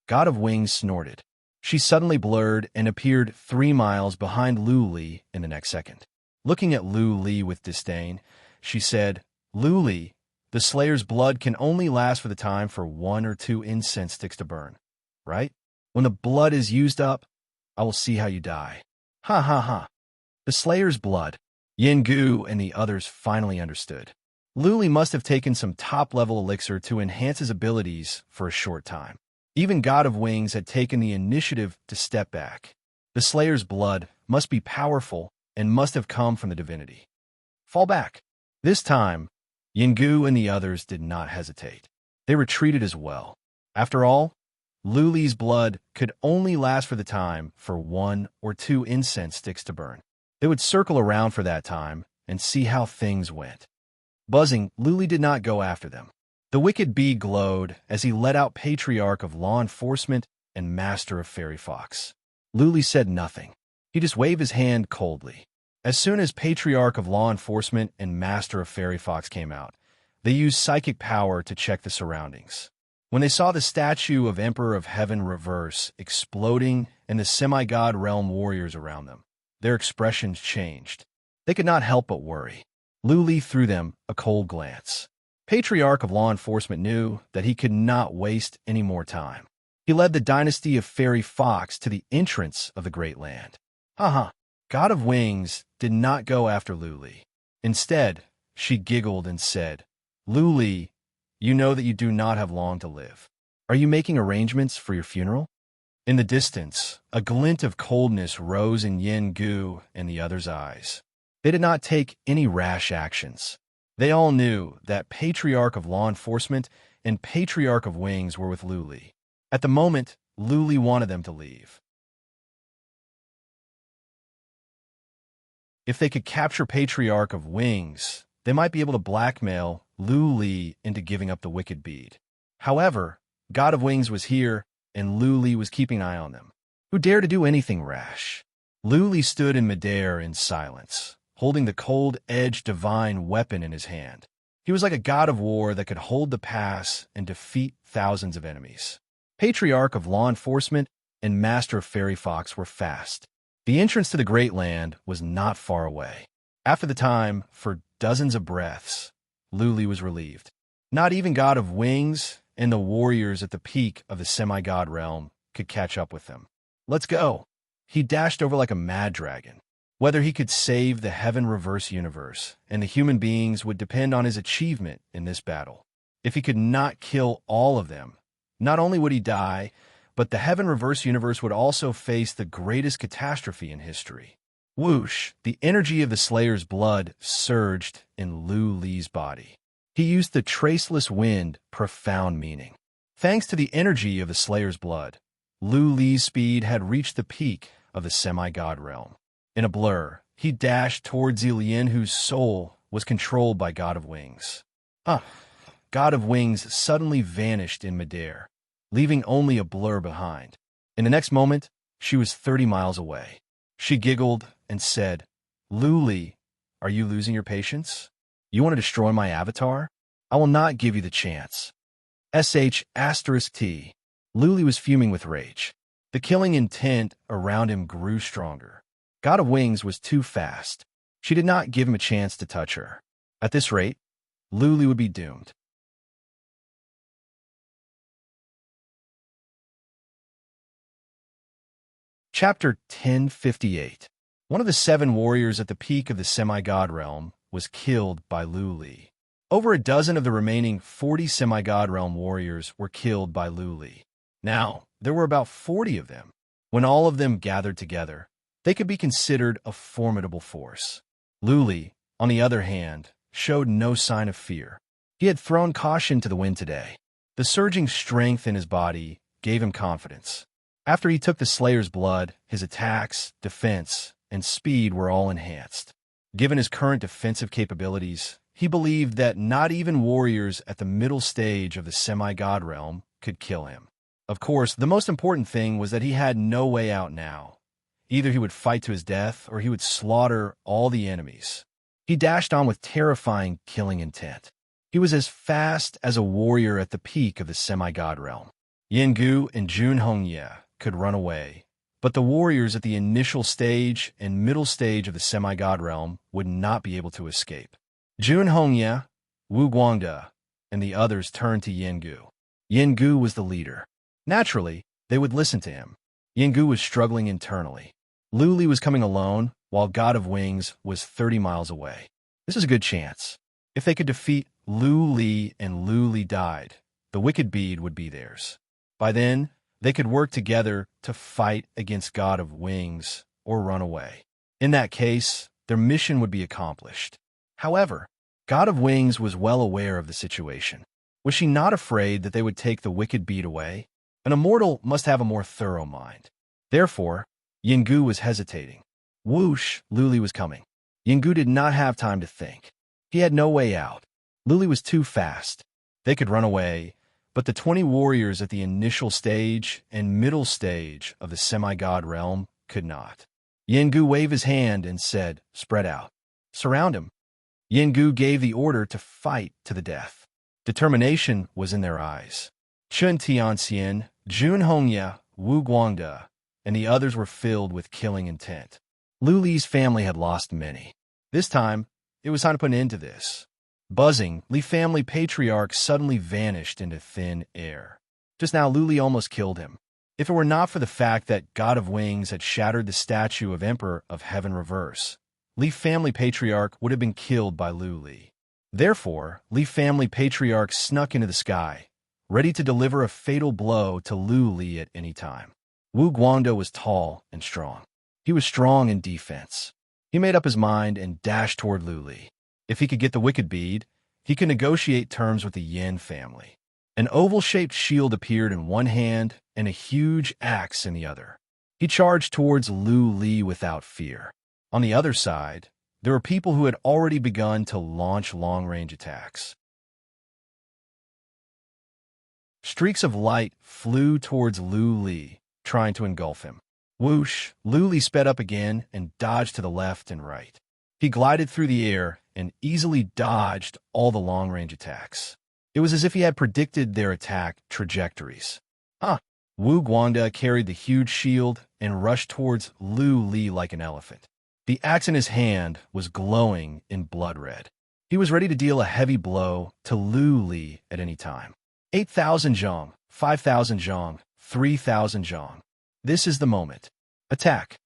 [SPEAKER 1] God of Wings snorted. She suddenly blurred and appeared 3 miles behind Lu Li in the next second. Looking at Lu Li with disdain, she said, "Lu Li, the Slayer's blood can only last for the time for 1 or 2 incense sticks to burn, right? When the blood is used up, I will see how you die." Ha ha ha. The Slayer's blood. Yinggu and the others finally understood. Lu Li must have taken some top-level elixir to enhance his abilities for a short time. Even God of Wings had taken the initiative to step back. The Slayer's blood must be powerful and must have come from the divinity. Fall back. This time, Yinggu and the others did not hesitate. They retreated as well. After all, Lu Li's blood could only last for the time for 1 or 2 incense sticks to burn. They would circle around for that time and see how things went. Buzzing, Lu Li did not go after them. The wicked bee glowed as he let out Patriarch of Law Enforcement and Master of Fairy Fox. Lu Li said nothing. He just waved his hand coldly. As soon as Patriarch of Law Enforcement and Master of Fairy Fox came out, they used psychic power to check the surroundings. When they saw the statue of Emperor of Heaven reverse, exploding, and the semi-god realm warriors around them, their expressions changed. They could not help but worry. Lu Li threw them a cold glance. Patriarch of Law Enforcement knew that he could not waste any more time. He led the dynasty of Fairy Fox to the entrance of the Great Land. Haha. God of Wings did not go after Lu Li. Instead, she giggled and said, "Lu Li, you know that you do not have long to live. Are you making arrangements for your funeral?" In the distance, a glint of coldness rose in Yinggu and the others' eyes. They did not take any rash actions. They all knew that Patriarch of Law Enforcement and Patriarch of Wings were with Lu Li. At the moment, Lu Li wanted them to leave. If they could capture Patriarch of Wings, they might be able to blackmail Lu Li into giving up the wicked bead. However, God of Wings was here, and Lu Li was keeping an eye on them. Who dared to do anything rash? Lu Li stood in midair in silence, holding the cold-edged divine weapon in his hand. He was like a god of war that could hold the pass and defeat thousands of enemies. Patriarch of Law Enforcement and Master of Fairy Fox were fast. The entrance to the Great Land was not far away. After the time, for dozens of breaths, Lu Li was relieved. Not even God of Wings and the warriors at the peak of the semi-god realm could catch up with them. "Let's go." He dashed over like a mad dragon. Whether he could save the Heaven Reverse universe and the human beings would depend on his achievement in this battle. If he could not kill all of them, not only would he die, but the Heaven Reverse universe would also face the greatest catastrophe in history. Whoosh! The energy of the Slayer's blood surged in Lu Li's body. He used the traceless wind, profound meaning. Thanks to the energy of the Slayer's blood, Lu Li's speed had reached the peak of the semi-god realm. In a blur, he dashed towards Zillian, whose soul was controlled by God of Wings. God of Wings suddenly vanished in midair, leaving only a blur behind. In the next moment, she was 30 miles away. She giggled and said, "Lu Li, are you losing your patience? You want to destroy my avatar? I will not give you the chance." *T. Lu Li was fuming with rage. The killing intent around him grew stronger. God of Wings was too fast. She did not give him a chance to touch her. At this rate, Luli would be doomed. Chapter 1058. One of the 7 warriors at the peak of the semi-god realm was killed by Luli. Over a dozen of the remaining 40 semi-god realm warriors were killed by Luli. Now, there were about 40 of them. When all of them gathered together, they could be considered a formidable force. Luli, on the other hand, showed no sign of fear. He had thrown caution to the wind today. The surging strength in his body gave him confidence. After he took the Slayer's blood, his attacks, defense, and speed were all enhanced. Given his current defensive capabilities, he believed that not even warriors at the middle stage of the semi-god realm could kill him. Of course, the most important thing was that he had no way out now. Either he would fight to his death or he would slaughter all the enemies. He dashed on with terrifying killing intent. He was as fast as a warrior at the peak of the semi-god realm. Yengu and Jun Hongye could run away, but the warriors at the initial stage and middle stage of the semi-god realm would not be able to escape. Jun Hongye, Wu Guangde, and the others turned to Yengu. Yengu was the leader. Naturally, they would listen to him. Yengu was struggling internally. Luli was coming alone, while God of Wings was 30 miles away. This is a good chance. If they could defeat Luli and Luli died, the wicked bead would be theirs. By then, they could work together to fight against God of Wings or run away. In that case, their mission would be accomplished. However, God of Wings was well aware of the situation. Was she not afraid that they would take the wicked bead away? An immortal must have a more thorough mind. Therefore, Yengu was hesitating. Whoosh, Luli was coming. Yengu did not have time to think. He had no way out. Luli was too fast. They could run away, but the 20 warriors at the initial stage and middle stage of the semi-god realm could not. Yengu waved his hand and said, "Spread out. Surround him." Yengu gave the order to fight to the death. Determination was in their eyes. Chun Tianxian, Jun Hongye, Wu Guangde, and the others were filled with killing intent. Luli's family had lost many. This time, it was time to put an end to this. Buzzing, Li family patriarch suddenly vanished into thin air. Just now, Luli almost killed him. If it were not for the fact that God of Wings had shattered the statue of Emperor of Heaven Reverse, Li family patriarch would have been killed by Luli. Therefore, Li family patriarch snuck into the sky, ready to deliver a fatal blow to Luli at any time. Wu Guangde was tall and strong. He was strong in defense. He made up his mind and dashed toward Luli. If he could get the wicked bead, he could negotiate terms with the Yin family. An oval-shaped shield appeared in one hand and a huge axe in the other. He charged towards Luli without fear. On the other side, there were people who had already begun to launch long-range attacks. Streaks of light flew towards Luli, trying to engulf him. Whoosh, Luli sped up again and dodged to the left and right. He glided through the air and easily dodged all the long-range attacks. It was as if he had predicted their attack trajectories. Wu Guangde carried the huge shield and rushed towards Luli like an elephant. The axe in his hand was glowing in blood red. He was ready to deal a heavy blow to Luli at any time. 8,000 zhong, 5,000 zhong, 3,000 zhong. This is the moment. Attack.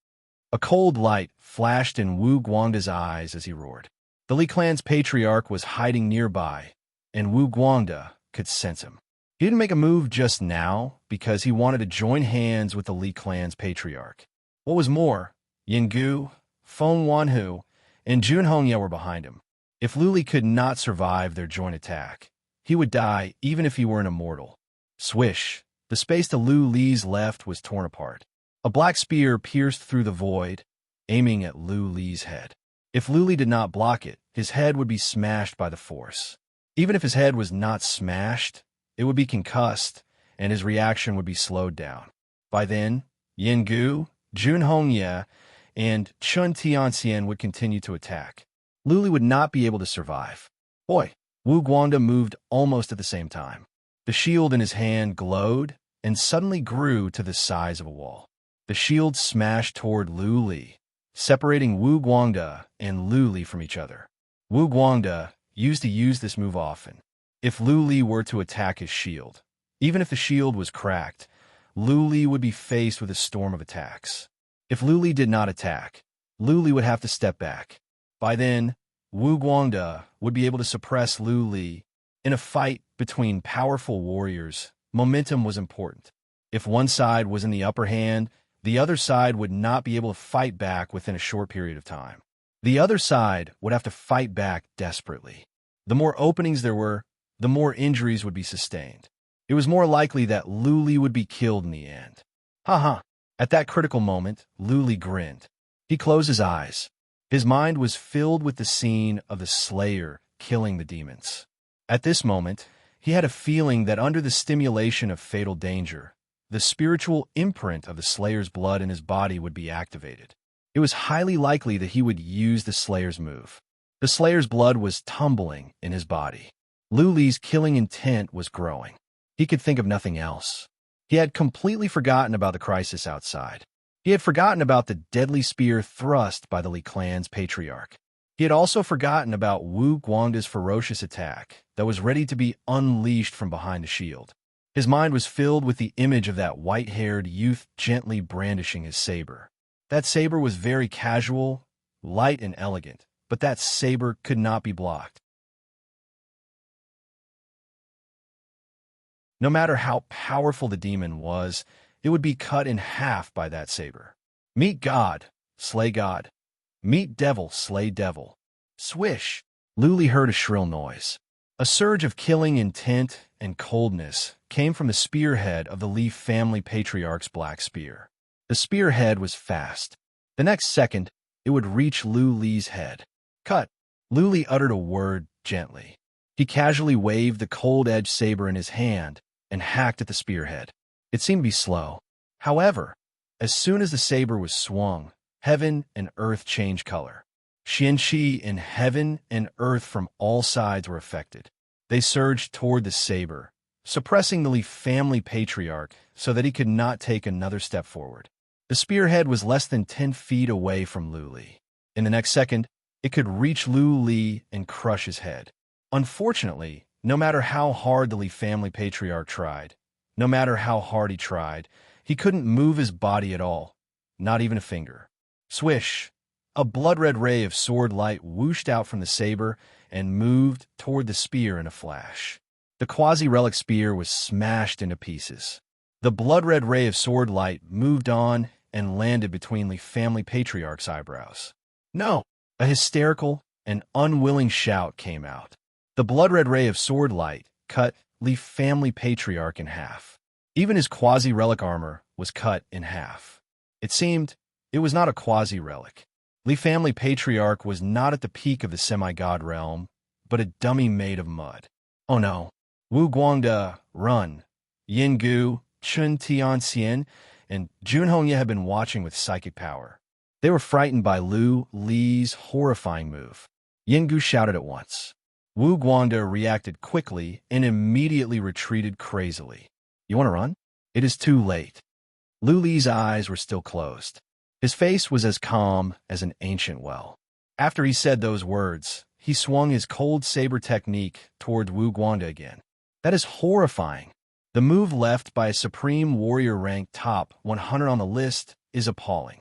[SPEAKER 1] A cold light flashed in Wu Guangde's eyes as he roared. The Li clan's patriarch was hiding nearby, and Wu Guangde could sense him. He didn't make a move just now because he wanted to join hands with the Li clan's patriarch. What was more, Yengu, Feng Wanhu, and Jun Hongye were behind him. If Luli could not survive their joint attack, he would die even if he were an immortal. Swish, the space to Luli's left was torn apart. A black spear pierced through the void, aiming at Luli's head. If Luli did not block it, his head would be smashed by the force. Even if his head was not smashed, it would be concussed, and his reaction would be slowed down. By then, Yengu, Jun Hongye, and Chun Tianxian would continue to attack. Luli would not be able to survive. Boy, Wu Guangde moved almost at the same time. The shield in his hand glowed, and suddenly grew to the size of a wall. The shield smashed toward Lu Li, separating Wu Guangde and Lu Li from each other. Wu Guangde used to use this move often. If Lu Li were to attack his shield, even if the shield was cracked, Lu Li would be faced with a storm of attacks. If Lu Li did not attack, Lu Li would have to step back. By then, Wu Guangde would be able to suppress Lu Li. In a fight between powerful warriors, momentum was important. If one side was in the upper hand, the other side would not be able to fight back within a short period of time. The other side would have to fight back desperately. The more openings there were, the more injuries would be sustained. It was more likely that Lu Li would be killed in the end. Ha. At that critical moment, Lu Li grinned. He closed his eyes. His mind was filled with the scene of the Slayer killing the demons. At this moment, he had a feeling that under the stimulation of fatal danger, the spiritual imprint of the Slayer's blood in his body would be activated. It was highly likely that he would use the Slayer's move. The Slayer's blood was tumbling in his body. Lu Li's killing intent was growing. He could think of nothing else. He had completely forgotten about the crisis outside. He had forgotten about the deadly spear thrust by the Li clan's patriarch. He had also forgotten about Wu Guangde's ferocious attack that was ready to be unleashed from behind the shield. His mind was filled with the image of that white-haired youth gently brandishing his saber. That saber was very casual, light and elegant, but that saber could not be blocked. No matter how powerful the demon was, it would be cut in half by that saber. Meet God, slay God. Meet devil, slay devil. Swish! Lu Li heard a shrill noise. A surge of killing intent and coldness came from the spearhead of the Li family patriarch's black spear. The spearhead was fast. The next second, it would reach Lu Li's head. Cut! Lu Li uttered a word gently. He casually waved the cold-edged saber in his hand and hacked at the spearhead. It seemed to be slow. However, as soon as the saber was swung, heaven and earth changed color. Xianqi in heaven and earth from all sides were affected. They surged toward the saber, suppressing the Li family patriarch so that he could not take another step forward. The spearhead was less than 10 feet away from Lu Li. In the next second, it could reach Lu Li and crush his head. Unfortunately, no matter how hard the Li family patriarch tried, no matter how hard he tried, he couldn't move his body at all, not even a finger. Swish! A blood-red ray of sword light whooshed out from the saber and moved toward the spear in a flash. The quasi-relic spear was smashed into pieces. The blood-red ray of sword light moved on and landed between Li family patriarch's eyebrows. No! A hysterical and unwilling shout came out. The blood-red ray of sword light cut Li family patriarch in half. Even his quasi-relic armor was cut in half. It seemed it was not a quasi-relic. Li family patriarch was not at the peak of the semi-god realm, but a dummy made of mud. Oh no. Wu Guangde, run. Yin Gu, Chun Tianxian, and Jun Hongye had been watching with psychic power. They were frightened by Lu Li's horrifying move. Yin Gu shouted at once. Wu Guangde reacted quickly and immediately retreated crazily. You want to run? It is too late. Lu Li's eyes were still closed. His face was as calm as an ancient well. After he said those words, he swung his cold saber technique toward Wu Guangde again. That is horrifying. The move left by a supreme warrior ranked top 100 on the list is appalling.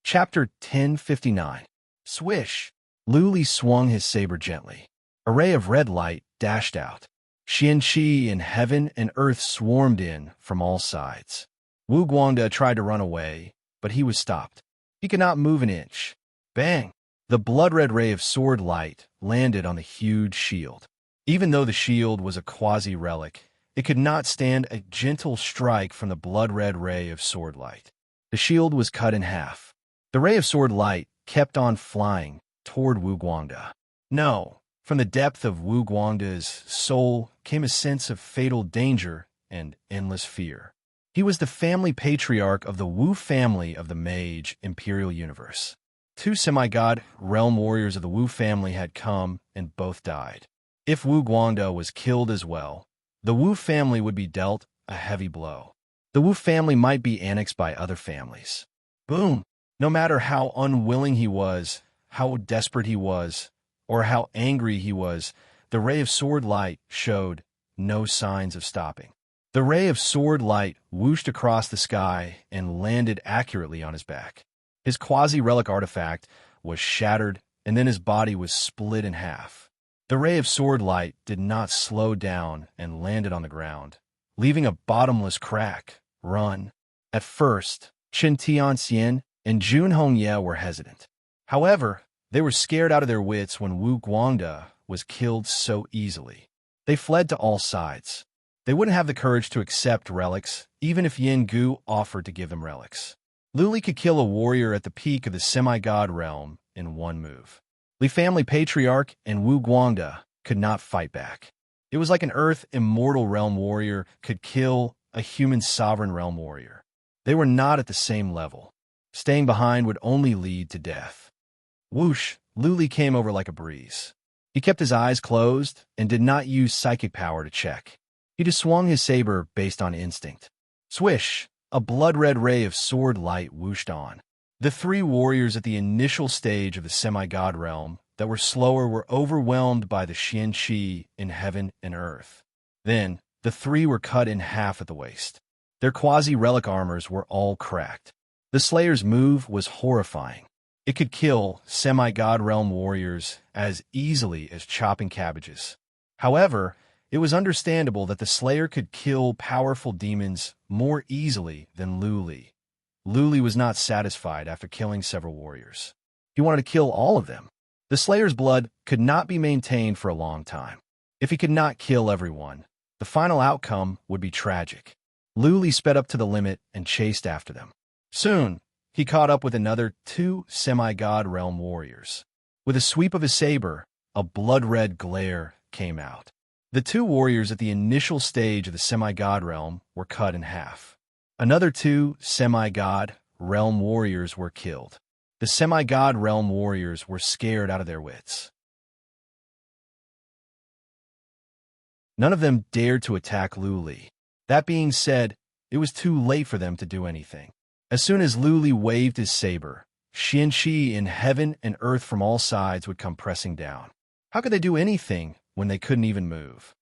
[SPEAKER 1] Chapter 1059. Swish! Lu Li swung his saber gently. A ray of red light dashed out. Xianqi in heaven and earth swarmed in from all sides. Wu Guangde tried to run away, but he was stopped. He could not move an inch. Bang! The blood-red ray of sword light landed on the huge shield. Even though the shield was a quasi-relic, it could not stand a gentle strike from the blood-red ray of sword light. The shield was cut in half. The ray of sword light kept on flying toward Wu Guangde. No! From the depth of Wu Guangde's soul came a sense of fatal danger and endless fear. He was the family patriarch of the Wu family of the Mage Imperial Universe. Two semi-god realm warriors of the Wu family had come, and both died. If Wu Guangda was killed as well, the Wu family would be dealt a heavy blow. The Wu family might be annexed by other families. Boom! No matter how unwilling he was, how desperate he was, or how angry he was, the ray of sword light showed no signs of stopping. The ray of sword light whooshed across the sky and landed accurately on his back. His quasi-relic artifact was shattered, and then his body was split in half. The ray of sword light did not slow down and landed on the ground, leaving a bottomless crack. Run. At first, Chen Tianxian and Jun Hongye were hesitant. However, they were scared out of their wits when Wu Guangda was killed so easily. They fled to all sides. They wouldn't have the courage to accept relics, even if Yin Gu offered to give them relics. Lu Li could kill a warrior at the peak of the semi-god realm in one move. Li family patriarch and Wu Guangda could not fight back. It was like an earth immortal realm warrior could kill a human sovereign realm warrior. They were not at the same level. Staying behind would only lead to death. Whoosh! Lu Li came over like a breeze. He kept his eyes closed and did not use psychic power to check. He just swung his saber based on instinct. Swish! A blood-red ray of sword light whooshed on. The three warriors at the initial stage of the semi-god realm that were slower were overwhelmed by the Xian Qi in heaven and earth. Then, the three were cut in half at the waist. Their quasi-relic armors were all cracked. The Slayer's move was horrifying. It could kill semi-god realm warriors as easily as chopping cabbages. However, it was understandable that the Slayer could kill powerful demons more easily than Lu Li. Lu Li was not satisfied after killing several warriors. He wanted to kill all of them. The Slayer's blood could not be maintained for a long time. If he could not kill everyone, the final outcome would be tragic. Lu Li sped up to the limit and chased after them. Soon, he caught up with another two semi-god realm warriors. With a sweep of his saber, a blood-red glare came out. The two warriors at the initial stage of the semi-god realm were cut in half. Another two semi-god realm warriors were killed. The semi-god realm warriors were scared out of their wits. None of them dared to attack Lu Li. That being said, it was too late for them to do anything. As soon as Lu Li waved his saber, Xian Qi in heaven and earth from all sides would come pressing down. How could they do anything when they couldn't even move?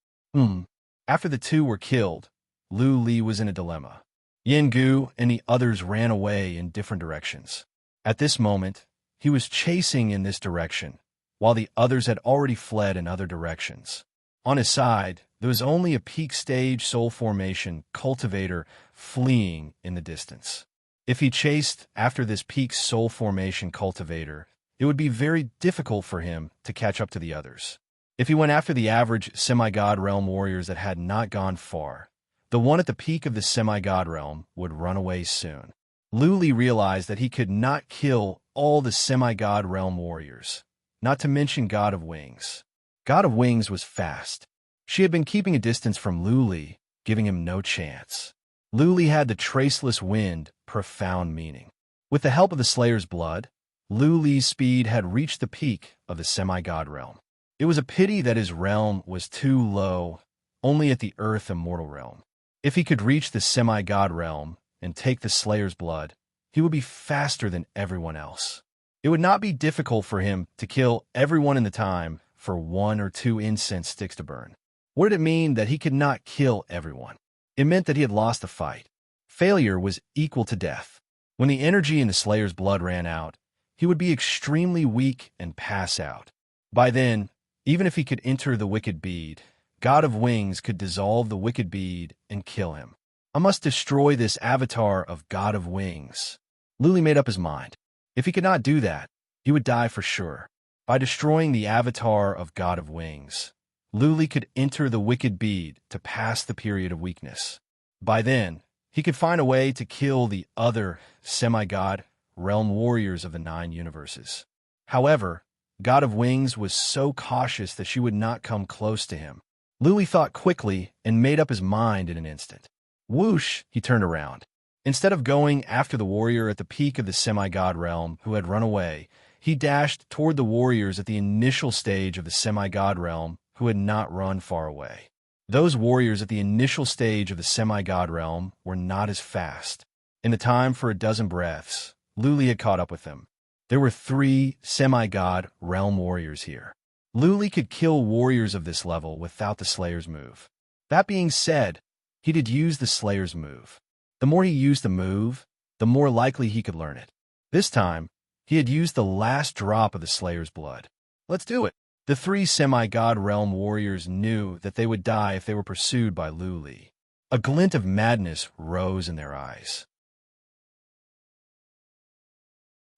[SPEAKER 1] After the two were killed, Lu Li was in a dilemma. Yin Gu and the others ran away in different directions. At this moment, he was chasing in this direction, while the others had already fled in other directions. On his side, there was only a peak stage soul formation cultivator fleeing in the distance. If he chased after this peak soul formation cultivator, it would be very difficult for him to catch up to the others. If he went after the average semi-god realm warriors that had not gone far, the one at the peak of the semi-god realm would run away soon. Lu Li realized that he could not kill all the semi-god realm warriors, not to mention God of Wings. God of Wings was fast. She had been keeping a distance from Lu Li, giving him no chance. Lu Li had the traceless wind, profound meaning. With the help of the Slayer's blood, Lu Li's speed had reached the peak of the semi-god realm. It was a pity that his realm was too low, only at the earth immortal realm. If he could reach the semi-god realm and take the Slayer's blood, he would be faster than everyone else. It would not be difficult for him to kill everyone in the time for 1 or 2 incense sticks to burn. What did it mean that he could not kill everyone? It meant that he had lost the fight. Failure was equal to death. When the energy in the Slayer's blood ran out, he would be extremely weak and pass out. By then, even if he could enter the wicked bead, God of Wings could dissolve the wicked bead and kill him. I must destroy this avatar of God of Wings. Lu Li made up his mind. If he could not do that, he would die for sure. By destroying the avatar of God of Wings, Lu Li could enter the wicked bead to pass the period of weakness. By then, he could find a way to kill the other semi-god realm warriors of the 9 universes. However, God of Wings was so cautious that she would not come close to him. Lu Li thought quickly and made up his mind in an instant. Whoosh, he turned around. Instead of going after the warrior at the peak of the semi-god realm who had run away, He dashed toward the warriors at the initial stage of the semi-god realm who had not run far away. Those warriors at the initial stage of the semi-god realm were not as fast. In the time for a dozen breaths, Luli had caught up with them. There were 3 semi-god realm warriors here. Luli could kill warriors of this level without the Slayer's move. That being said, he did use the Slayer's move. The more he used the move, the more likely he could learn it. This time, he had used the last drop of the Slayer's blood. Let's do it. The 3 semi-god realm warriors knew that they would die if they were pursued by Luli. A glint of madness rose in their eyes.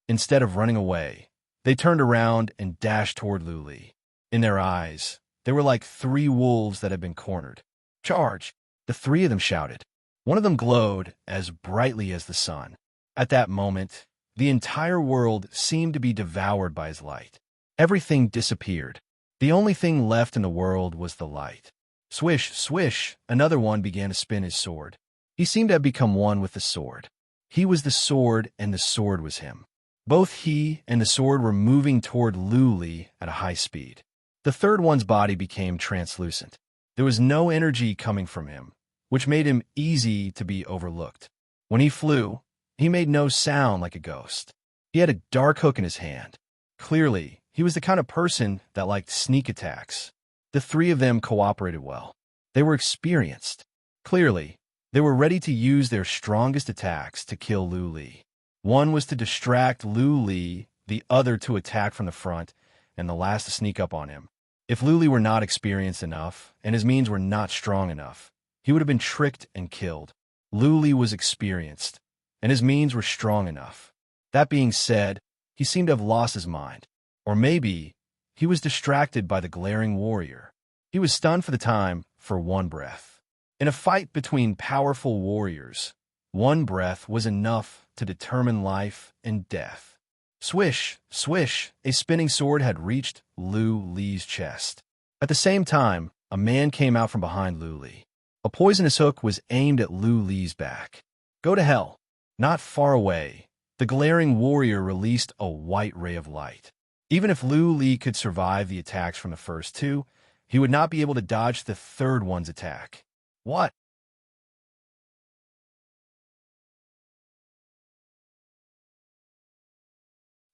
[SPEAKER 1] Instead of running away, they turned around and dashed toward Luli. In their eyes, they were like 3 wolves that had been cornered. Charge! The 3 of them shouted. One of them glowed as brightly as the sun. At that moment, the entire world seemed to be devoured by his light. Everything disappeared. The only thing left in the world was the light. Swish, swish, another one began to spin his sword. He seemed to have become one with the sword. He was the sword, and the sword was him. Both he and the sword were moving toward Luli at a high speed. The third one's body became translucent. There was no energy coming from him, which made him easy to be overlooked. When he flew, he made no sound like a ghost. He had a dark hook in his hand. Clearly, he was the kind of person that liked sneak attacks. The 3 of them cooperated well. They were experienced. Clearly, they were ready to use their strongest attacks to kill Luli. One was to distract Luli, the other to attack from the front, and the last to sneak up on him. If Luli were not experienced enough, and his means were not strong enough, he would have been tricked and killed. Luli was experienced, and his means were strong enough. That being said, he seemed to have lost his mind. Or maybe he was distracted by the glaring warrior. He was stunned for the time for one breath. In a fight between powerful warriors, one breath was enough to determine life and death. Swish, swish, a spinning sword had reached Luli's chest. At the same time, a man came out from behind Luli. A poisonous hook was aimed at Luli's back. Go to hell. Not far away, the glaring warrior released a white ray of light. Even if Luli could survive the attacks from the first 2, he would not be able to dodge the third one's attack. What?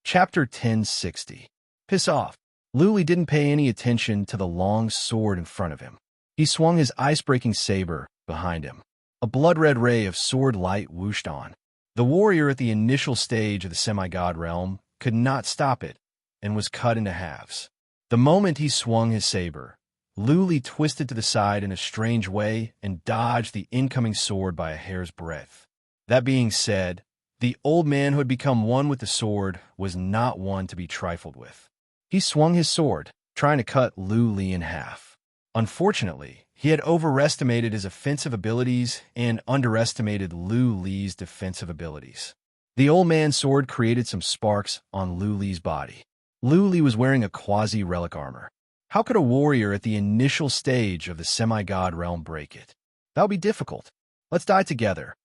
[SPEAKER 1] Chapter 1060. Piss off. Luli didn't pay any attention to the long sword in front of him. He swung his ice-breaking saber behind him. A blood-red ray of sword light whooshed on. The warrior at the initial stage of the semi-god realm could not stop it and was cut into halves. The moment he swung his saber, Luli twisted to the side in a strange way and dodged the incoming sword by a hair's breadth. That being said, the old man who had become one with the sword was not one to be trifled with. He swung his sword, trying to cut Luli in half. Unfortunately, he had overestimated his offensive abilities and underestimated Luli's defensive abilities. The old man's sword created some sparks on Luli's body. Luli was wearing a quasi-relic armor. How could a warrior at the initial stage of the semi-god realm break it? That would be difficult. Let's die together.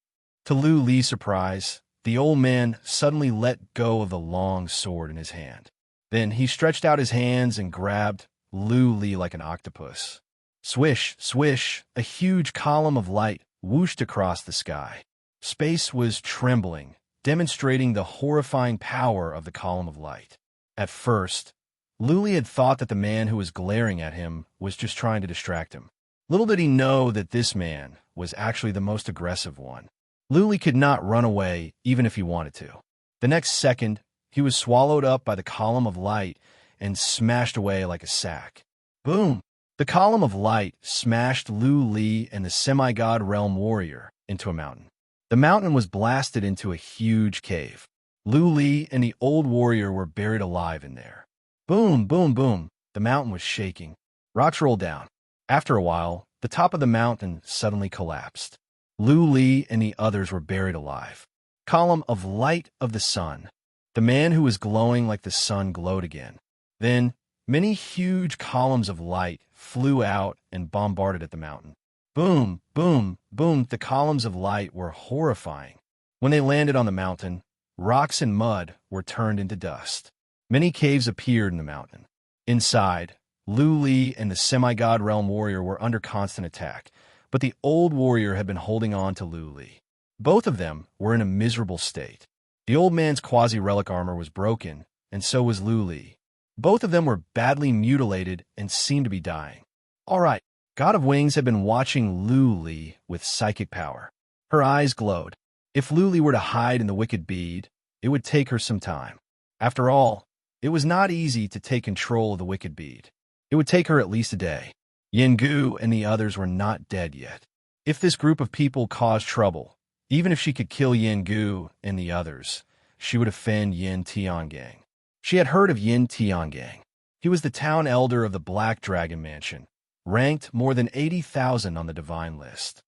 [SPEAKER 1] To Luli's surprise, the old man suddenly let go of the long sword in his hand. Then he stretched out his hands and grabbed Luli like an octopus. Swish, swish, a huge column of light whooshed across the sky. Space was trembling, demonstrating the horrifying power of the column of light. At first, Luli had thought that the man who was glaring at him was just trying to distract him. Little did he know that this man was actually the most aggressive one. Luli could not run away even if he wanted to. The next second, he was swallowed up by the column of light and smashed away like a sack. Boom! The column of light smashed Luli and the semi-god realm warrior into a mountain. The mountain was blasted into a huge cave. Luli and the old warrior were buried alive in there. Boom, boom, boom. The mountain was shaking. Rocks rolled down. After a while, the top of the mountain suddenly collapsed. Luli and the others were buried alive. Column of light of the sun. The man who was glowing like the sun glowed again. Then, many huge columns of light flew out and bombarded at the mountain. Boom, boom, boom. The columns of light were horrifying. When they landed on the mountain, rocks and mud were turned into dust. Many caves appeared in the mountain. Inside, Lu Li and the semi-god realm warrior were under constant attack, but the old warrior had been holding on to Lu Li. Both of them were in a miserable state. The old man's quasi-relic armor was broken, and so was Lu Li. Both of them were badly mutilated and seemed to be dying. All right, God of Wings had been watching Lu Li with psychic power. Her eyes glowed. If Lu Li were to hide in the wicked bead, it would take her some time. After all, it was not easy to take control of the wicked bead. It would take her at least a day. Yin Gu and the others were not dead yet. If this group of people caused trouble, even if she could kill Yin Gu and the others, she would offend Yin Tiangang. She had heard of Yin Tiangang. He was the town elder of the Black Dragon Mansion, ranked more than 80,000 on the divine list.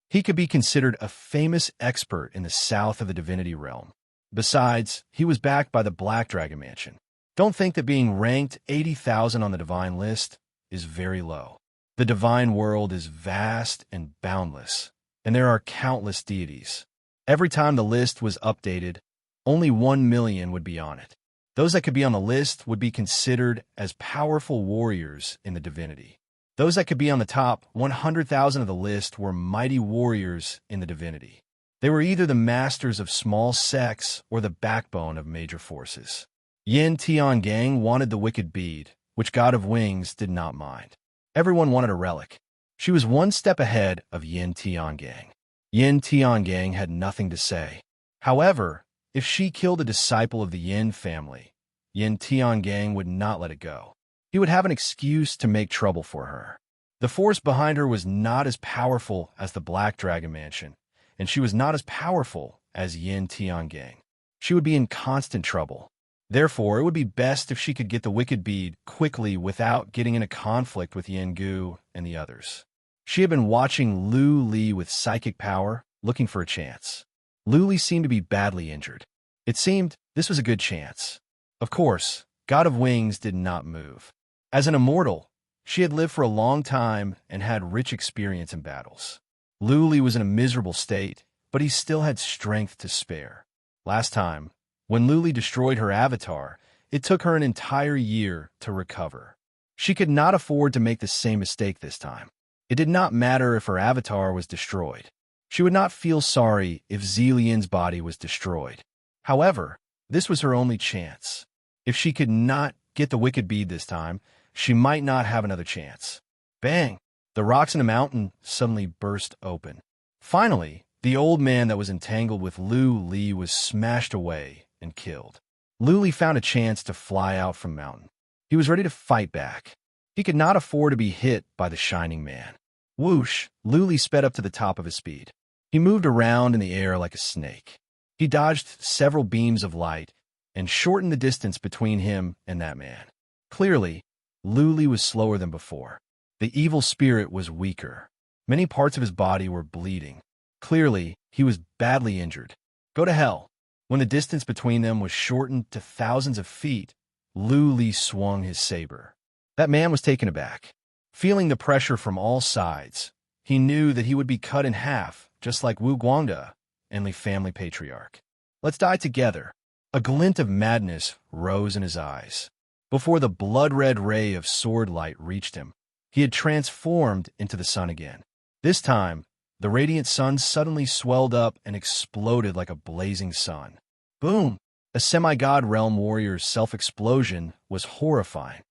[SPEAKER 1] He could be considered a famous expert in the south of the divinity realm. Besides, he was backed by the Black Dragon Mansion. Don't think that being ranked 80,000 on the divine list is very low. The divine world is vast and boundless, and there are countless deities. Every time the list was updated, only 1 million would be on it. Those that could be on the list would be considered as powerful warriors in the divinity. Those that could be on the top 100,000 of the list were mighty warriors in the divinity. They were either the masters of small sects or the backbone of major forces. Yin Tiangang wanted the wicked bead, which God of Wings did not mind. Everyone wanted a relic. She was one step ahead of Yin Tiangang. Yin Tiangang had nothing to say. However, if she killed a disciple of the Yin family, Yin Tiangang would not let it go. He would have an excuse to make trouble for her. The force behind her was not as powerful as the Black Dragon Mansion, and she was not as powerful as Yin Tiangang. She would be in constant trouble. Therefore, it would be best if she could get the wicked bead quickly without getting in a conflict with Yin Gu and the others. She had been watching Lu Li with psychic power, looking for a chance. Lu Li seemed to be badly injured. It seemed this was a good chance. Of course, God of Wings did not move. As an immortal, she had lived for a long time and had rich experience in battles. Lu Li was in a miserable state, but he still had strength to spare. Last time, when Lu Li destroyed her avatar, it took her an entire year to recover. She could not afford to make the same mistake this time. It did not matter if her avatar was destroyed. She would not feel sorry if Zillian's body was destroyed. However, this was her only chance. If she could not get the wicked bead this time, she might not have another chance. Bang! The rocks in the mountain suddenly burst open. Finally, the old man that was entangled with Lu Li was smashed away and killed. Lu Li found a chance to fly out from the mountain. He was ready to fight back. He could not afford to be hit by the shining man. Whoosh! Lu Li sped up to the top of his speed. He moved around in the air like a snake. He dodged several beams of light and shortened the distance between him and that man. Clearly, Lu Li was slower than before. The evil spirit was weaker. Many parts of his body were bleeding. Clearly, he was badly injured. Go to hell. When the distance between them was shortened to thousands of feet, Lu Li swung his saber. That man was taken aback. Feeling the pressure from all sides, he knew that he would be cut in half, just like Wu Guangda, Enli family patriarch. Let's die together. A glint of madness rose in his eyes. Before the blood-red ray of sword light reached him, he had transformed into the sun again. This time, the radiant sun suddenly swelled up and exploded like a blazing sun. Boom! A semi-god realm warrior's self-explosion was horrifying.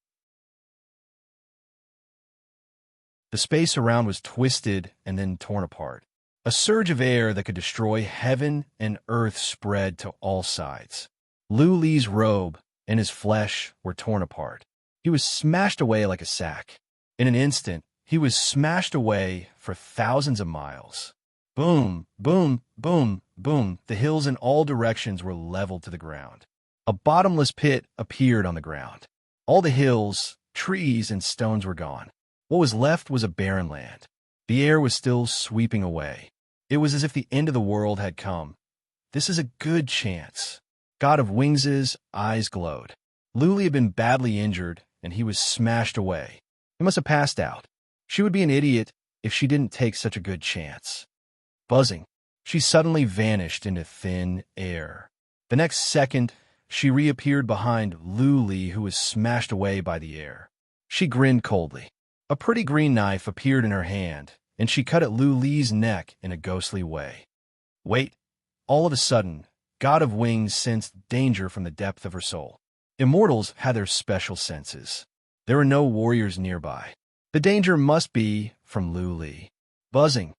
[SPEAKER 1] The space around was twisted and then torn apart. A surge of air that could destroy heaven and earth spread to all sides. Lu Li's robe and his flesh were torn apart. He was smashed away like a sack. In an instant, he was smashed away for thousands of miles. Boom, boom, boom, boom. The hills in all directions were leveled to the ground. A bottomless pit appeared on the ground. All the hills, trees, and stones were gone. What was left was a barren land. The air was still sweeping away. It was as if the end of the world had come. This is a good chance. God of Wings' eyes glowed. Lu Li had been badly injured, and he was smashed away. He must have passed out. She would be an idiot if she didn't take such a good chance. Buzzing, she suddenly vanished into thin air. The next second, she reappeared behind Lu Li, who was smashed away by the air. She grinned coldly. A pretty green knife appeared in her hand, and she cut at Lu Li's neck in a ghostly way. Wait! All of a sudden, God of Wings sensed danger from the depth of her soul. Immortals had their special senses. There were no warriors nearby. The danger must be from Lu Li. Buzzing.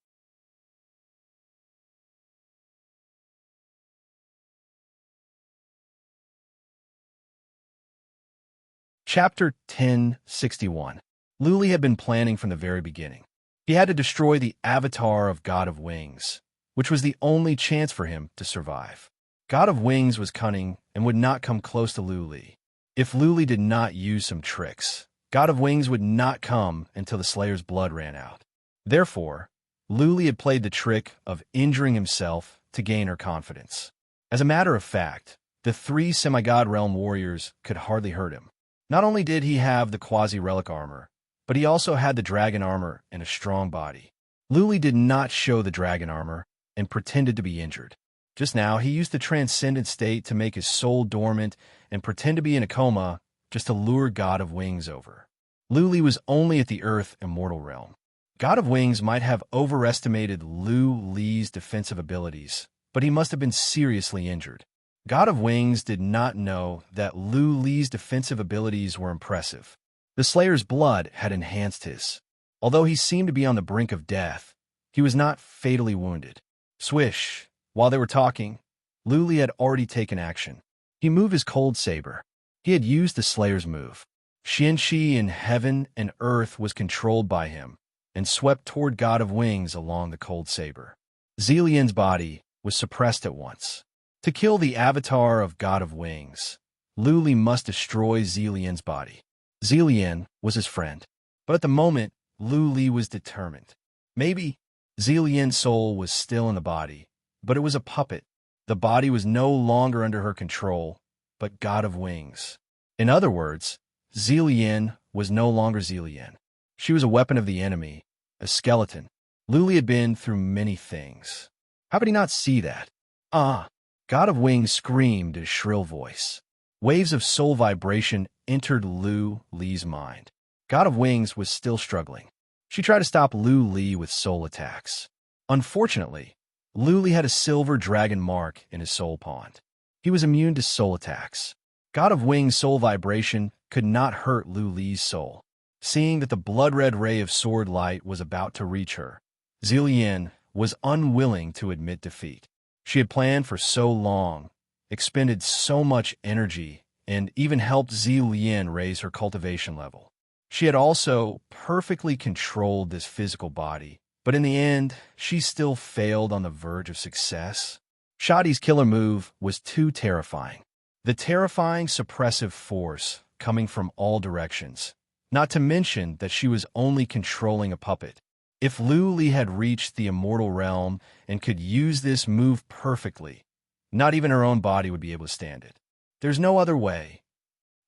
[SPEAKER 1] Chapter 1061. Lu Li had been planning from the very beginning. He had to destroy the avatar of God of Wings, which was the only chance for him to survive. God of Wings was cunning and would not come close to Lu Li. If Lu Li did not use some tricks, God of Wings would not come until the Slayer's blood ran out. Therefore, Lu Li had played the trick of injuring himself to gain her confidence. As a matter of fact, the three Semigod Realm warriors could hardly hurt him. Not only did he have the quasi-relic armor, but he also had the dragon armor and a strong body. Lu Li did not show the dragon armor and pretended to be injured. Just now, he used the transcendent state to make his soul dormant and pretend to be in a coma just to lure God of Wings over. Lu Li was only at the Earth Immortal Realm. God of Wings might have overestimated Lu Li's defensive abilities, but he must have been seriously injured. God of Wings did not know that Lu Li's defensive abilities were impressive. The Slayer's blood had enhanced his. Although he seemed to be on the brink of death, he was not fatally wounded. Swish! While they were talking, Lu Li had already taken action. He moved his cold saber. He had used the Slayer's move. Xianxi in heaven and earth was controlled by him and swept toward God of Wings along the cold saber. Zilian's body was suppressed at once. To kill the avatar of God of Wings, Lu Li must destroy Zilian's body. Zilian was his friend, but at the moment, Lu Li was determined. Maybe Zilian's soul was still in the body, but it was a puppet. The body was no longer under her control, but God of Wings. In other words, Zilian was no longer Zilian. She was a weapon of the enemy, a skeleton. Lu Li had been through many things. How could he not see that? God of Wings screamed in a shrill voice. Waves of soul vibration entered Lu Li's mind. God of Wings was still struggling. She tried to stop Lu Li with soul attacks. Unfortunately, Lu Li had a silver dragon mark in his soul pond. He was immune to soul attacks. God of Wings' soul vibration could not hurt Lu Li's soul. Seeing that the blood-red ray of sword light was about to reach her, Zilian was unwilling to admit defeat. She had planned for so long, expended so much energy, and even helped Zilian raise her cultivation level. She had also perfectly controlled this physical body, but in the end, she still failed on the verge of success. Shadi's killer move was too terrifying. The terrifying suppressive force coming from all directions, not to mention that she was only controlling a puppet. If Lu Li had reached the immortal realm and could use this move perfectly, not even her own body would be able to stand it. There's no other way.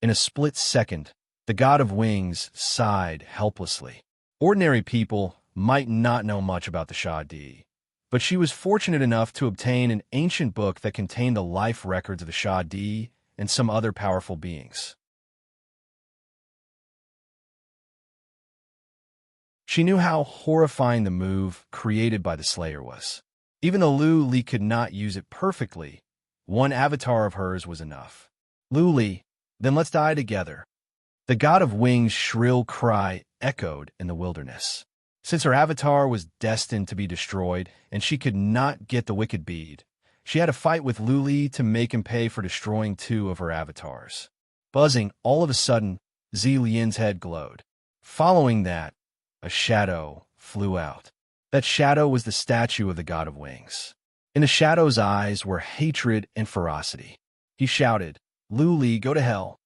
[SPEAKER 1] In a split second, the God of Wings sighed helplessly. Ordinary people might not know much about the Shadi, but she was fortunate enough to obtain an ancient book that contained the life records of the Shadi and some other powerful beings. She knew how horrifying the move created by the Slayer was. Even though Lu Li could not use it perfectly, one avatar of hers was enough. Lu Li, then let's die together. The God of Wings' shrill cry echoed in the wilderness. Since her avatar was destined to be destroyed and she could not get the wicked bead, she had to fight with Lu Li to make him pay for destroying two of her avatars. Buzzing, all of a sudden, Zilian's head glowed. Following that, a shadow flew out. That shadow was the statue of the God of Wings. In the shadow's eyes were hatred and ferocity. He shouted, "Lu Li, go to hell."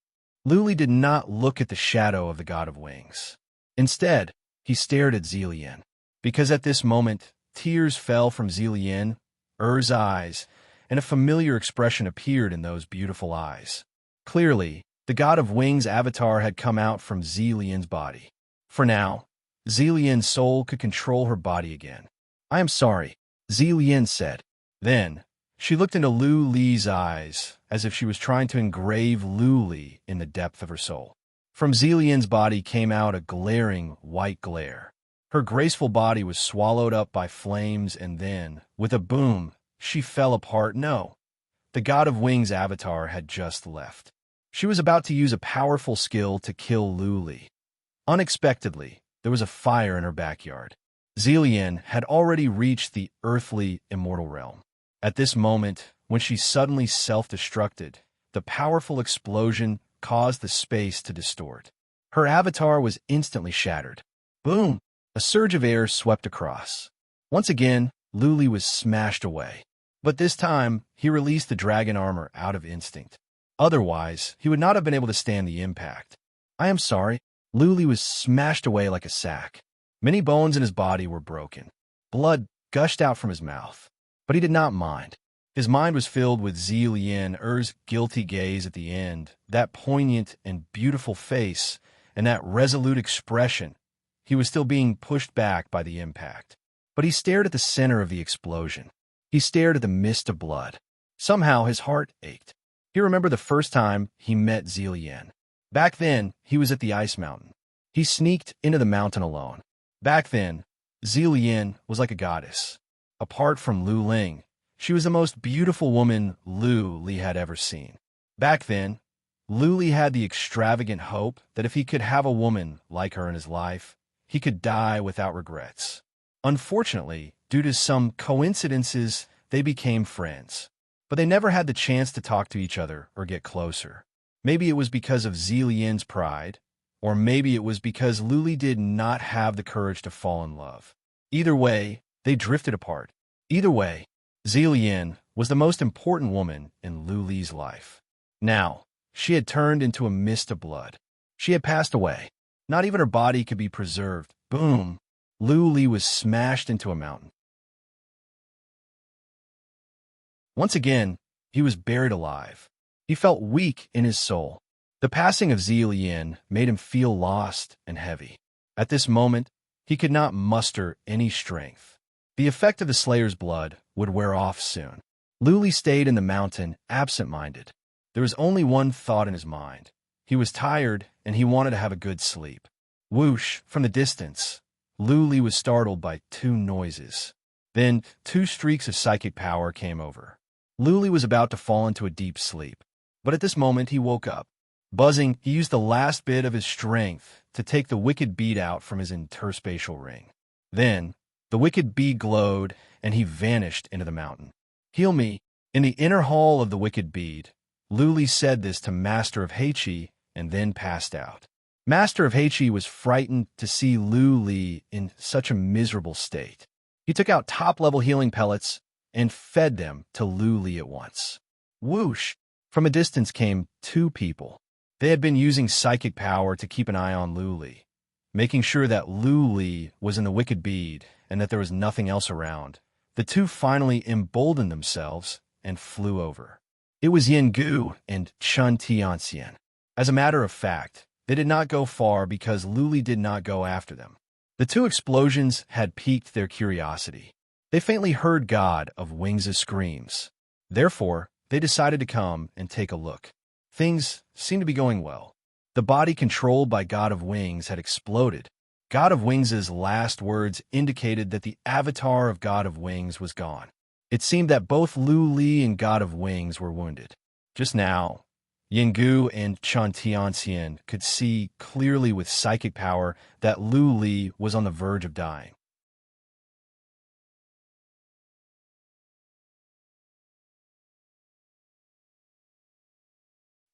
[SPEAKER 1] Lu Li did not look at the shadow of the God of Wings. Instead, he stared at Zilian, because at this moment, tears fell from Zilian's eyes, and a familiar expression appeared in those beautiful eyes. Clearly, the God of Wings avatar had come out from Zilian's body. For now, Zilian's soul could control her body again. "I am sorry," Zilian said. Then, She looked into Lu Li's eyes as if she was trying to engrave Lu Li in the depth of her soul. From Zilian's body came out a glaring white glare. Her graceful body was swallowed up by flames, and then, with a boom, she fell apart. No, the God of Wings avatar had just left. She was about to use a powerful skill to kill Lu Li. Unexpectedly, there was a fire in her backyard. Zilian had already reached the earthly immortal realm. At this moment, when she suddenly self-destructed, the powerful explosion caused the space to distort. Her avatar was instantly shattered. Boom! A surge of air swept across. Once again, Lu Li was smashed away. But this time, he released the dragon armor out of instinct. Otherwise, he would not have been able to stand the impact. I am sorry. Lu Li was smashed away like a sack. Many bones in his body were broken. Blood gushed out from his mouth. But he did not mind. His mind was filled with Zilian's guilty gaze at the end, that poignant and beautiful face, and that resolute expression. He was still being pushed back by the impact. But he stared at the center of the explosion. He stared at the mist of blood. Somehow his heart ached. He remembered the first time he met Zilian. Back then, he was at the ice mountain. He sneaked into the mountain alone. Back then, Zilian was like a goddess. Apart from Lu Ling, she was the most beautiful woman Lu Li had ever seen. Back then, Lu Li had the extravagant hope that if he could have a woman like her in his life, he could die without regrets. Unfortunately, due to some coincidences, they became friends. But they never had the chance to talk to each other or get closer. Maybe it was because of Zilian's pride, or maybe it was because Lu Li did not have the courage to fall in love. Either way, they drifted apart. Either way, Zilian was the most important woman in Lu Li's life. Now, she had turned into a mist of blood. She had passed away. Not even her body could be preserved. Boom! Lu Li was smashed into a mountain. Once again, he was buried alive. He felt weak in his soul. The passing of Zilian made him feel lost and heavy. At this moment, he could not muster any strength. The effect of the Slayer's blood would wear off soon. Lu Li stayed in the mountain, absent-minded. There was only one thought in his mind. He was tired, and he wanted to have a good sleep. Whoosh! From the distance, Lu Li was startled by two noises. Then, two streaks of psychic power came over. Lu Li was about to fall into a deep sleep. But at this moment, he woke up. Buzzing, he used the last bit of his strength to take the wicked bead out from his interspatial ring. Then, the wicked bead glowed, and he vanished into the mountain. Heal me. In the inner hall of the wicked bead, Lu Li said this to Master of Heiqi and then passed out. Master of Heiqi was frightened to see Lu Li in such a miserable state. He took out top-level healing pellets and fed them to Lu Li at once. Whoosh! From a distance came two people. They had been using psychic power to keep an eye on Lu Li, making sure that Lu Li was in the wicked bead and that there was nothing else around. The two finally emboldened themselves and flew over. It was Yin Gu and Chun Tianxian. As a matter of fact, they did not go far because Lu Li did not go after them. The two explosions had piqued their curiosity. They faintly heard God of Wings' screams. Therefore, they decided to come and take a look. Things seemed to be going well. The body controlled by God of Wings had exploded. God of Wings' last words indicated that the avatar of God of Wings was gone. It seemed that both Lu Li and God of Wings were wounded. Just now, Yinggu and Chun Tianxian could see clearly with psychic power that Lu Li was on the verge of dying.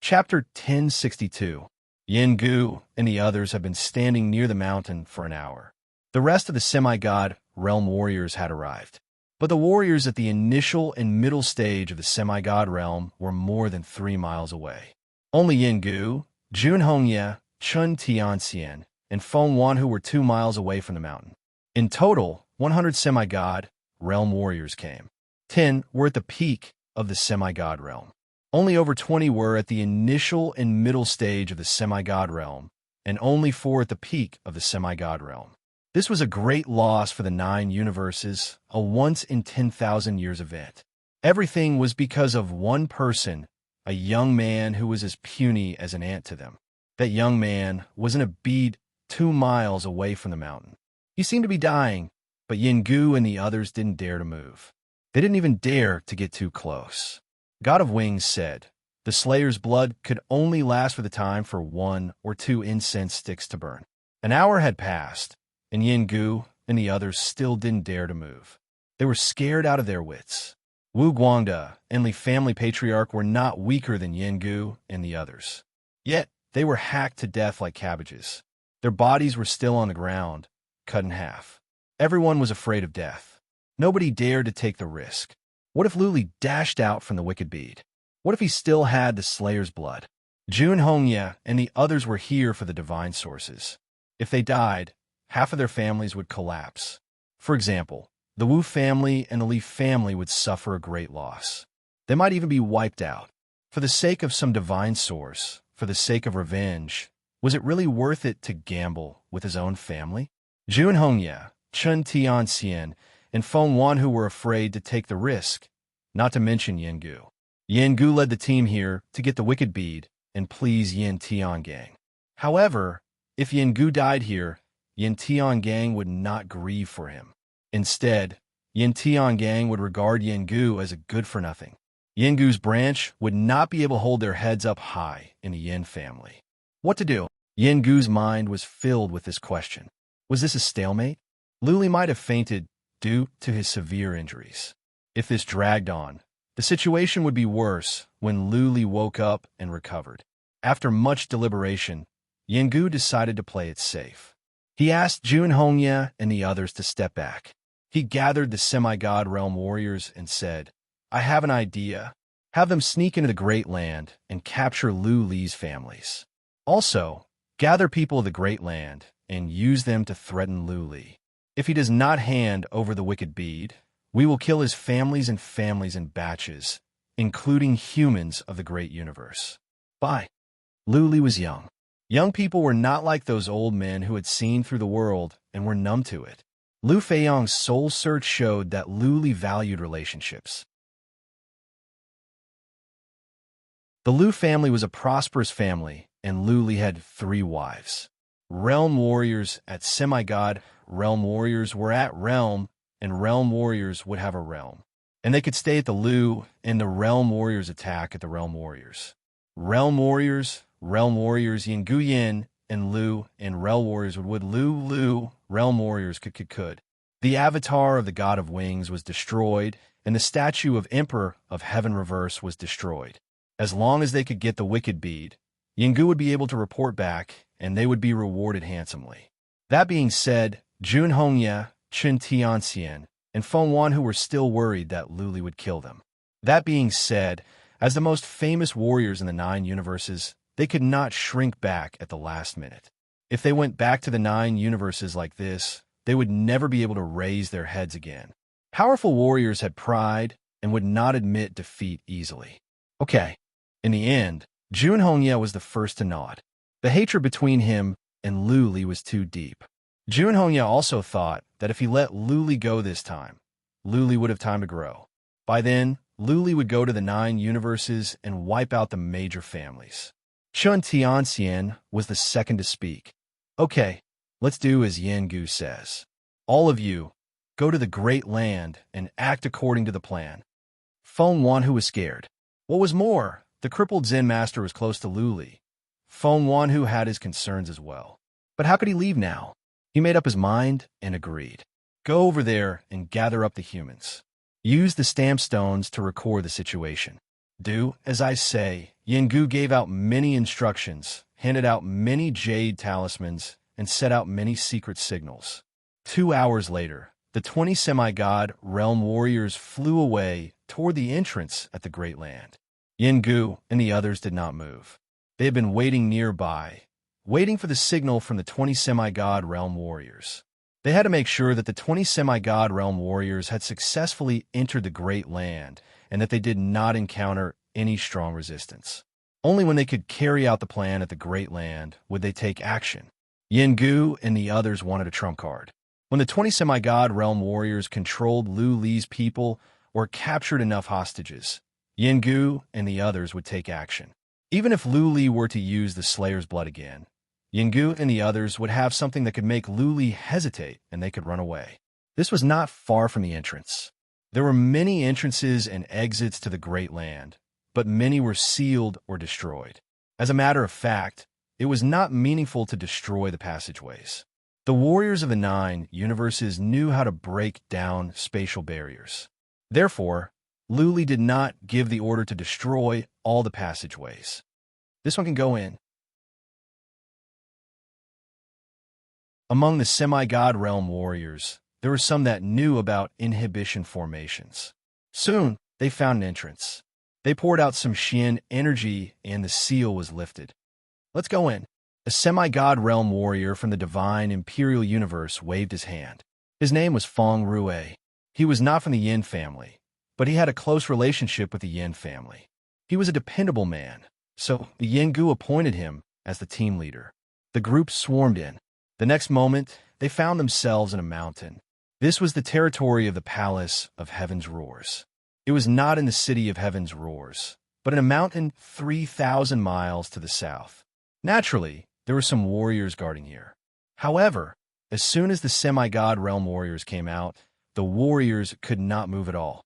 [SPEAKER 1] Chapter 1062. Yinggu and the others have been standing near the mountain for an hour. The rest of the semi-god realm warriors had arrived. But the warriors at the initial and middle stage of the semi-god realm were more than 3 miles away. Only Yinggu, Jun Hongye, Chun Tianxian, and Feng Wan were 2 miles away from the mountain. In total, 100 semi-god realm warriors came. 10 were at the peak of the semi-god realm. Only over 20 were at the initial and middle stage of the semi-god realm, and only 4 at the peak of the semi-god realm. This was a great loss for the 9 universes, a once-in-10,000 years event. Everything was because of one person, a young man who was as puny as an ant to them. That young man was in a bead 2 miles away from the mountain. He seemed to be dying, but Yingu and the others didn't dare to move. They didn't even dare to get too close. God of Wings said, the Slayer's blood could only last for the time for 1 or 2 incense sticks to burn. An hour had passed, and Yingu and the others still didn't dare to move. They were scared out of their wits. Wu Guangda and Li family patriarch were not weaker than Yingu and the others. Yet, they were hacked to death like cabbages. Their bodies were still on the ground, cut in half. Everyone was afraid of death. Nobody dared to take the risk. What if Luli dashed out from the wicked bead? What if he still had the Slayer's blood? Jun Hongya and the others were here for the divine sources. If they died, half of their families would collapse. For example, the Wu family and the Li family would suffer a great loss. They might even be wiped out. For the sake of some divine source, for the sake of revenge, was it really worth it to gamble with his own family? Jun Hongya, Chen Tianxian, and Feng Wanhu were afraid to take the risk, not to mention Yingu. Yingu led the team here to get the wicked bead and please Yin Tiangang. However, if Yingu died here, Yin Tiangang would not grieve for him. Instead, Yin Tiangang would regard Yingu as a good-for-nothing. Yingu's branch would not be able to hold their heads up high in the Yin family. What to do? Yingu's mind was filled with this question. Was this a stalemate? Luli might have fainted due to his severe injuries. If this dragged on, the situation would be worse when Luli woke up and recovered. After much deliberation, Yingu decided to play it safe. He asked Jun Hongya and the others to step back. He gathered the semi-god realm warriors and said, I have an idea. Have them sneak into the Great Land and capture Lu Li's families. Also, gather people of the Great Land and use them to threaten Lu Li. If he does not hand over the wicked bead, we will kill his families in batches, including humans of the great universe. Bye. Lu Li was young. Young people were not like those old men who had seen through the world and were numb to it. Lu Feiyang's soul search showed that Lu Li valued relationships. The Lu family was a prosperous family, and Lu Li had 3 wives. Realm warriors at semi-god, realm warriors were at realm, and realm warriors would have a realm. And they could stay at the Lu, and the realm warriors attack at the realm warriors. Realm warriors, Yingu Yin, and Lu, and realm warriors would Lu, realm warriors could. The avatar of the God of Wings was destroyed, and the statue of Emperor of Heaven Reverse was destroyed. As long as they could get the wicked bead, Yingu would be able to report back, and they would be rewarded handsomely. That being said, Jun Hongya, Chen Tianxian, and Feng Wanhu were still worried that Lu Li would kill them. That being said, as the most famous warriors in the 9 universes, they could not shrink back at the last minute. If they went back to the 9 universes like this, they would never be able to raise their heads again. Powerful warriors had pride and would not admit defeat easily. Okay. In the end, Jun Hongya was the first to nod. The hatred between him and Lu Li was too deep. Jun Hongya also thought that if he let Lu Li go this time, Lu Li would have time to grow. By then, Lu Li would go to the 9 universes and wipe out the major families. Chen Tianxian was the second to speak. Okay, let's do as Yingu says. All of you, go to the Great Land and act according to the plan. Feng Wanhu was scared. What was more, the crippled Zen master was close to Lu Li. Feng Wanhu had his concerns as well. But how could he leave now? He made up his mind and agreed. Go over there and gather up the humans. Use the stamp stones to record the situation. Do as I say. Yingu gave out many instructions, handed out many jade talismans, and set out many secret signals. 2 hours later, the 20 semi-god realm warriors flew away toward the entrance at the Great Land. Yingu and the others did not move. They had been waiting nearby, waiting for the signal from the 20 semi-god realm warriors. They had to make sure that the 20 semi-god realm warriors had successfully entered the Great Land and that they did not encounter any strong resistance. Only when they could carry out the plan at the Great Land would they take action. Yingu and the others wanted a trump card. When the 20 semi-god realm warriors controlled Lu Li's people, or captured enough hostages, Yengu and the others would take action. Even if Lu Li were to use the Slayer's blood again, Yengu and the others would have something that could make Lu Li hesitate and they could run away. This was not far from the entrance. There were many entrances and exits to the Great Land, but many were sealed or destroyed. As a matter of fact, it was not meaningful to destroy the passageways. The warriors of the 9 universes knew how to break down spatial barriers. Therefore, Lu Li did not give the order to destroy all the passageways. This one can go in. Among the semi-god realm warriors, there were some that knew about inhibition formations. Soon, they found an entrance. They poured out some Xian energy and the seal was lifted. Let's go in. A semi-god realm warrior from the divine imperial universe waved his hand. His name was Feng Rue. He was not from the Yin family, but he had a close relationship with the Yin family. He was a dependable man, so the Yengu appointed him as the team leader. The group swarmed in. The next moment, they found themselves in a mountain. This was the territory of the Palace of Heaven's Roars. It was not in the city of Heaven's Roars, but in a mountain 3,000 miles to the south. Naturally, there were some warriors guarding here. However, as soon as the semi-god realm warriors came out, the warriors could not move at all.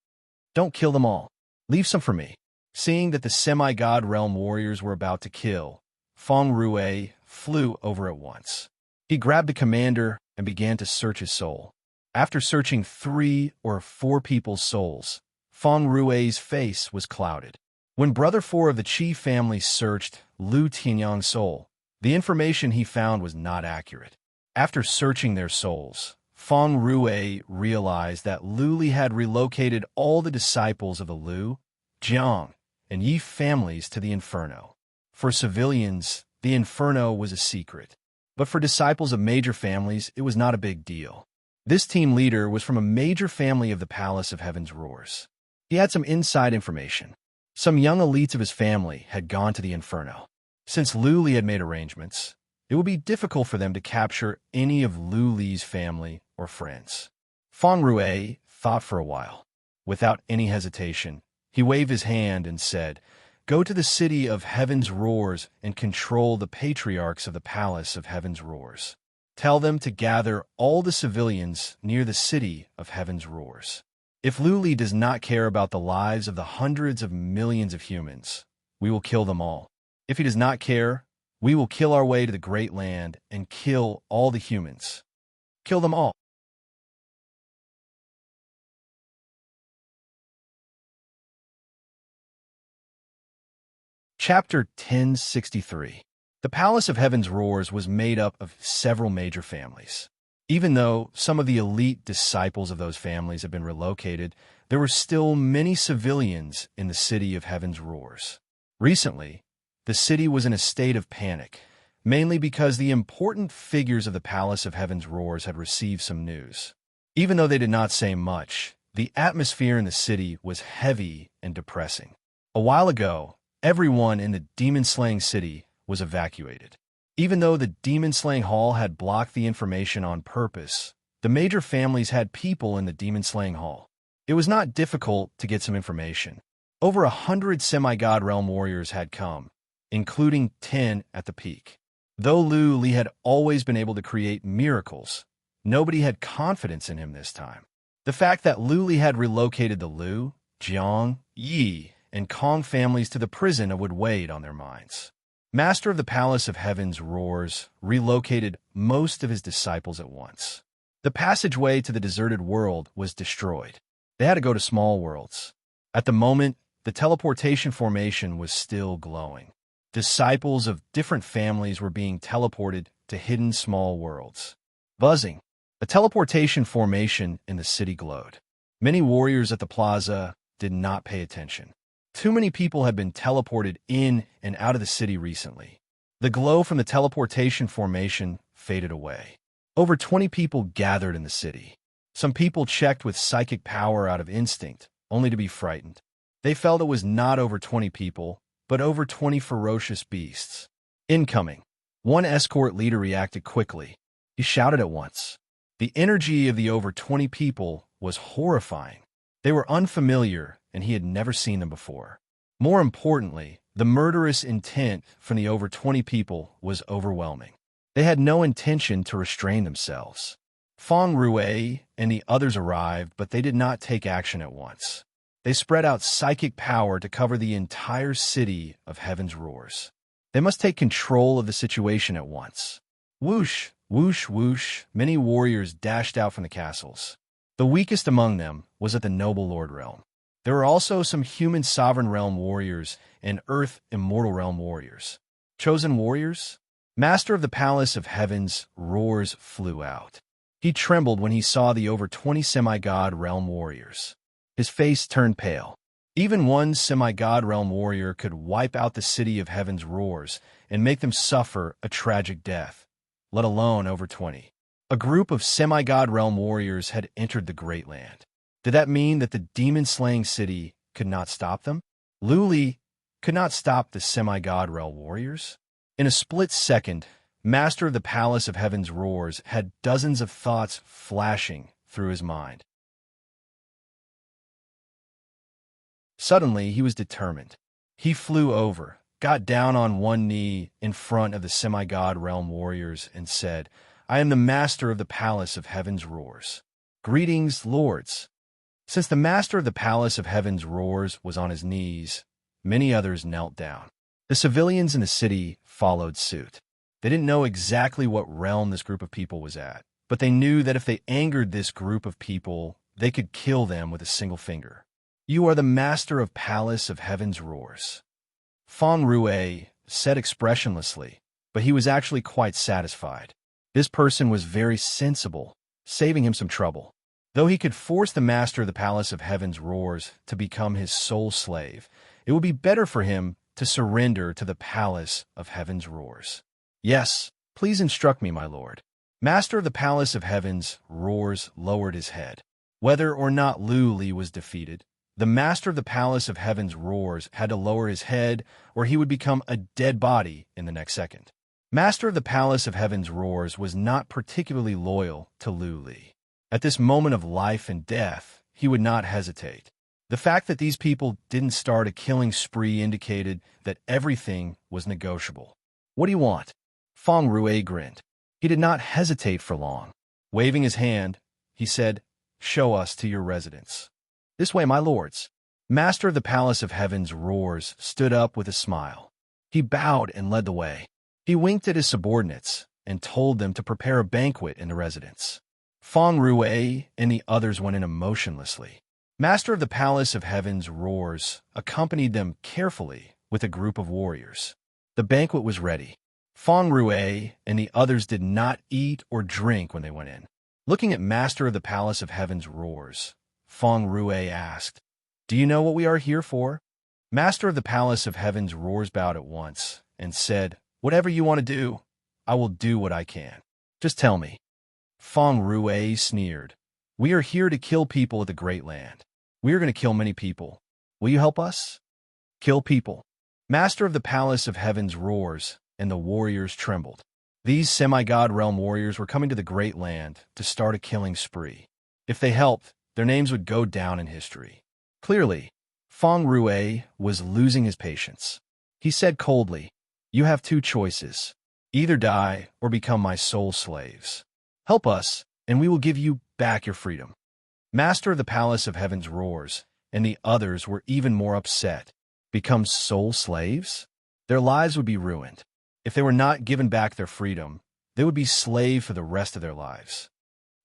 [SPEAKER 1] Don't kill them all. Leave some for me. Seeing that the semi-god realm warriors were about to kill, Feng Rue flew over at once. He grabbed the commander and began to search his soul. After searching 3 or 4 people's souls, Feng Rue's face was clouded. When Brother 4 of the Qi family searched Lu Tianyang's soul, the information he found was not accurate. After searching their souls, Feng Rue realized that Lu Li had relocated all the disciples of the Lu, Jiang, and Yi families to the Inferno. For civilians, the Inferno was a secret, but for disciples of major families, it was not a big deal. This team leader was from a major family of the Palace of Heaven's Roars. He had some inside information. Some young elites of his family had gone to the Inferno. Since Lu Li had made arrangements, it would be difficult for them to capture any of Lu Li's family or friends. Feng Rue thought for a while. Without any hesitation, he waved his hand and said, "Go to the city of Heaven's Roars and control the patriarchs of the Palace of Heaven's Roars. Tell them to gather all the civilians near the city of Heaven's Roars. If Lu Li does not care about the lives of the hundreds of millions of humans, we will kill them all. If he does not care, we will kill our way to the Great Land and kill all the humans. Kill them all." Chapter 1063. The Palace of Heaven's Roars was made up of several major families. Even though some of the elite disciples of those families had been relocated, there were still many civilians in the city of Heaven's Roars. Recently, the city was in a state of panic, mainly because the important figures of the Palace of Heaven's Roars had received some news. Even though they did not say much, the atmosphere in the city was heavy and depressing. A while ago, everyone in the demon-slaying city was evacuated. Even though the demon-slaying hall had blocked the information on purpose, the major families had people in the demon-slaying hall. It was not difficult to get some information. Over 100 semi-god realm warriors had come, including 10 at the peak. Though Lu Li had always been able to create miracles, nobody had confidence in him this time. The fact that Lu Li had relocated the Lu, Jiang, Yi, and Kong families to the prison would weigh on their minds. Master of the Palace of Heaven's Roars relocated most of his disciples at once. The passageway to the deserted world was destroyed. They had to go to small worlds. At the moment, the teleportation formation was still glowing. Disciples of different families were being teleported to hidden small worlds. Buzzing. A teleportation formation in the city glowed. Many warriors at the plaza did not pay attention. Too many people had been teleported in and out of the city recently. The glow from the teleportation formation faded away. Over 20 people gathered in the city. Some people checked with psychic power out of instinct, only to be frightened. They felt it was not over 20 people, but over 20 ferocious beasts. Incoming. One escort leader reacted quickly. He shouted at once. The energy of the over 20 people was horrifying. They were unfamiliar, and he had never seen them before. More importantly, the murderous intent from the over 20 people was overwhelming. They had no intention to restrain themselves. Feng Rue and the others arrived, but they did not take action at once. They spread out psychic power to cover the entire city of Heaven's Roars. They must take control of the situation at once. Whoosh, whoosh, whoosh, many warriors dashed out from the castles. The weakest among them was at the Noble Lord realm. There were also some human sovereign realm warriors and earth immortal realm warriors. Chosen warriors? Master of the Palace of Heaven's Roars flew out. He trembled when he saw the over 20 semi-god realm warriors. His face turned pale. Even one semi-god realm warrior could wipe out the city of Heaven's Roars and make them suffer a tragic death, let alone over 20. A group of semi-god realm warriors had entered the Great Land. Did that mean that the demon-slaying city could not stop them? Luli could not stop the semi-god realm warriors? In a split second, Master of the Palace of Heaven's Roars had dozens of thoughts flashing through his mind. Suddenly, he was determined. He flew over, got down on one knee in front of the semi-god realm warriors, and said, "I am the Master of the Palace of Heaven's Roars. Greetings, lords." Since the Master of the Palace of Heaven's Roars was on his knees, many others knelt down. The civilians in the city followed suit. They didn't know exactly what realm this group of people was at, but they knew that if they angered this group of people, they could kill them with a single finger. "You are the Master of Palace of Heaven's Roars." Feng Rue said expressionlessly, but he was actually quite satisfied. This person was very sensible, saving him some trouble. Though he could force the Master of the Palace of Heaven's Roars to become his sole slave, it would be better for him to surrender to the Palace of Heaven's Roars. "Yes, please instruct me, my lord." Master of the Palace of Heaven's Roars lowered his head. Whether or not Lu Li was defeated, the Master of the Palace of Heaven's Roars had to lower his head, or he would become a dead body in the next second. Master of the Palace of Heaven's Roars was not particularly loyal to Lu Li. At this moment of life and death, he would not hesitate. The fact that these people didn't start a killing spree indicated that everything was negotiable. "What do you want?" Feng Rue grinned. He did not hesitate for long. Waving his hand, he said, "Show us to your residence." "This way, my lords." Master of the Palace of Heaven's Roars stood up with a smile. He bowed and led the way. He winked at his subordinates and told them to prepare a banquet in the residence. Feng Rue and the others went in emotionlessly. Master of the Palace of Heaven's Roars accompanied them carefully with a group of warriors. The banquet was ready. Feng Rue and the others did not eat or drink when they went in. Looking at Master of the Palace of Heaven's Roars, Feng Rue asked, "Do you know what we are here for?" Master of the Palace of Heaven's Roars bowed at once and said, "Whatever you want to do, I will do what I can. Just tell me." Feng Rue sneered, "We are here to kill people at the Great Land. We are going to kill many people. Will you help us?" "Kill people?" Master of the Palace of Heaven's Roars and the warriors trembled. These semi-god realm warriors were coming to the Great Land to start a killing spree. If they helped, their names would go down in history. Clearly, Feng Rue was losing his patience. He said coldly, "You have two choices. Either die or become my sole slaves. Help us, and we will give you back your freedom." Master of the Palace of Heaven's Roars and the others were even more upset. Become sole slaves? Their lives would be ruined. If they were not given back their freedom, they would be slaves for the rest of their lives.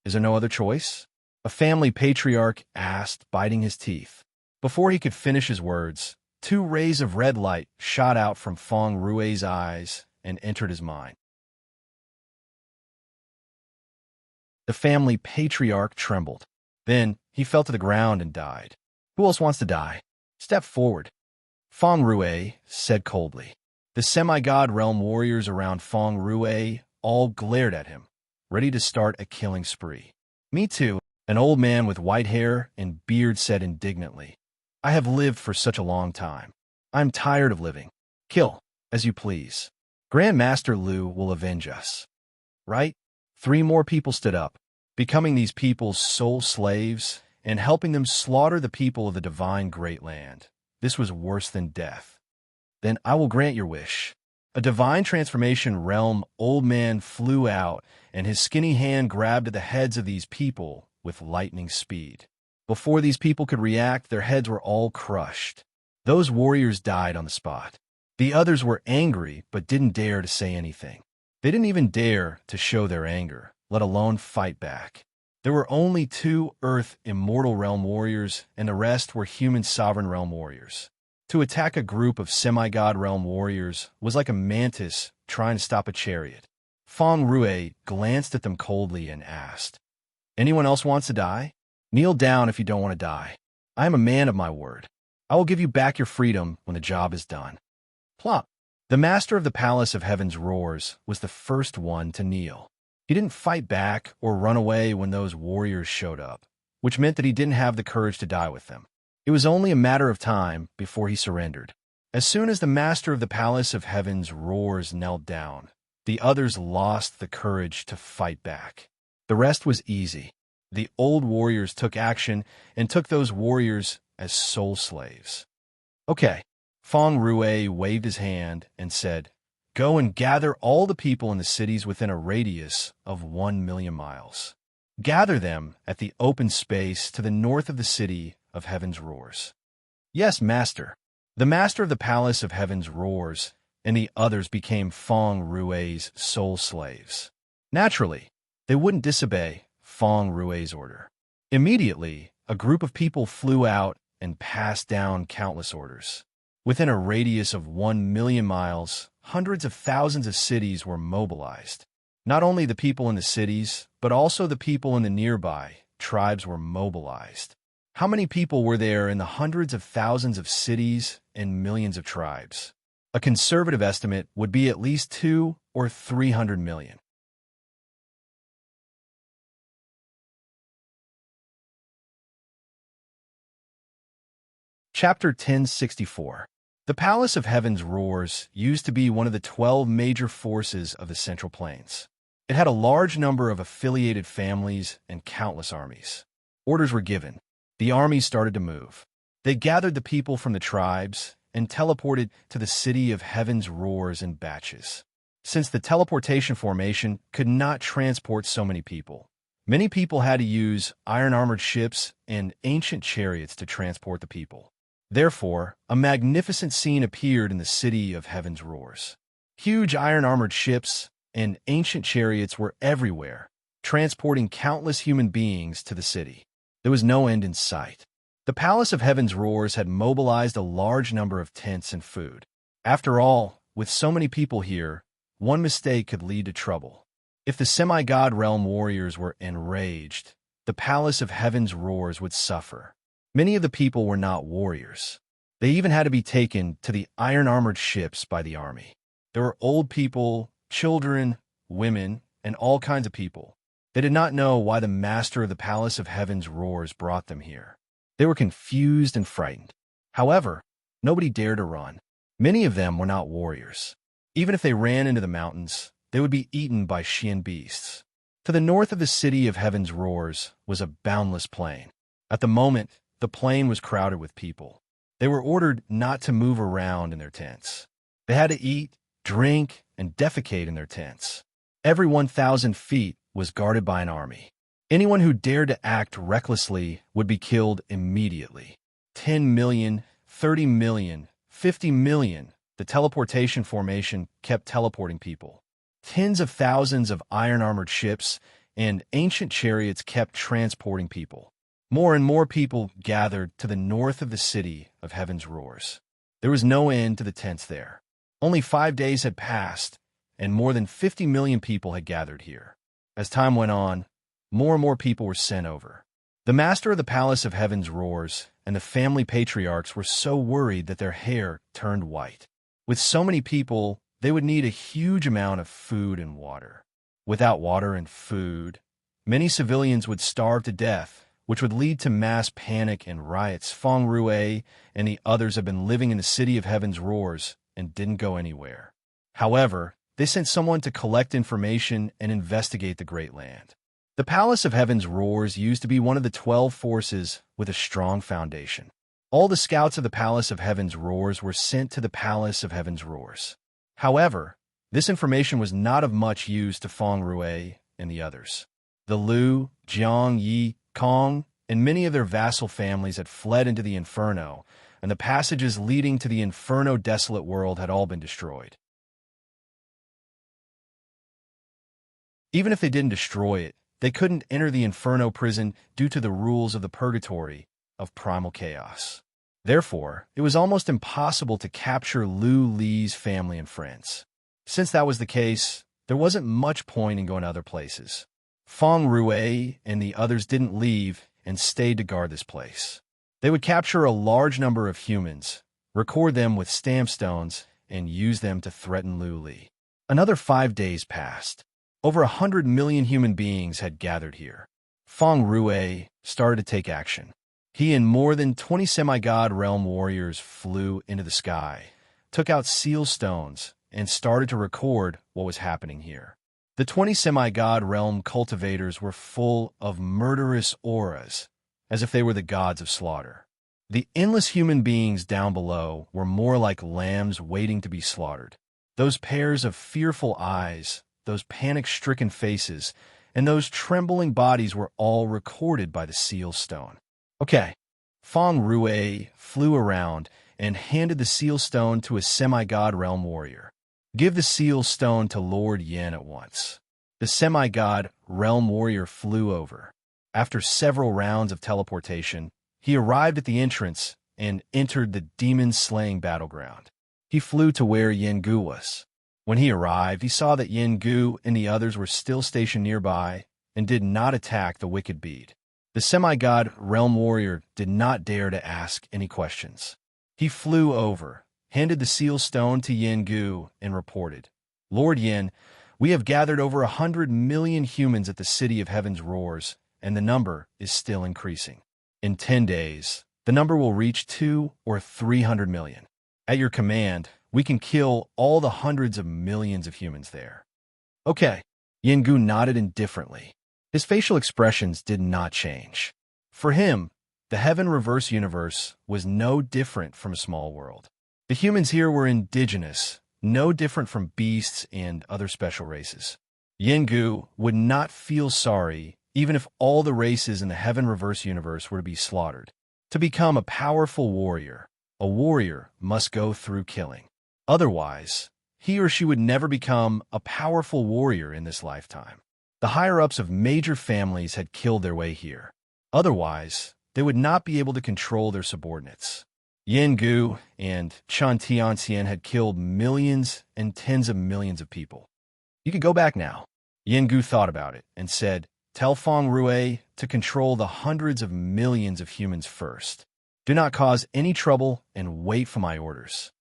[SPEAKER 1] "Is there no other choice?" a family patriarch asked, biting his teeth. Before he could finish his words, two rays of red light shot out from Feng Rue's eyes and entered his mind. The family patriarch trembled. Then he fell to the ground and died. "Who else wants to die? Step forward," Feng Rue said coldly. The semi-god realm warriors around Feng Rue all glared at him, ready to start a killing spree. "Me too," an old man with white hair and beard said indignantly. "I have lived for such a long time. I'm tired of living. Kill, as you please. Grand Master Lu will avenge us." "Right?" 3 more people stood up, becoming these people's sole slaves and helping them slaughter the people of the divine great land. This was worse than death. Then I will grant your wish. A divine transformation realm old man flew out, and his skinny hand grabbed at the heads of these people with lightning speed. Before these people could react, their heads were all crushed. Those warriors died on the spot. The others were angry, but didn't dare to say anything. They didn't even dare to show their anger, let alone fight back. There were only 2 Earth Immortal Realm warriors, and the rest were human Sovereign Realm warriors. To attack a group of semi-god realm warriors was like a mantis trying to stop a chariot. Feng Rue glanced at them coldly and asked, "Anyone else wants to die? Kneel down if you don't want to die. I am a man of my word. I will give you back your freedom when the job is done." Plop. The master of the Palace of Heaven's Roars was the first one to kneel. He didn't fight back or run away when those warriors showed up, which meant that he didn't have the courage to die with them. It was only a matter of time before he surrendered. As soon as the master of the Palace of Heaven's Roars knelt down, the others lost the courage to fight back. The rest was easy. The old warriors took action and took those warriors as soul slaves. "Okay." Feng Rue waved his hand and said, "Go and gather all the people in the cities within a radius of 1,000,000 miles. Gather them at the open space to the north of the city of Heaven's Roars." "Yes, master." The master of the Palace of Heaven's Roars and the others became Feng Rue's soul slaves. Naturally, they wouldn't disobey Feng Rue's order. Immediately, a group of people flew out and passed down countless orders. Within a radius of 1,000,000 miles, hundreds of thousands of cities were mobilized. Not only the people in the cities, but also the people in the nearby tribes were mobilized. How many people were there in the hundreds of thousands of cities and millions of tribes? A conservative estimate would be at least 200 or 300 million. Chapter 1064. The Palace of Heaven's Roars used to be one of the 12 major forces of the Central Plains. It had a large number of affiliated families and countless armies. Orders were given. The armies started to move. They gathered the people from the tribes and teleported to the city of Heaven's Roars in batches. Since the teleportation formation could not transport so many people had to use iron-armored ships and ancient chariots to transport the people. Therefore, a magnificent scene appeared in the city of Heaven's Roars. Huge iron-armored ships and ancient chariots were everywhere, transporting countless human beings to the city. There was no end in sight. The Palace of Heaven's Roars had mobilized a large number of tents and food. After all, with so many people here, one mistake could lead to trouble. If the semi-god realm warriors were enraged, the Palace of Heaven's Roars would suffer. Many of the people were not warriors. They even had to be taken to the iron-armored ships by the army. There were old people, children, women, and all kinds of people. They did not know why the master of the Palace of Heaven's Roars brought them here. They were confused and frightened. However, nobody dared to run. Many of them were not warriors. Even if they ran into the mountains, they would be eaten by Xian beasts. To the north of the city of Heaven's Roars was a boundless plain. At the moment, the plain was crowded with people. They were ordered not to move around in their tents. They had to eat, drink, and defecate in their tents. Every 1,000 feet was guarded by an army. Anyone who dared to act recklessly would be killed immediately. 10 million, 30 million, 50 million. The teleportation formation kept teleporting people. Tens of thousands of iron-armored ships and ancient chariots kept transporting people. More and more people gathered to the north of the city of Heaven's Roars. There was no end to the tents there. Only 5 days had passed, and more than 50 million people had gathered here. As time went on, more and more people were sent over. The master of the Palace of Heaven's Roars and the family patriarchs were so worried that their hair turned white. With so many people, they would need a huge amount of food and water. Without water and food, many civilians would starve to death, which would lead to mass panic and riots. Feng Rue and the others have been living in the city of Heaven's Roars and didn't go anywhere. However, they sent someone to collect information and investigate the Great Land. The Palace of Heaven's Roars used to be one of the 12 forces with a strong foundation. All the scouts of the Palace of Heaven's Roars were sent to the Palace of Heaven's Roars. However, this information was not of much use to Feng Rui and the others. The Lu, Jiang, Yi, Kong, and many of their vassal families had fled into the Inferno, and the passages leading to the Inferno desolate world had all been destroyed. Even if they didn't destroy it, they couldn't enter the Inferno prison due to the rules of the Purgatory of primal chaos. Therefore, it was almost impossible to capture Lu Li's family and friends. Since that was the case, there wasn't much point in going to other places. Feng Rui and the others didn't leave and stayed to guard this place. They would capture a large number of humans, record them with stamp stones, and use them to threaten Lu Li. Another 5 days passed. Over 100 million human beings had gathered here. Feng Rui started to take action. He and more than 20 semi-god realm warriors flew into the sky, took out seal stones, and started to record what was happening here. The 20 semi-god realm cultivators were full of murderous auras, as if they were the gods of slaughter. The endless human beings down below were more like lambs waiting to be slaughtered. Those pairs of fearful eyes, those panic-stricken faces, and those trembling bodies were all recorded by the seal stone. Okay. Feng Rui flew around and handed the seal stone to a semi-god realm warrior. Give the seal stone to Lord Yin at once. The semi-god realm warrior flew over. After several rounds of teleportation, he arrived at the entrance and entered the demon-slaying battleground. He flew to where Yin Gu was. When he arrived, he saw that Yin Gu and the others were still stationed nearby and did not attack the wicked bead. The semi-god realm warrior did not dare to ask any questions. He flew over, handed the seal stone to Yin Gu, and reported, Lord Yin, we have gathered over 100 million humans at the City of Heaven's Roars, and the number is still increasing. In 10 days, the number will reach 200 or 300 million. At your command, we can kill all the hundreds of millions of humans there. Okay. Yin Gu nodded indifferently. His facial expressions did not change. For him, the Heaven Reverse universe was no different from a small world. The humans here were indigenous, no different from beasts and other special races. Yin Gu would not feel sorry even if all the races in the Heaven Reverse universe were to be slaughtered. To become a powerful warrior, a warrior must go through killing. Otherwise, he or she would never become a powerful warrior in this lifetime. The higher-ups of major families had killed their way here. Otherwise, they would not be able to control their subordinates. Yin Gu and Chen Tianxian had killed millions and tens of millions of people. You could go back now. Yin Gu thought about it and said, tell Feng Rui to control the hundreds of millions of humans first. Do not cause any trouble and wait for my orders.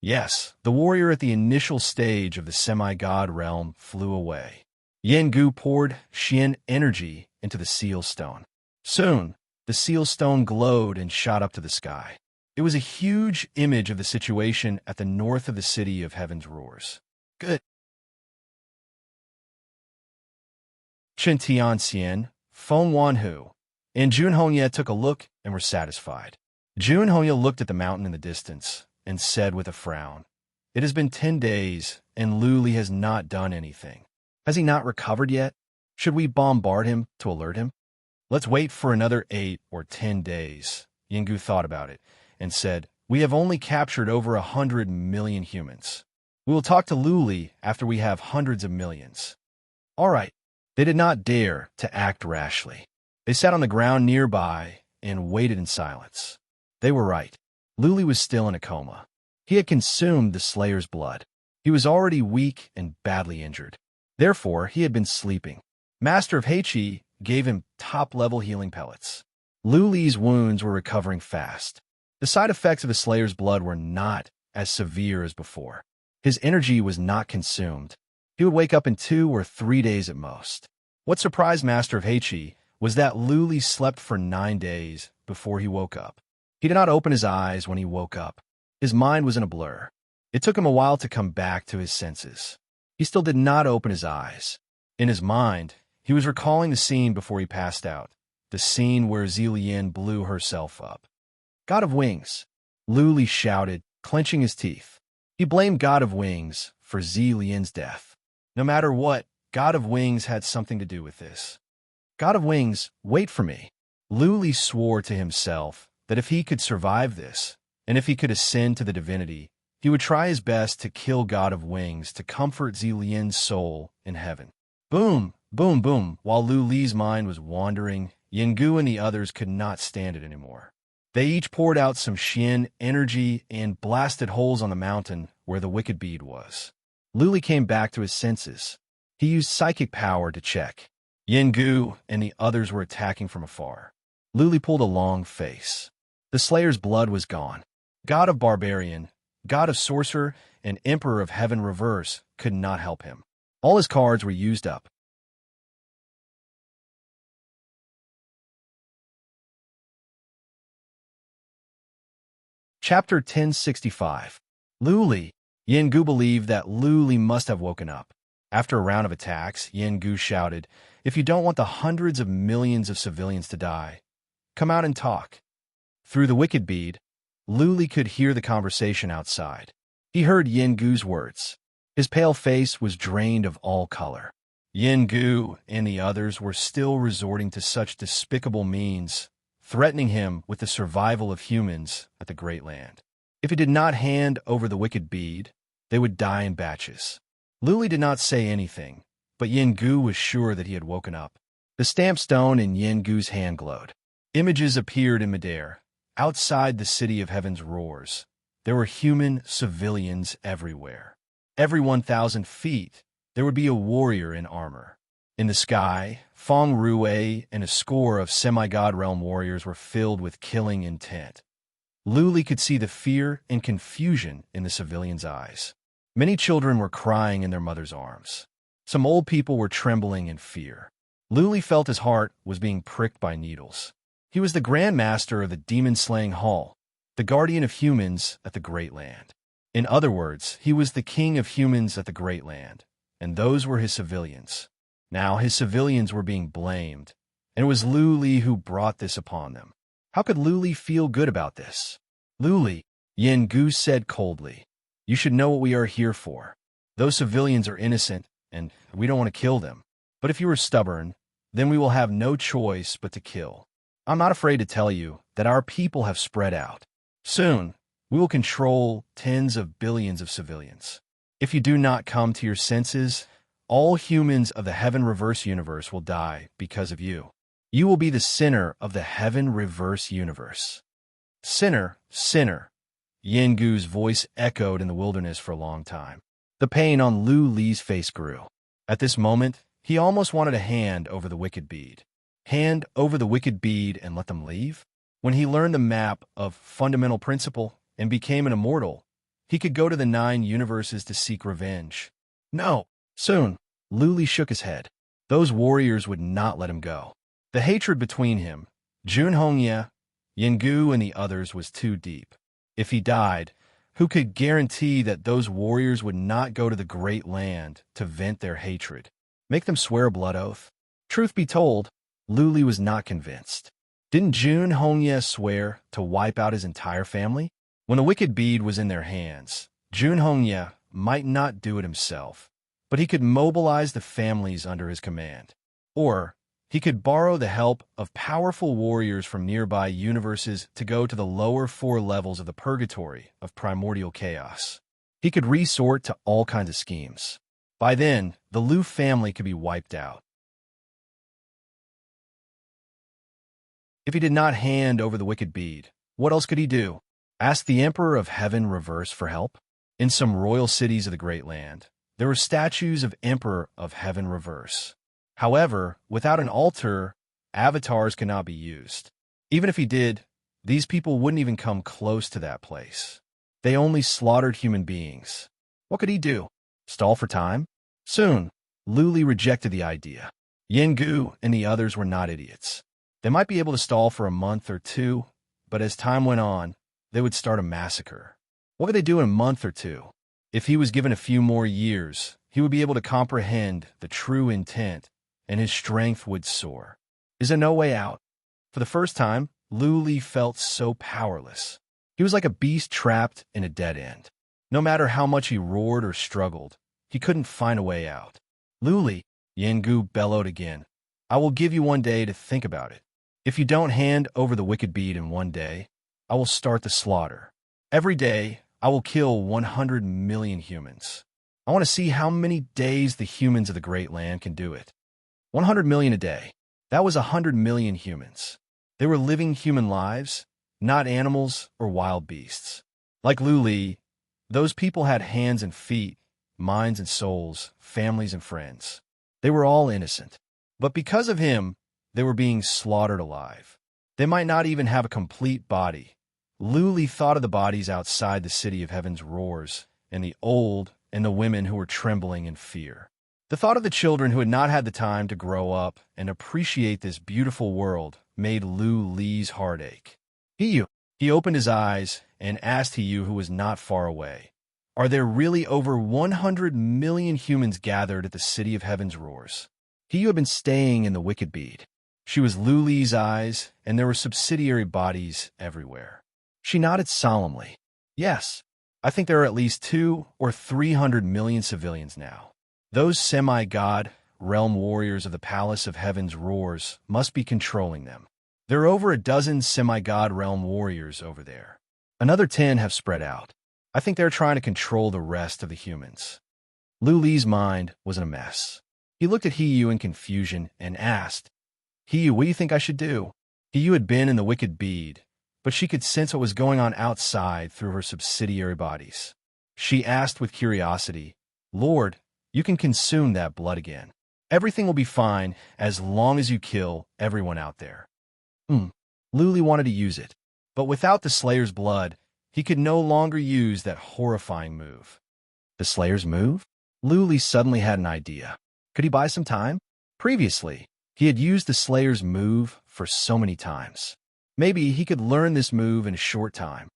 [SPEAKER 1] Yes, the warrior at the initial stage of the semi-god realm flew away. Yin Gu poured Xian energy into the seal stone. Soon, the seal stone glowed and shot up to the sky. It was a huge image of the situation at the north of the City of Heaven's Roars. Good. Chen Tianxian, Feng Wanhu, and Jun Hongye took a look and were satisfied. Jun Hongye looked at the mountain in the distance and said with a frown, It has been 10 days, and Lu Li has not done anything. Has he not recovered yet? Should we bombard him to alert him? Let's wait for another 8 or 10 days. Yin Gu thought about it and said, We have only captured over 100 million humans. We will talk to Lu Li after we have hundreds of millions. All right. They did not dare to act rashly. They sat on the ground nearby and waited in silence. They were right. Lu Li was still in a coma. He had consumed the Slayer's blood. He was already weak and badly injured. Therefore, he had been sleeping. Master of Heiqi gave him top-level healing pellets. Lu Li's wounds were recovering fast. The side effects of the Slayer's blood were not as severe as before. His energy was not consumed. He would wake up in 2 or 3 days at most. What surprised Master of Heiqi was that Lu Li slept for 9 days before he woke up. He did not open his eyes when he woke up. His mind was in a blur. It took him a while to come back to his senses. He still did not open his eyes. In his mind, he He was recalling the scene before he passed out, the scene where Zillian blew herself up. God of Wings, Luli shouted, clenching his teeth. He blamed God of Wings for Zillian's death. No matter what, God of Wings had something to do with this. God of Wings, wait for me. Luli swore to himself that if he could survive this, and if he could ascend to the divinity, he would try his best to kill God of Wings to comfort Zillian's soul in heaven. Boom, boom, boom. While Luli's mind was wandering, Yengu and the others could not stand it anymore. They each poured out some Xian energy and blasted holes on the mountain where the wicked bead was. Luli came back to his senses. He used psychic power to check. Yengu and the others were attacking from afar. Luli pulled a long face. The Slayer's blood was gone. God of Barbarian, God of Sorcerer, and Emperor of Heaven Reverse could not help him. All his cards were used up. Chapter 1065. Luli. Yengu believed that Luli must have woken up. After a round of attacks, Yengu shouted, "If you don't want the hundreds of millions of civilians to die, come out and talk." Through the wicked bead, Luli could hear the conversation outside. He heard Yengu's words. His pale face was drained of all color. Yengu and the others were still resorting to such despicable means, threatening him with the survival of humans at the Great Land. If he did not hand over the wicked bead, they would die in batches. Luli did not say anything, but Yengu was sure that he had woken up. The stamped stone in Yengu's hand glowed. Images appeared in midair. Outside the city of heaven's roars, there were human civilians everywhere. Every 1,000 feet, there would be a warrior in armor. In the sky, Feng Rue and a score of semi-god realm warriors were filled with killing intent. Luli could see the fear and confusion in the civilians' eyes. Many children were crying in their mother's arms. Some old people were trembling in fear. Luli felt his heart was being pricked by needles. He was the Grand Master of the demon-slaying hall, the guardian of humans at the Great Land. In other words, he was the king of humans at the Great Land, and those were his civilians. Now his civilians were being blamed, and it was Luli who brought this upon them. How could Luli feel good about this? Luli, Yengu said coldly, you should know what we are here for. Those civilians are innocent, and we don't want to kill them. But if you are stubborn, then we will have no choice but to kill. I'm not afraid to tell you that our people have spread out. Soon, we will control tens of billions of civilians. If you do not come to your senses, all humans of the Heaven Reverse universe will die because of you. You will be the sinner of the Heaven Reverse universe. Sinner, sinner. Yengu's voice echoed in the wilderness for a long time. The pain on Lu Li's face grew. At this moment, he almost wanted a hand over the wicked bead. Hand over the wicked bead and let them leave? When he learned the map of fundamental principle and became an immortal, he could go to the 9 universes to seek revenge. No. Soon, Luli shook his head. Those warriors would not let him go. The hatred between him, Junhongye, Yengu, and the others was too deep. If he died, who could guarantee that those warriors would not go to the Great Land to vent their hatred? Make them swear a blood oath? Truth be told, Luli was not convinced. Didn't Junhongye swear to wipe out his entire family? When the wicked bead was in their hands, Junhongye might not do it himself, but he could mobilize the families under his command. Or he could borrow the help of powerful warriors from nearby universes to go to the lower 4 levels of the purgatory of primordial chaos. He could resort to all kinds of schemes. By then, the Lu family could be wiped out. If he did not hand over the wicked bead, what else could he do? Ask the Emperor of Heaven Reverse for help? In some royal cities of the Great Land, there were statues of Emperor of Heaven Reverse. However, without an altar, avatars cannot be used. Even if he did, these people wouldn't even come close to that place. They only slaughtered human beings. What could he do? Stall for time? Soon, Luli rejected the idea. Yengu and the others were not idiots. They might be able to stall for a month or 2, but as time went on, they would start a massacre. What could they do in a month or 2? If he was given a few more years, he would be able to comprehend the true intent and his strength would soar. Is there no way out? For the first time, Lu Li felt so powerless. He was like a beast trapped in a dead end. No matter how much he roared or struggled, he couldn't find a way out. Lu Li, Yengu bellowed again. I will give you 1 day to think about it. If you don't hand over the wicked bead in 1 day, I will start the slaughter. Every day, I will kill 100 million humans. I want to see how many days the humans of the Great Land can do it. 100 million a day. That was 100 million humans. They were living human lives, not animals or wild beasts. Like Lu Li, those people had hands and feet, minds and souls, families and friends. They were all innocent. But because of him, they were being slaughtered alive. They might not even have a complete body. Lu Li thought of the bodies outside the city of heaven's roars, and the old and the women who were trembling in fear. The thought of the children who had not had the time to grow up and appreciate this beautiful world made Lu Li's heart ache. He opened his eyes and asked Hiyu, who was not far away, are there really over 100 million humans gathered at the city of heaven's roars? Hiyu had been staying in the wicked bead. She was Lu Li's eyes, and there were subsidiary bodies everywhere. She nodded solemnly. Yes, I think there are at least 200 or 300 million civilians now. Those semi-god realm warriors of the Palace of Heaven's Roars must be controlling them. There are over a dozen semi-god realm warriors over there. Another 10 have spread out. I think they're trying to control the rest of the humans. Lu Li's mind was in a mess. He looked at Hiyu in confusion and asked, Hiyu, what do you think I should do? Hiyu had been in the wicked bead, but she could sense what was going on outside through her subsidiary bodies. She asked with curiosity, Lord, you can consume that blood again. Everything will be fine as long as you kill everyone out there. Lu Li wanted to use it, but without the Slayer's blood, he could no longer use that horrifying move. The Slayer's move? Lu Li suddenly had an idea. Could he buy some time? Previously, he had used the Slayer's move for so many times. Maybe he could learn this move in a short time.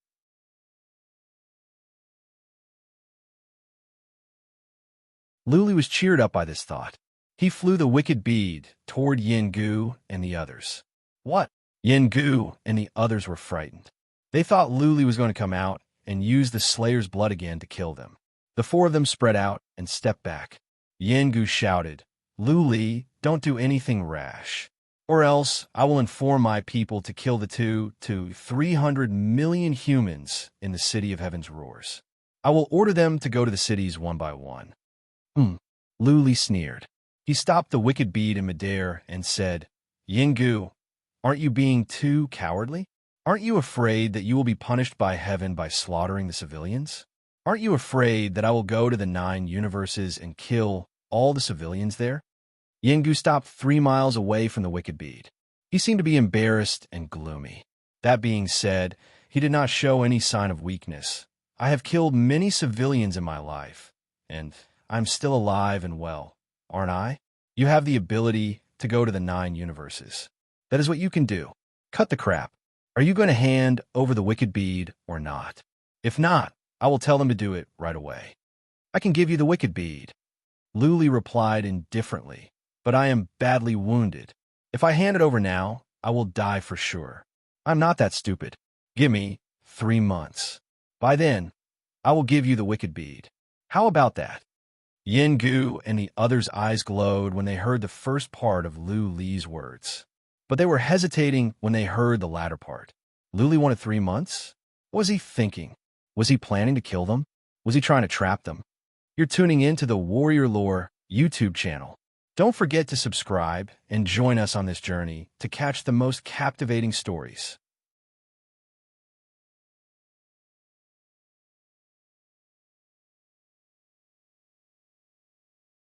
[SPEAKER 1] Lu Li was cheered up by this thought. He flew the wicked bead toward Yengu and the others. What? Yengu and the others were frightened. They thought Lu Li was going to come out and use the Slayer's blood again to kill them. The 4 of them spread out and stepped back. Yengu shouted, Lu Li, don't do anything rash, or else I will inform my people to kill the 200 to 300 million humans in the city of heaven's roars. I will order them to go to the cities one by one. Lu Li sneered. He stopped the wicked bead in midair and said, Yengu, aren't you being too cowardly? Aren't you afraid that you will be punished by heaven by slaughtering the civilians? Aren't you afraid that I will go to the 9 universes and kill all the civilians there? Yengu stopped 3 miles away from the wicked bead. He seemed to be embarrassed and gloomy. That being said, he did not show any sign of weakness. I have killed many civilians in my life, and I'm still alive and well, aren't I? You have the ability to go to the 9 universes. That is what you can do. Cut the crap. Are you going to hand over the wicked bead or not? If not, I will tell them to do it right away. I can give you the wicked bead. Lu Li replied indifferently, but I am badly wounded. If I hand it over now, I will die for sure. I'm not that stupid. Give me 3 months. By then, I will give you the wicked bead. How about that? Yengu and the others' eyes glowed when they heard the first part of Lu Li's words. But they were hesitating when they heard the latter part. Lu Li wanted 3 months? What was he thinking? Was he planning to kill them? Was he trying to trap them? You're tuning in to the Warrior Lore YouTube channel. Don't forget to subscribe and join us on this journey to catch the most captivating stories.